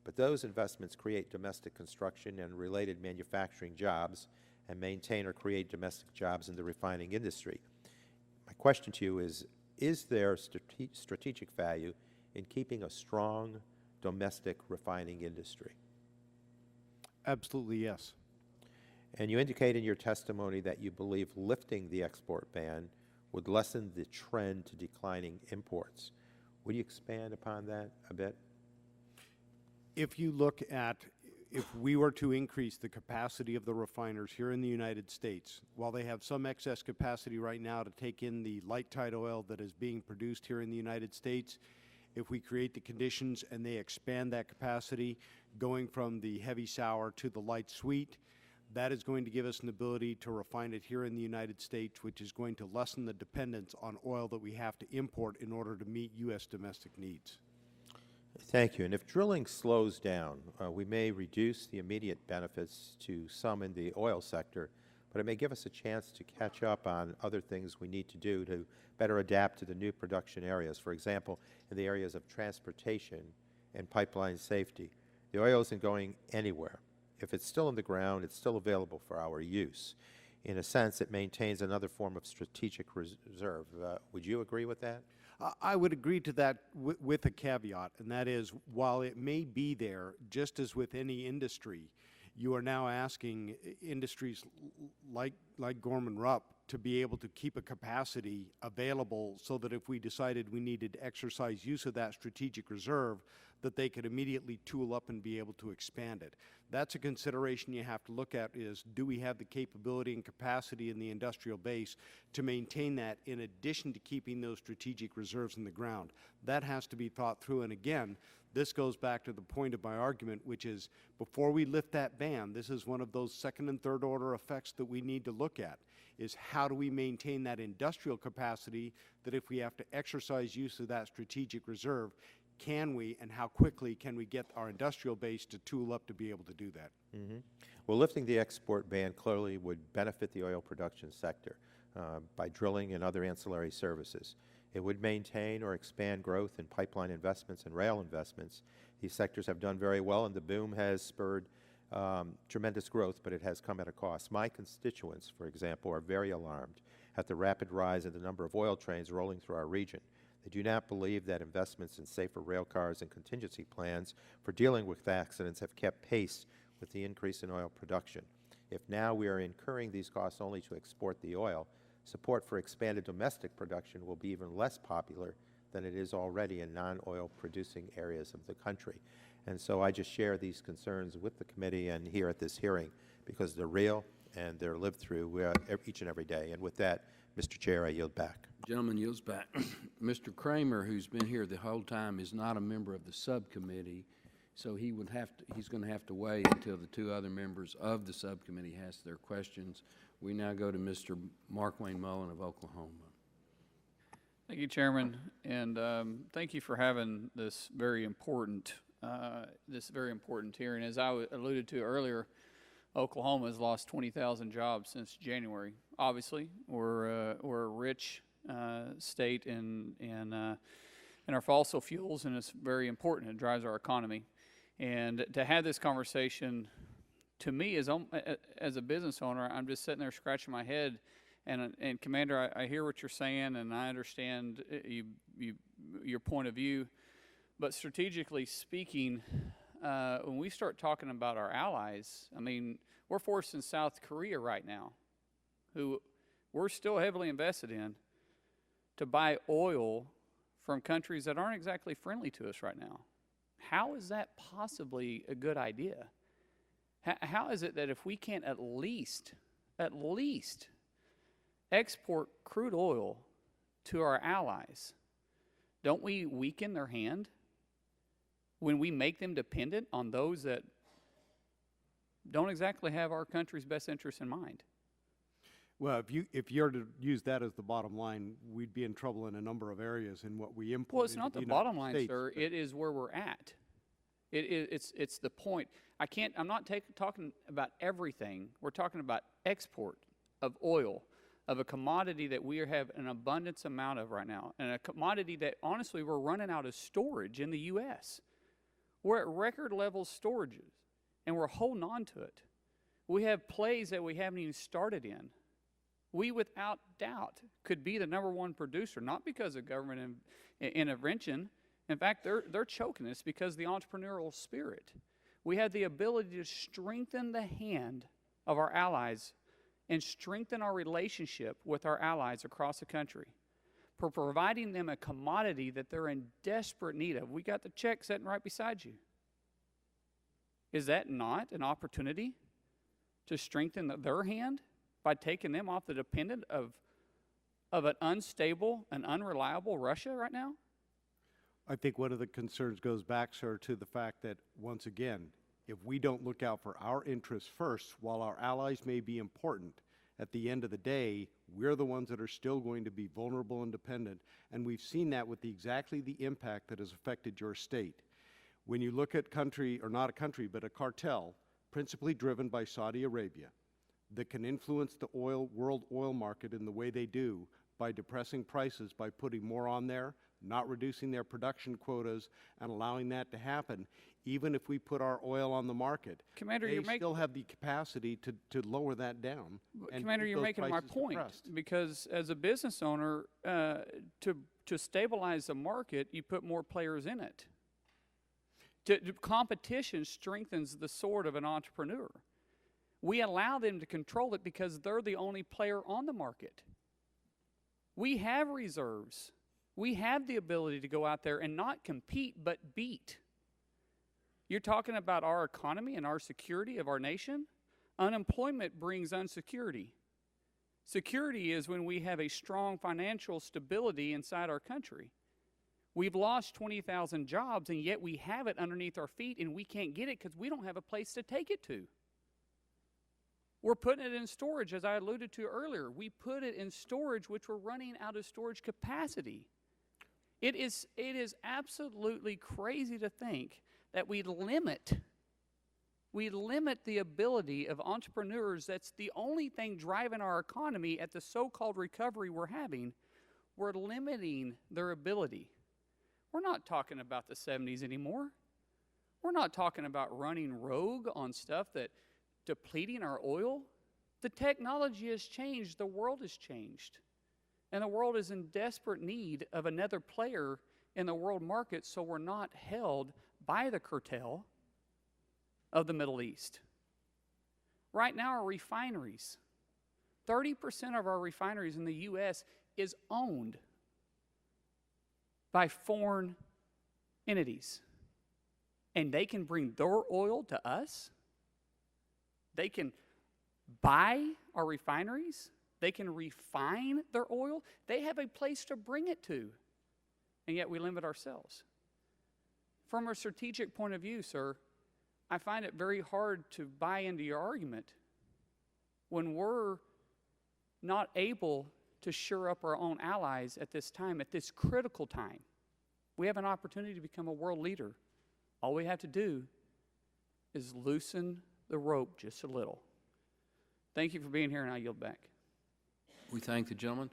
But those investments create domestic construction and related manufacturing jobs and maintain or create domestic jobs in the refining industry. My question to you is there strategic value in keeping a strong domestic refining industry? Absolutely, yes. And you indicate in your testimony that you believe lifting the export ban would lessen the trend to declining imports. Would you expand upon that a bit? If you look at, if we were to increase the capacity of the refiners here in the United States, while they have some excess capacity right now to take in the light tight oil that is being produced here in the United States, if we create the conditions and they expand that capacity, going from the heavy sour to the light sweet, that is going to give us an ability to refine it here in the United States, which is going to lessen the dependence on oil that we have to import in order to meet U.S. domestic needs. Thank you. And if drilling slows down, we may reduce the immediate benefits to some in the oil sector, but it may give us a chance to catch up on other things we need to do to better adapt to the new production areas. For example, in the areas of transportation and pipeline safety, the oil isn't going anywhere. If it's still in the ground, it's still available for our use. In a sense, it maintains another form of strategic reserve. Would you agree with that? I would agree to that with a caveat, and that is, while it may be there, just as with any industry, you are now asking industries like Gorman-Rupp to be able to keep a capacity available so that if we decided we needed to exercise use of that strategic reserve, that they could immediately tool up and be able to expand it. That's a consideration you have to look at is, do we have the capability and capacity in the industrial base to maintain that in addition to keeping those strategic reserves in the ground? That has to be thought through. And again, this goes back to the point of my argument, which is before we lift that ban, this is one of those second and third order effects that we need to look at, is how do we maintain that industrial capacity that if we have to exercise use of that strategic reserve, can we and how quickly can we get our industrial base to tool up to be able to do that? Well, lifting the export ban clearly would benefit the oil production sector by drilling and other ancillary services. It would maintain or expand growth in pipeline investments and rail investments. These sectors have done very well, and the boom has spurred tremendous growth, but it has come at a cost. My constituents, for example, are very alarmed at the rapid rise in the number of oil trains rolling through our region. They do not believe that investments in safer rail cars and contingency plans for dealing with accidents have kept pace with the increase in oil production. If now we are incurring these costs only to export the oil, support for expanded domestic production will be even less popular than it is already in non-oil producing areas of the country. And so I just share these concerns with the committee and here at this hearing because they're real and they're lived through each and every day. And with that, Mr. Chair, I yield back. Gentleman yields back. Mr. Kramer, who's been here the whole time, is not a member of the subcommittee, so he's going to have to wait until the two other members of the subcommittee ask their questions. We now go to Mr. Mark Wayne Mullen of Oklahoma. Thank you, Chairman, and thank you for having this very important hearing. As I alluded to earlier, Oklahoma has lost 20,000 jobs since January. Obviously, we're a rich state in our fossil fuels, and it's very important. It drives our economy. And to have this conversation, to me, as a business owner, I'm just sitting there scratching my head. And Commander, I hear what you're saying, and I understand your point of view. But strategically speaking, when we start talking about our allies, I mean, we're forcing South Korea right now, who we're still heavily invested in, to buy oil from countries that aren't exactly friendly to us right now. How is that possibly a good idea? How is it that if we can't at least export crude oil to our allies, don't we weaken their hand when we make them dependent on those that don't exactly have our country's best interests in mind? Well, if you're to use that as the bottom line, we'd be in trouble in a number of areas in what we import. Well, it's not the bottom line, sir. It is where we're at. It's the point. I'm not talking about everything. We're talking about export of oil, of a commodity that we have an abundance amount of right now, and a commodity that, honestly, we're running out of storage in the U.S. We're at record level storages, and we're holding on to it. We have plays that we haven't even started in. We, without doubt, could be the #1 producer, not because of government intervention. In fact, they're choking us because of the entrepreneurial spirit. We have the ability to strengthen the hand of our allies and strengthen our relationship with our allies across the country for providing them a commodity that they're in desperate need of. We got the check sitting right beside you. Is that not an opportunity to strengthen their hand by taking them off the dependent of an unstable and unreliable Russia right now? I think one of the concerns goes back, sir, to the fact that, once again, if we don't look out for our interests first, while our allies may be important, at the end of the day, we're the ones that are still going to be vulnerable and dependent, and we've seen that with exactly the impact that has affected your state. When you look at not a country, but a cartel, principally driven by Saudi Arabia, that can influence the world oil market in the way they do by depressing prices, by putting more on there, not reducing their production quotas, and allowing that to happen, even if we put our oil on the market, Commander, they still have the capacity to lower that down. Commander, you're making my point, because as a business owner, to stabilize the market, you put more players in it. Competition strengthens the sword of an entrepreneur. We allow them to control it because they're the only player on the market. We have reserves. We have the ability to go out there and not compete, but beat. You're talking about our economy and our security of our nation? Unemployment brings insecurity. Security is when we have a strong financial stability inside our country. We've lost 20,000 jobs, and yet we have it underneath our feet, and we can't get it because we don't have a place to take it to. We're putting it in storage, as I alluded to earlier. We put it in storage, which we're running out of storage capacity. It is absolutely crazy to think that we limit the ability of entrepreneurs. That's the only thing driving our economy at the so-called recovery we're having. We're limiting their ability. We're not talking about the 70s anymore. We're not talking about running rogue on stuff that depleting our oil. The technology has changed. The world has changed. And the world is in desperate need of another player in the world market, so we're not held by the cartel of the Middle East. Right now, our refineries, 30% of our refineries in the U.S. is owned by foreign entities. And they can bring their oil to us. They can buy our refineries. They can refine their oil. They have a place to bring it to. And yet we limit ourselves. From a strategic point of view, sir, I find it very hard to buy into your argument when we're not able to shore up our own allies at this time, at this critical time. We have an opportunity to become a world leader. All we have to do is loosen the rope just a little. Thank you for being here, and I yield back. We thank the gentleman.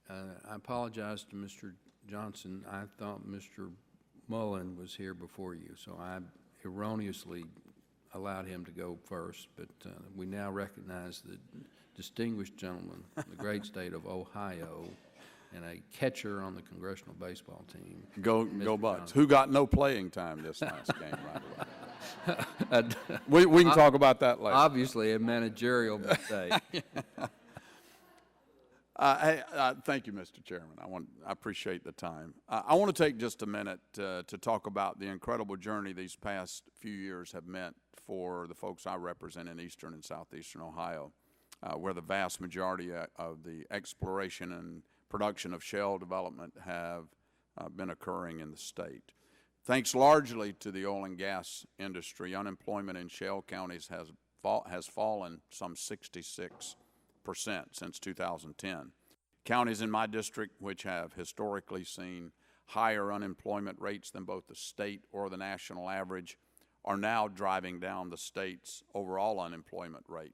I apologize to Mr. Johnson. I thought Mr. Mullen was here before you, so I erroneously allowed him to go first. But we now recognize the distinguished gentleman, the great state of Ohio, and a catcher on the congressional baseball team. Go Bucks. Who got no playing time this last game, by the way. We can talk about that later. Obviously, a managerial mistake. Thank you, Mr. Chairman. I appreciate the time. I want to take just a minute to talk about the incredible journey these past few years have meant for the folks I represent in eastern and southeastern Ohio, where the vast majority of the exploration and production of shale development have been occurring in the state. Thanks largely to the oil and gas industry, unemployment in shale counties has fallen some 66% since 2010. Counties in my district, which have historically seen higher unemployment rates than both the state or the national average, are now driving down the state's overall unemployment rate.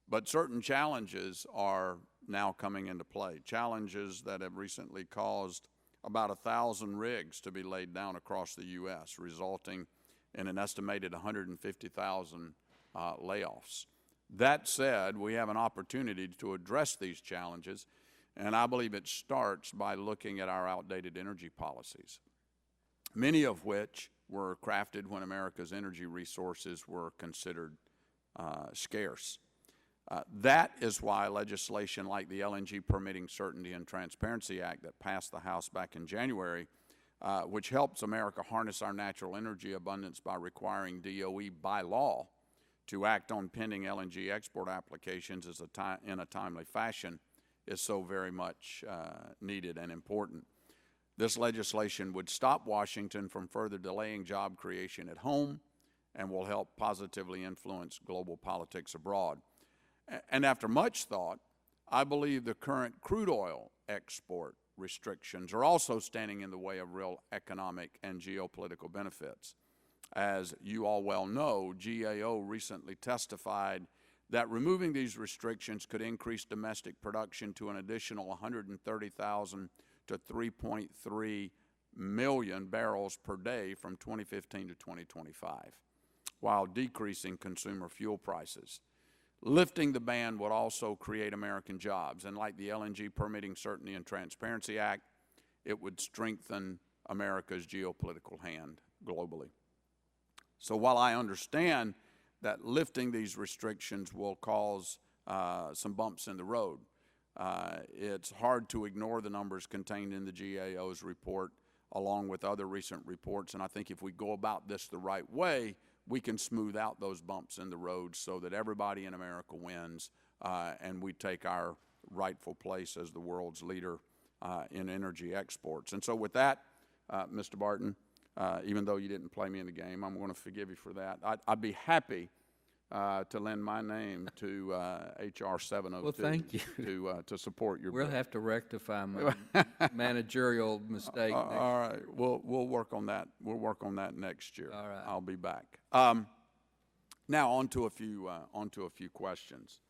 But certain challenges are now coming into play, challenges that have recently caused about 1,000 rigs to be laid down across the U.S., resulting in an estimated 150,000 layoffs. That said, we have an opportunity to address these challenges, and I believe it starts by looking at our outdated energy policies, many of which were crafted when America's energy resources were considered scarce. That is why legislation like the LNG Permitting Certainty and Transparency Act that passed the House back in January, which helps America harness our natural energy abundance by requiring DOE by law to act on pending LNG export applications in a timely fashion, is so very much needed and important. This legislation would stop Washington from further delaying job creation at home and will help positively influence global politics abroad. And after much thought, I believe the current crude oil export restrictions are also standing in the way of real economic and geopolitical benefits. As you all well know, GAO recently testified that removing these restrictions could increase domestic production to an additional 130,000 to 3.3 million barrels per day from 2015 to 2025, while decreasing consumer fuel prices. Lifting the ban would also create American jobs, and like the LNG Permitting Certainty and Transparency Act, it would strengthen America's geopolitical hand globally. So while I understand that lifting these restrictions will cause some bumps in the road, it's hard to ignore the numbers contained in the GAO's report along with other recent reports. And I think if we go about this the right way, we can smooth out those bumps in the road so that everybody in America wins and we take our rightful place as the world's leader in energy exports. And so with that, Mr. Barton, even though you didn't play me in the game, I'm going to forgive you for that. I'd be happy to lend my name to H.R. 702. Well, thank you. To support your We'll bill. have to rectify my managerial mistake. All right, we'll work on that. We'll work on that next year. All right. I'll be back. Now on to a few questions.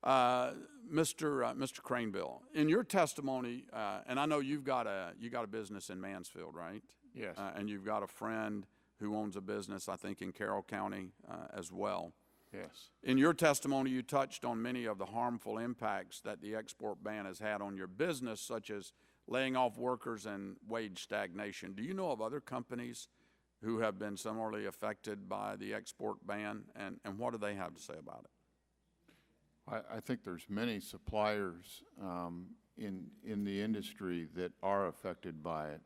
Mr. Craneville, in your testimony, and I know you've got a business in Mansfield, right? Yes. And you've got a friend who owns a business, I think, in Carroll County as well. Yes. In your testimony, you touched on many of the harmful impacts that the export ban has had on your business, such as laying off workers and wage stagnation. Do you know of other companies who have been similarly affected by the export ban, and what do they have to say about it? I think there's many suppliers in the industry that are affected by it.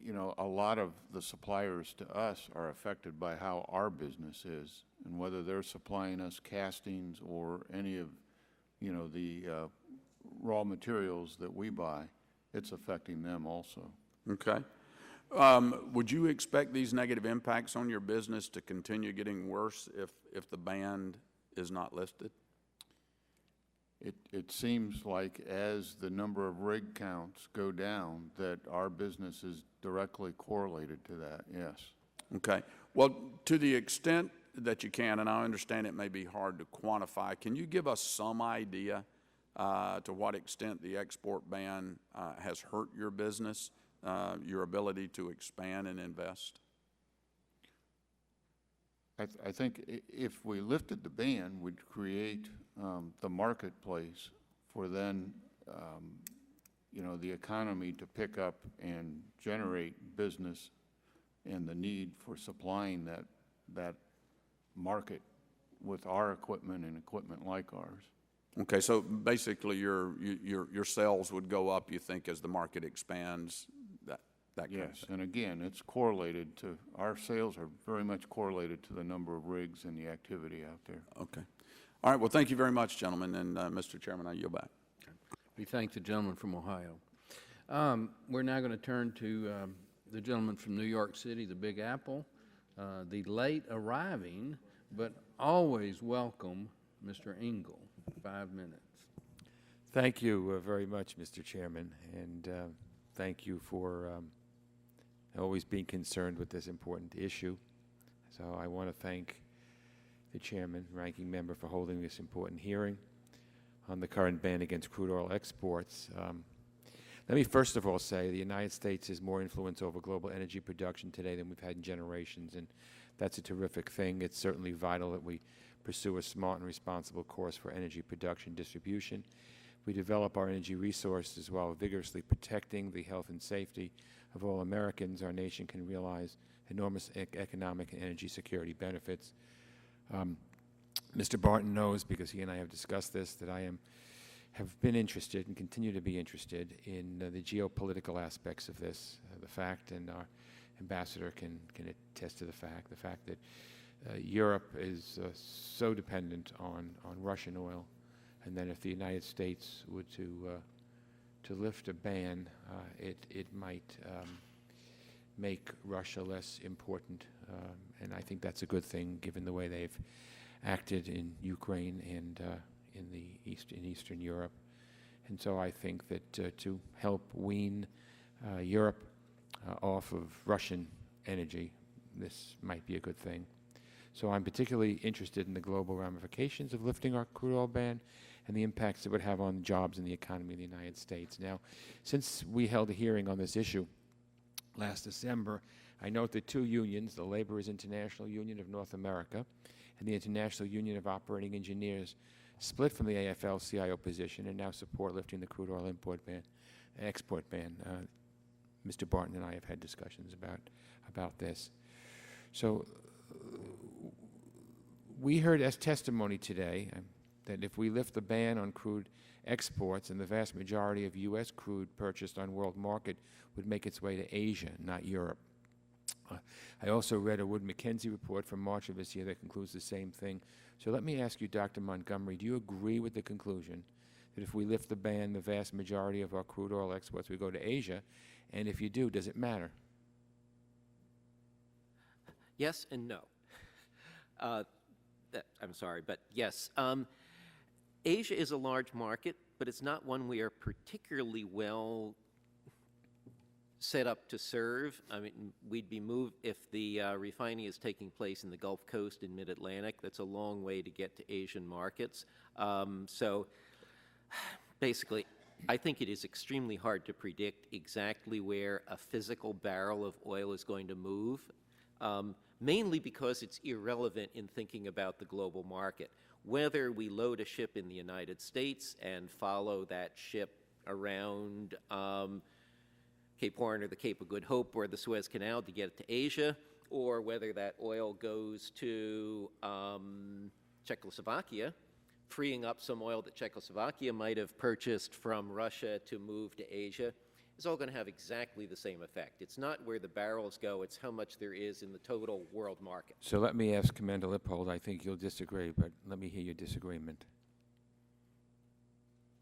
You know, a lot of the suppliers to us are affected by how our business is and whether they're supplying us castings or any of, you know, the raw materials that we buy. It's affecting them also. Okay. Would you expect these negative impacts on your business to continue getting worse if the ban is not lifted? It seems like as the number of rig counts go down, that our business is directly correlated to that, yes. Okay. Well, to the extent that you can, and I understand it may be hard to quantify, can you give us some idea to what extent the export ban has hurt your business, your ability to expand and invest? I think if we lifted the ban, we'd create the marketplace for then, you know, the economy to pick up and generate business and the need for supplying that market with our equipment and equipment like ours. Okay, so basically your sales would go up, you think, as the market expands, that kind of Yes, thing. and again, it's correlated to, our sales are very much correlated to the number of rigs and the activity out there. Okay. All right, well, thank you very much, gentlemen, and Mr. Chairman, I yield back. We thank the gentleman from Ohio. We're now going to turn to the gentleman from New York City, the Big Apple, the late arriving, but always welcome, Mr. Engel. 5 minutes. Thank you very much, Mr. Chairman, and thank you for always being concerned with this important issue. So I want to thank the Chairman, Ranking Member, for holding this important hearing on the current ban against crude oil exports. Let me first of all say the United States has more influence over global energy production today than we've had in generations, and that's a terrific thing. It's certainly vital that we pursue a smart and responsible course for energy production distribution. We develop our energy resources while vigorously protecting the health and safety of all Americans. Our nation can realize enormous economic and energy security benefits. Mr. Barton knows, because he and I have discussed this, that I have been interested and continue to be interested in the geopolitical aspects of this. The fact, and our ambassador can attest to the fact that Europe is so dependent on Russian oil, and that if the United States were to lift a ban, it might make Russia less important, and I think that's a good thing given the way they've acted in Ukraine and in Eastern Europe. And so I think that to help wean Europe off of Russian energy, this might be a good thing. So I'm particularly interested in the global ramifications of lifting our crude oil ban and the impacts it would have on jobs and the economy of the United States. Now, since we held a hearing on this issue last December, I note that two unions, the Laborers International Union of North America and the International Union of Operating Engineers, split from the AFL-CIO position and now support lifting the crude oil export ban. Mr. Barton and I have had discussions about this. So we heard as testimony today that if we lift the ban on crude exports, and the vast majority of U.S. crude purchased on world market would make its way to Asia, not Europe. I also read a Wood Mackenzie report from March of this year that concludes the same thing. So let me ask you, Dr. Montgomery, do you agree with the conclusion that if we lift the ban, the vast majority of our crude oil exports would go to Asia? And if you do, does it matter? Yes and no. I'm sorry, but yes. Asia is a large market, but it's not one we are particularly well set up to serve. I mean, we'd be moved if the refining is taking place in the Gulf Coast in mid-Atlantic. That's a long way to get to Asian markets. So basically, I think it is extremely hard to predict exactly where a physical barrel of oil is going to move, mainly because it's irrelevant in thinking about the global market. Whether we load a ship in the United States and follow that ship around Cape Horn or the Cape of Good Hope or the Suez Canal to get it to Asia, or whether that oil goes to Czechoslovakia, freeing up some oil that Czechoslovakia might have purchased from Russia to move to Asia, is all going to have exactly the same effect. It's not where the barrels go, it's how much there is in the total world market. So let me ask Commander Lippold, I think you'll disagree, but let me hear your disagreement.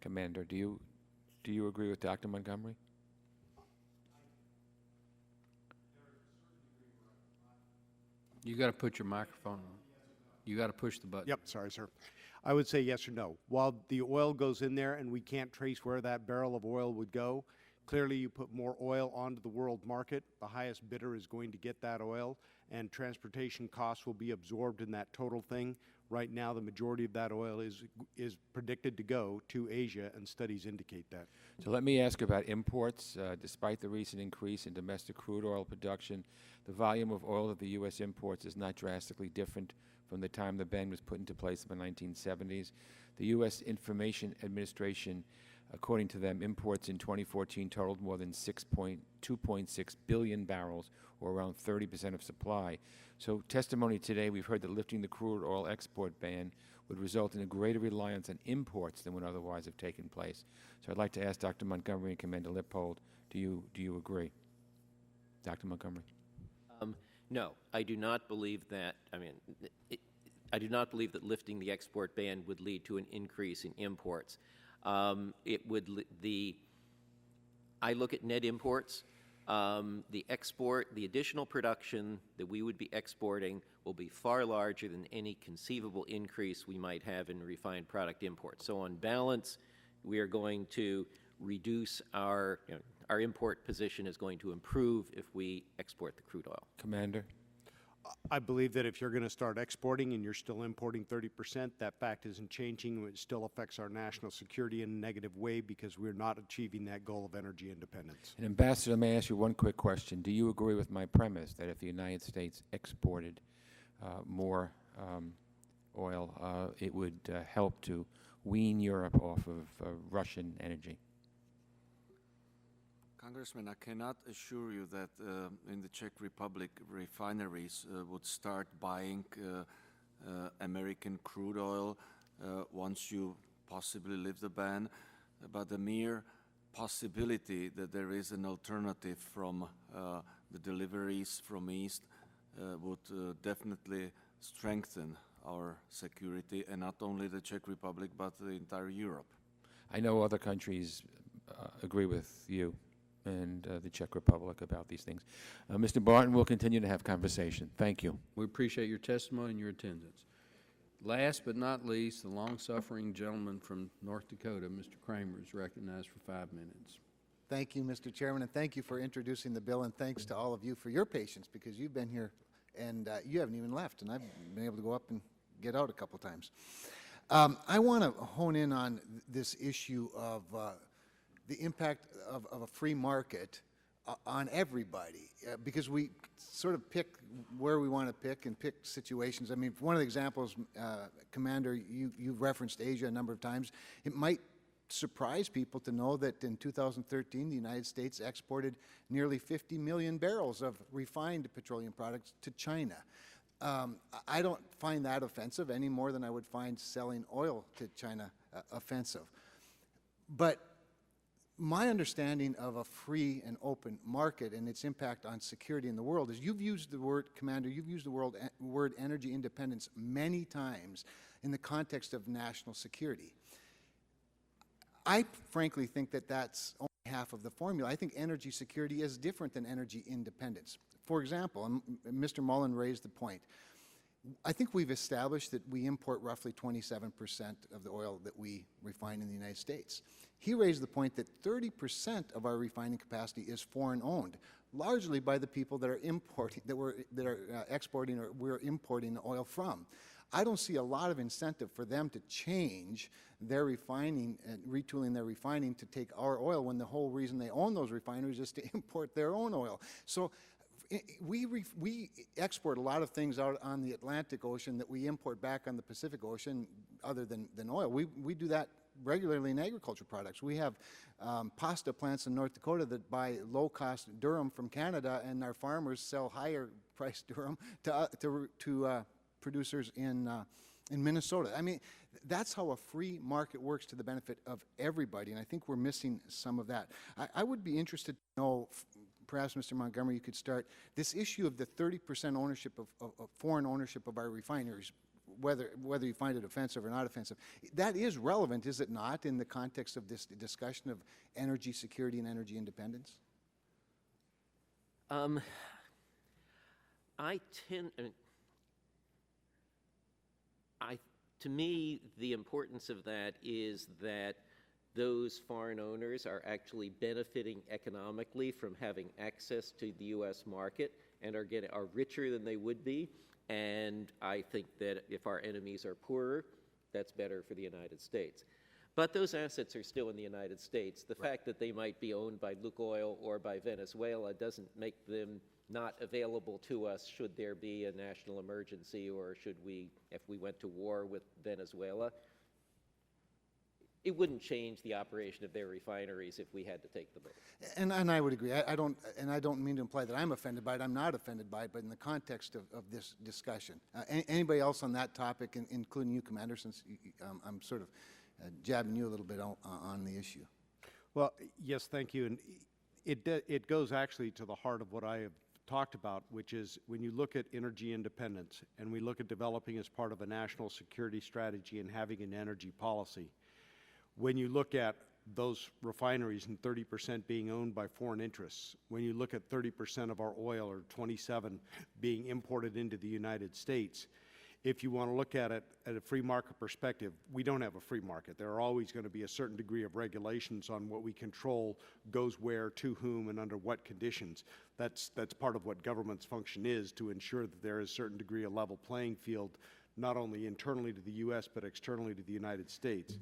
Commander, do you agree with Dr. Montgomery? You got to put your microphone on. You got to push the button. Yep, sorry, sir. I would say yes or no. While the oil goes in there and we can't trace where that barrel of oil would go, clearly you put more oil onto the world market, the highest bidder is going to get that oil, and transportation costs will be absorbed in that total thing. Right now, the majority of that oil is predicted to go to Asia, and studies indicate that. So let me ask about imports. Despite the recent increase in domestic crude oil production, the volume of oil that the U.S. imports is not drastically different from the time the ban was put into place in the 1970s. The U.S. Information Administration, according to them, imports in 2014 totaled more than 2.6 billion barrels, or around 30% of supply. So testimony today, we've heard that lifting the crude oil export ban would result in a greater reliance on imports than would otherwise have taken place. So I'd like to ask Dr. Montgomery and Commander Lippold, do you agree? Dr. Montgomery? No, I do not believe that. I do not believe that lifting the export ban would lead to an increase in imports. It would I look at net imports. The additional production that we would be exporting will be far larger than any conceivable increase we might have in refined product imports. So on balance, we are going to reduce our import position is going to improve if we export the crude oil. Commander? I believe that if you're going to start exporting and you're still importing 30%, that fact isn't changing. It still affects our national security in a negative way because we're not achieving that goal of energy independence. And Ambassador, may I ask you one quick question? Do you agree with my premise that if the United States exported more oil, it would help to wean Europe off of Russian energy? Congressman, I cannot assure you that in the Czech Republic, refineries would start buying American crude oil once you possibly lift the ban, but the mere possibility that there is an alternative from the deliveries from East would definitely strengthen our security, and not only the Czech Republic, but the entire Europe. I know other countries agree with you and the Czech Republic about these things. Mr. Barton, we'll continue to have conversation. Thank you. We appreciate your testimony and your attendance. Last but not least, the long-suffering gentleman from North Dakota, Mr. Kramer, is recognized for 5 minutes. Thank you, Mr. Chairman, and thank you for introducing the bill, and thanks to all of you for your patience, because you've been here and you haven't even left, and I've been able to go up and get out a couple times. I want to hone in on this issue of the impact of a free market on everybody, because we sort of pick where we want to pick and pick situations. I mean, one of the examples, Commander, you've referenced Asia a number of times. It might surprise people to know that in 2013, the United States exported nearly 50 million barrels of refined petroleum products to China. I don't find that offensive any more than I would find selling oil to China offensive. But my understanding of a free and open market and its impact on security in the world is, you've used the word, Commander, you've used the word energy independence many times in the context of national security. I frankly think that that's only half of the formula. I think energy security is different than energy independence. For example, and Mr. Mullen raised the point, I think we've established that we import roughly 27% of the oil that we refine in the United States. He raised the point that 30% of our refining capacity is foreign owned, largely by the people that are importing, that are exporting, or we're importing the oil from. I don't see a lot of incentive for them to change their refining and retooling their refining to take our oil, when the whole reason they own those refineries is to import their own oil. So we export a lot of things out on the Atlantic Ocean that we import back on the Pacific Ocean, other than oil. We do that regularly in agriculture products. We have pasta plants in North Dakota that buy low-cost durum from Canada, and our farmers sell higher-priced durum to producers in Minnesota. I mean, that's how a free market works to the benefit of everybody, and I think we're missing some of that. I would be interested to know, perhaps Mr. Montgomery, you could start, this issue of the 30% ownership of foreign ownership of our refineries, whether you find it offensive or not offensive. That is relevant, is it not, in the context of this discussion of energy security and energy independence? To me, the importance of that is that those foreign owners are actually benefiting economically from having access to the U.S. market and are richer than they would be. And I think that if our enemies are poorer, that's better for the United States. But those assets are still in the United States. The fact that they might be owned by Lukoil or by Venezuela doesn't make them not available to us should there be a national emergency, or if we went to war with Venezuela. It wouldn't change the operation of their refineries if we had to take them over. And I would agree. I don't mean to imply that I'm offended by it. I'm not offended by it, but in the context of this discussion. Anybody else on that topic, including you, Commander, since I'm sort of jabbing you a little bit on the issue? Well, yes, thank you. And it goes actually to the heart of what I have talked about, which is when you look at energy independence and we look at developing as part of a national security strategy and having an energy policy, when you look at those refineries and 30% being owned by foreign interests, when you look at 30% of our oil, or 27, being imported into the United States, if you want to look at it at a free market perspective, we don't have a free market. There are always going to be a certain degree of regulations on what we control goes where, to whom, and under what conditions. That's part of what government's function is, to ensure that there is a certain degree of level playing field, not only internally to the U.S., but externally to the United States.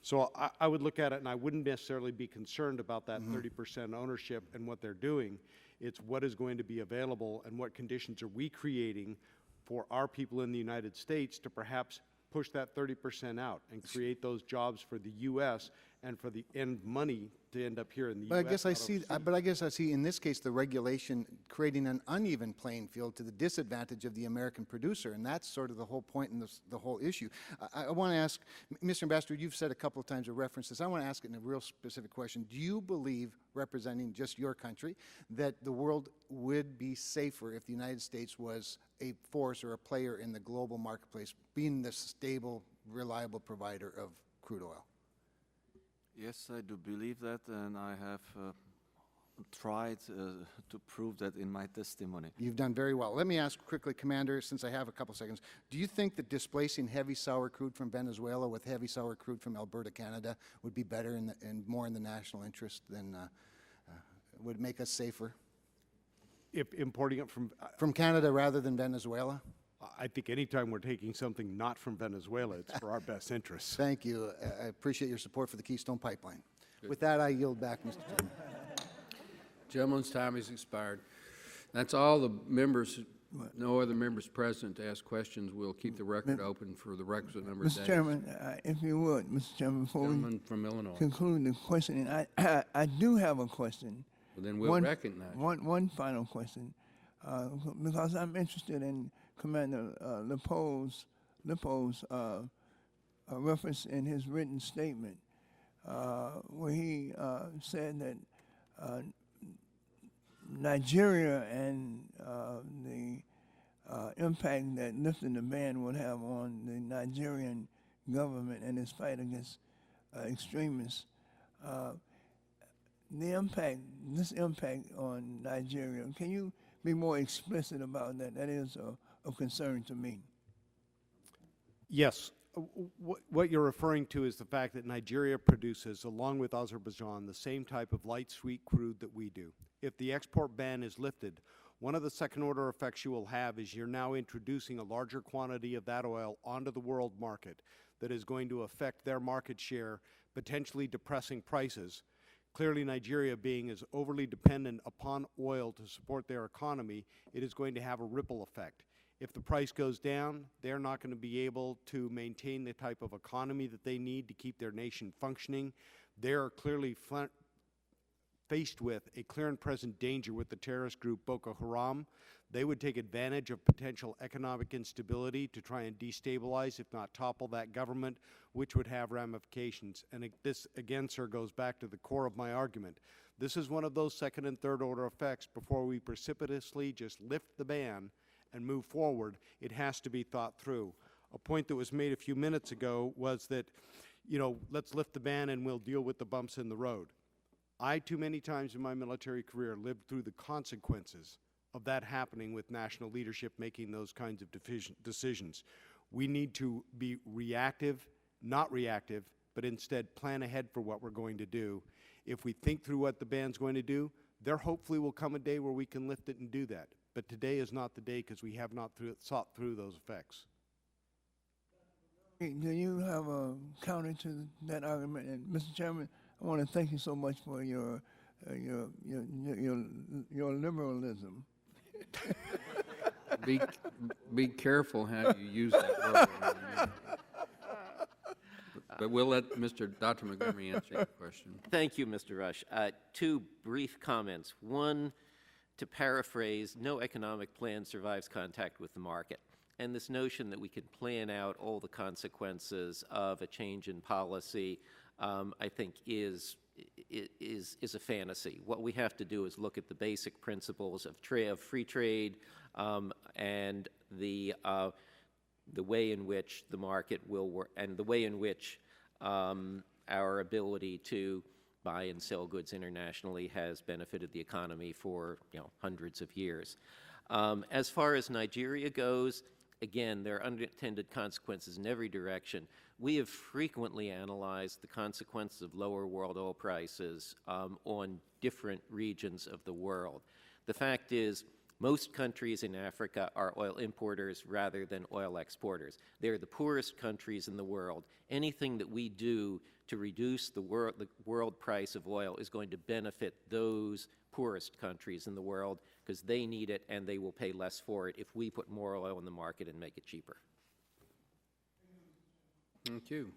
So I would look at it, and I wouldn't necessarily be concerned about that 30% ownership and what they're doing. It's what is going to be available and what conditions are we creating for our people in the United States to perhaps push that 30% out and create those jobs for the U.S. and for the end money to end up here in the But U.S. I guess I see in this case the regulation creating an uneven playing field to the disadvantage of the American producer, and that's sort of the whole point in the whole issue. I want to ask, Mr. Ambassador, you've said a couple of times or referenced this. I want to ask it in a real specific question. Do you believe, representing just your country, that the world would be safer if the United States was a force or a player in the global marketplace, being the stable, reliable provider of crude oil? Yes, I do believe that, and I have tried to prove that in my testimony. You've done very well. Let me ask quickly, Commander, since I have a couple seconds, do you think that displacing heavy sour crude from Venezuela with heavy sour crude from Alberta, Canada, would be better and more in the national interest than would make us safer? If importing it from Canada rather than Venezuela? I think anytime we're taking something not from Venezuela, it's for our best interests. Thank you. I appreciate your support for the Keystone Pipeline. Good. With that, I yield back, Mr. Chairman. Gentleman's time has expired. That's all the members No other members present to ask questions. We'll keep the record open for the requisite number of days. Mr. Chairman, if you would, Mr. Chairman, before Gentleman we from Illinois. conclude the questioning, I do have a question. Well, then we'll recognize you. One final question, because I'm interested in Commander Lippo's reference in his written statement, where he said that Nigeria and the impact that lifting the ban would have on the Nigerian government and its fight against extremists. This impact on Nigeria, can you be more explicit about that? That is of concern to me. Yes. What you're referring to is the fact that Nigeria produces, along with Azerbaijan, the same type of light sweet crude that we do. If the export ban is lifted, one of the second-order effects you will have is you're now introducing a larger quantity of that oil onto the world market that is going to affect their market share, potentially depressing prices. Clearly, Nigeria being as overly dependent upon oil to support their economy, it is going to have a ripple effect. If the price goes down, they're not going to be able to maintain the type of economy that they need to keep their nation functioning. They're clearly faced with a clear and present danger with the terrorist group Boko Haram. They would take advantage of potential economic instability to try and destabilize, if not topple, that government, which would have ramifications. And this, again, sir, goes back to the core of my argument. This is one of those second and third order effects. Before we precipitously just lift the ban and move forward, it has to be thought through. A point that was made a few minutes ago was that, let's lift the ban and we'll deal with the bumps in the road. I, too many times in my military career, lived through the consequences of that happening with national leadership making those kinds of decisions. We need to be reactive, not reactive, but instead plan ahead for what we're going to do. If we think through what the ban's going to do, there hopefully will come a day where we can lift it and do that. But today is not the day because we have not thought through those effects. Do you have a counter to that argument? And Mr. Chairman, I want to thank you so much for your liberalism. Be careful how you use that word. But we'll let Dr. Montgomery answer your question. Thank you, Mr. Rush. Two brief comments. One, to paraphrase, no economic plan survives contact with the market. And this notion that we can plan out all the consequences of a change in policy, I think, is a fantasy. What we have to do is look at the basic principles of free trade and the way in which the market will work, and the way in which our ability to buy and sell goods internationally has benefited the economy for hundreds of years. As far as Nigeria goes, again, there are unintended consequences in every direction. We have frequently analyzed the consequences of lower world oil prices on different regions of the world. The fact is, most countries in Africa are oil importers rather than oil exporters. They're the poorest countries in the world. Anything that we do to reduce the world price of oil is going to benefit those poorest countries in the world because they need it and they will pay less for it if we put more oil in the market and make it cheaper. Thank you.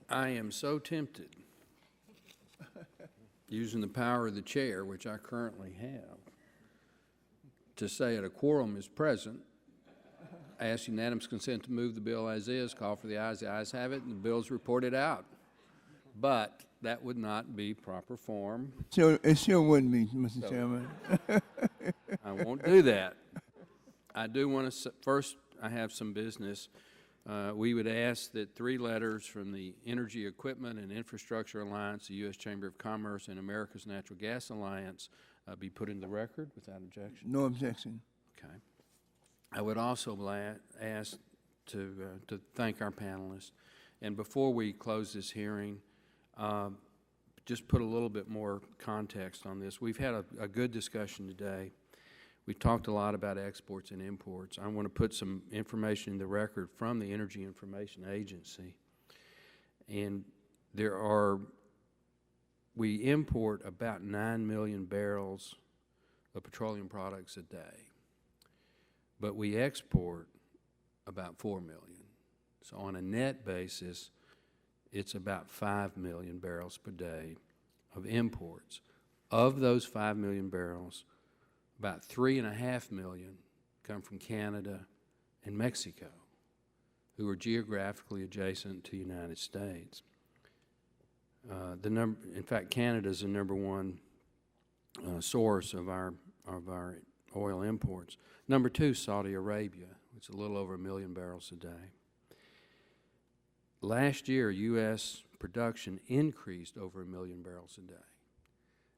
I am so tempted, using the power of the chair, which I currently have, to say that a quorum is present, ask unanimous consent to move the bill as is, call for the ayes have it, and the bill is reported out. But that would not be proper form. It sure wouldn't be, Mr. Chairman. I won't do that. I do want to, first, I have some business. We would ask that 3 letters from the Energy Equipment and Infrastructure Alliance, the U.S. Chamber of Commerce, and America's Natural Gas Alliance be put in the record without objection. No objection. Okay. I would also ask to thank our panelists. And before we close this hearing, just put a little bit more context on this. We've had a good discussion today. We talked a lot about exports and imports. I want to put some information in the record from the Energy Information Agency. And we import about 9 million barrels of petroleum products a day. but we export about 4 million. So on a net basis, it's about 5 million barrels per day of imports. Of those 5 million barrels, about 3.5 million come from Canada and Mexico, who are geographically adjacent to the United States. In fact, Canada is the number one source of our oil imports. Number two, Saudi Arabia, which is a little over 1 million barrels a day. Last year, U.S. production increased over 1 million barrels a day.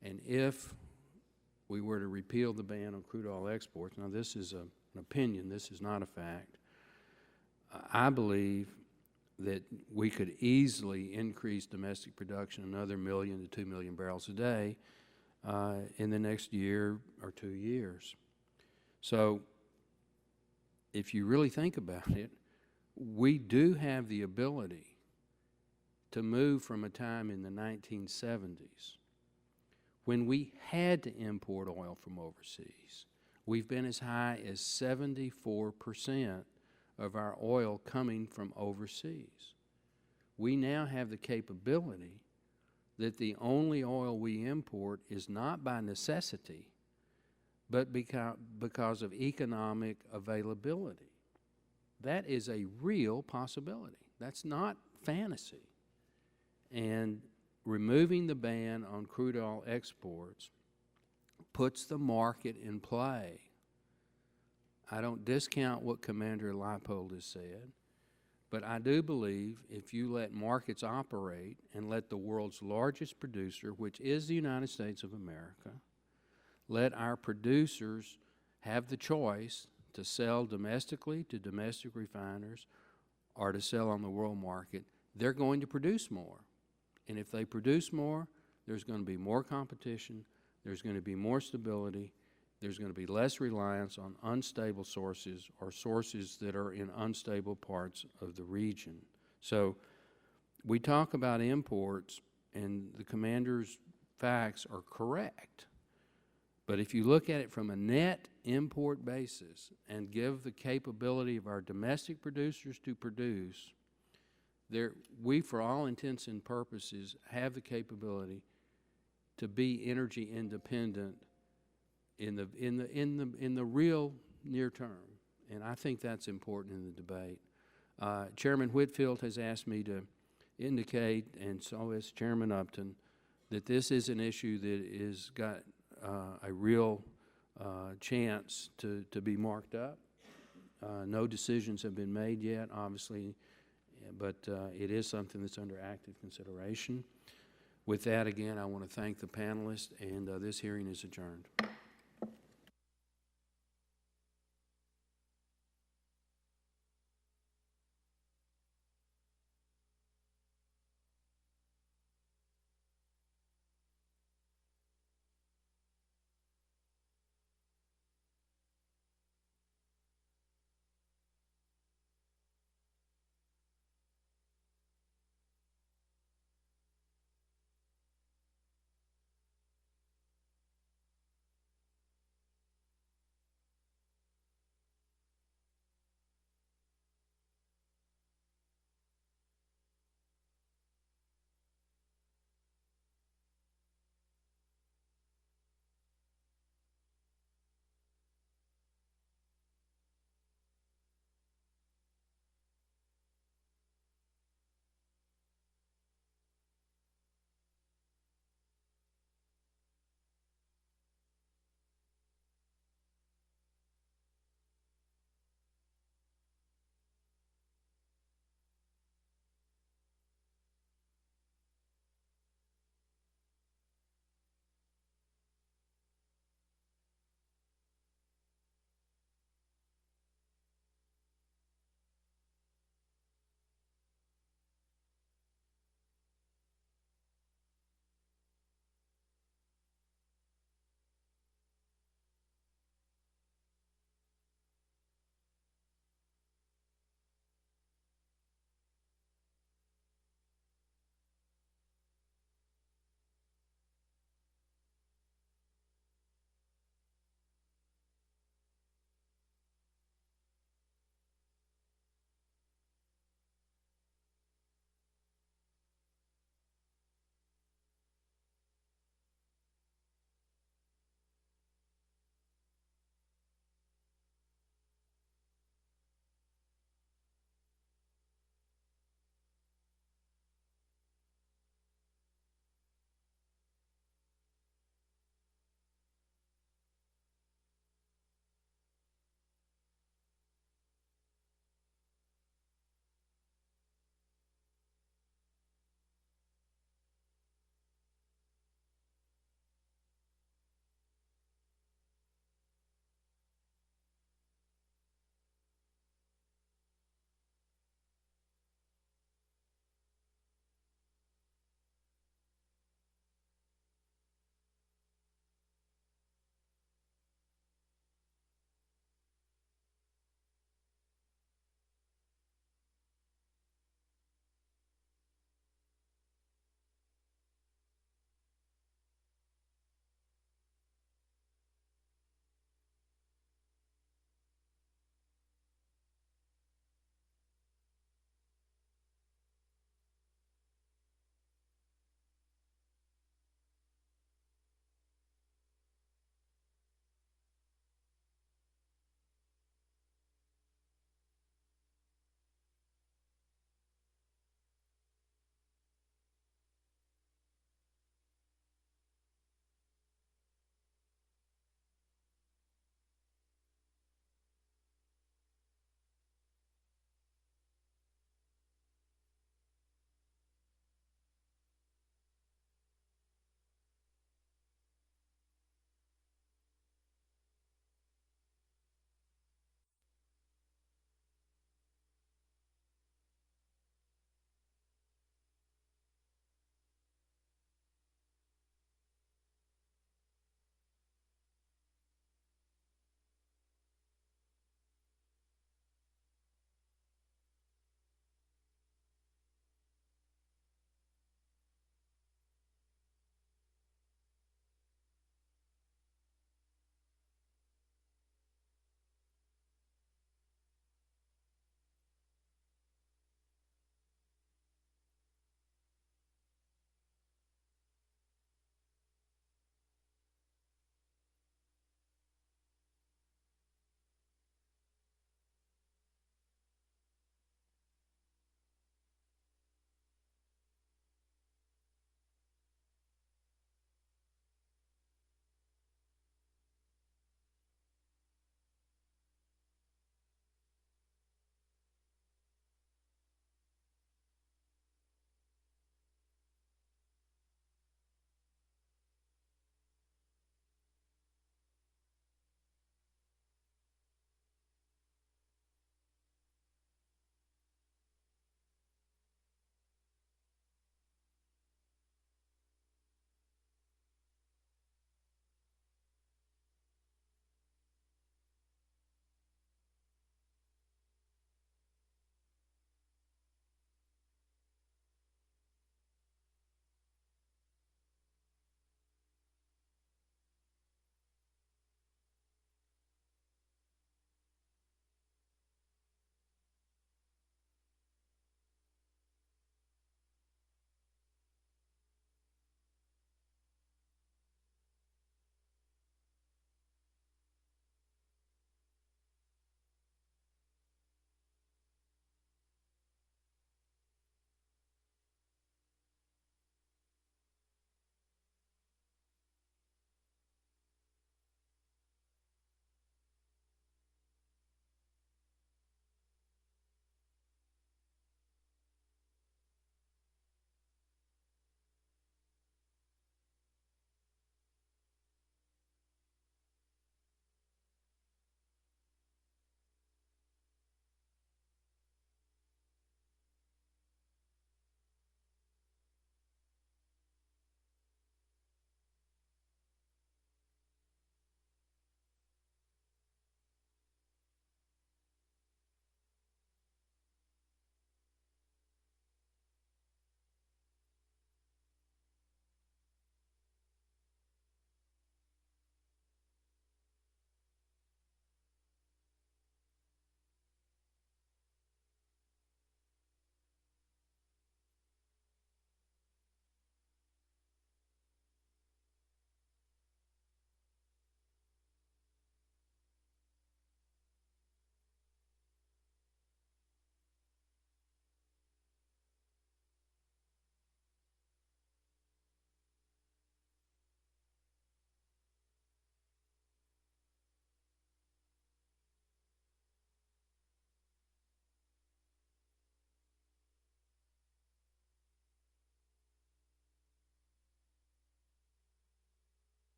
And if we were to repeal the ban on crude oil exports, now this is an opinion, this is not a fact, I believe that we could easily increase domestic production another 1 million to 2 million barrels a day in the next year or 2 years. So if you really think about it, we do have the ability to move from a time in the 1970s when we had to import oil from overseas. We've been as high as 74% of our oil coming from overseas. We now have the capability that the only oil we import is not by necessity, but because of economic availability. That is a real possibility. That's not fantasy. And removing the ban on crude oil exports puts the market in play. I don't discount what Commander Leipold has said, but I do believe if you let markets operate and let the world's largest producer, which is the United States of America, let our producers have the choice to sell domestically to domestic refiners or to sell on the world market, they're going to produce more. And if they produce more, there's going to be more competition, there's going to be more stability, there's going to be less reliance on unstable sources or sources that are in unstable parts of the region. So we talk about imports, and the commander's facts are correct. But if you look at it from a net import basis and give the capability of our domestic producers to produce, we, for all intents and purposes, have the capability to be energy independent in the real near term, and I think that's important in the debate. Chairman Whitfield has asked me to indicate, and so has Chairman Upton, that this is an issue that is got a real chance to be marked up. No decisions have been made yet, obviously, but it is something that's under active consideration. With that, again, I want to thank the panelists, and this hearing is adjourned.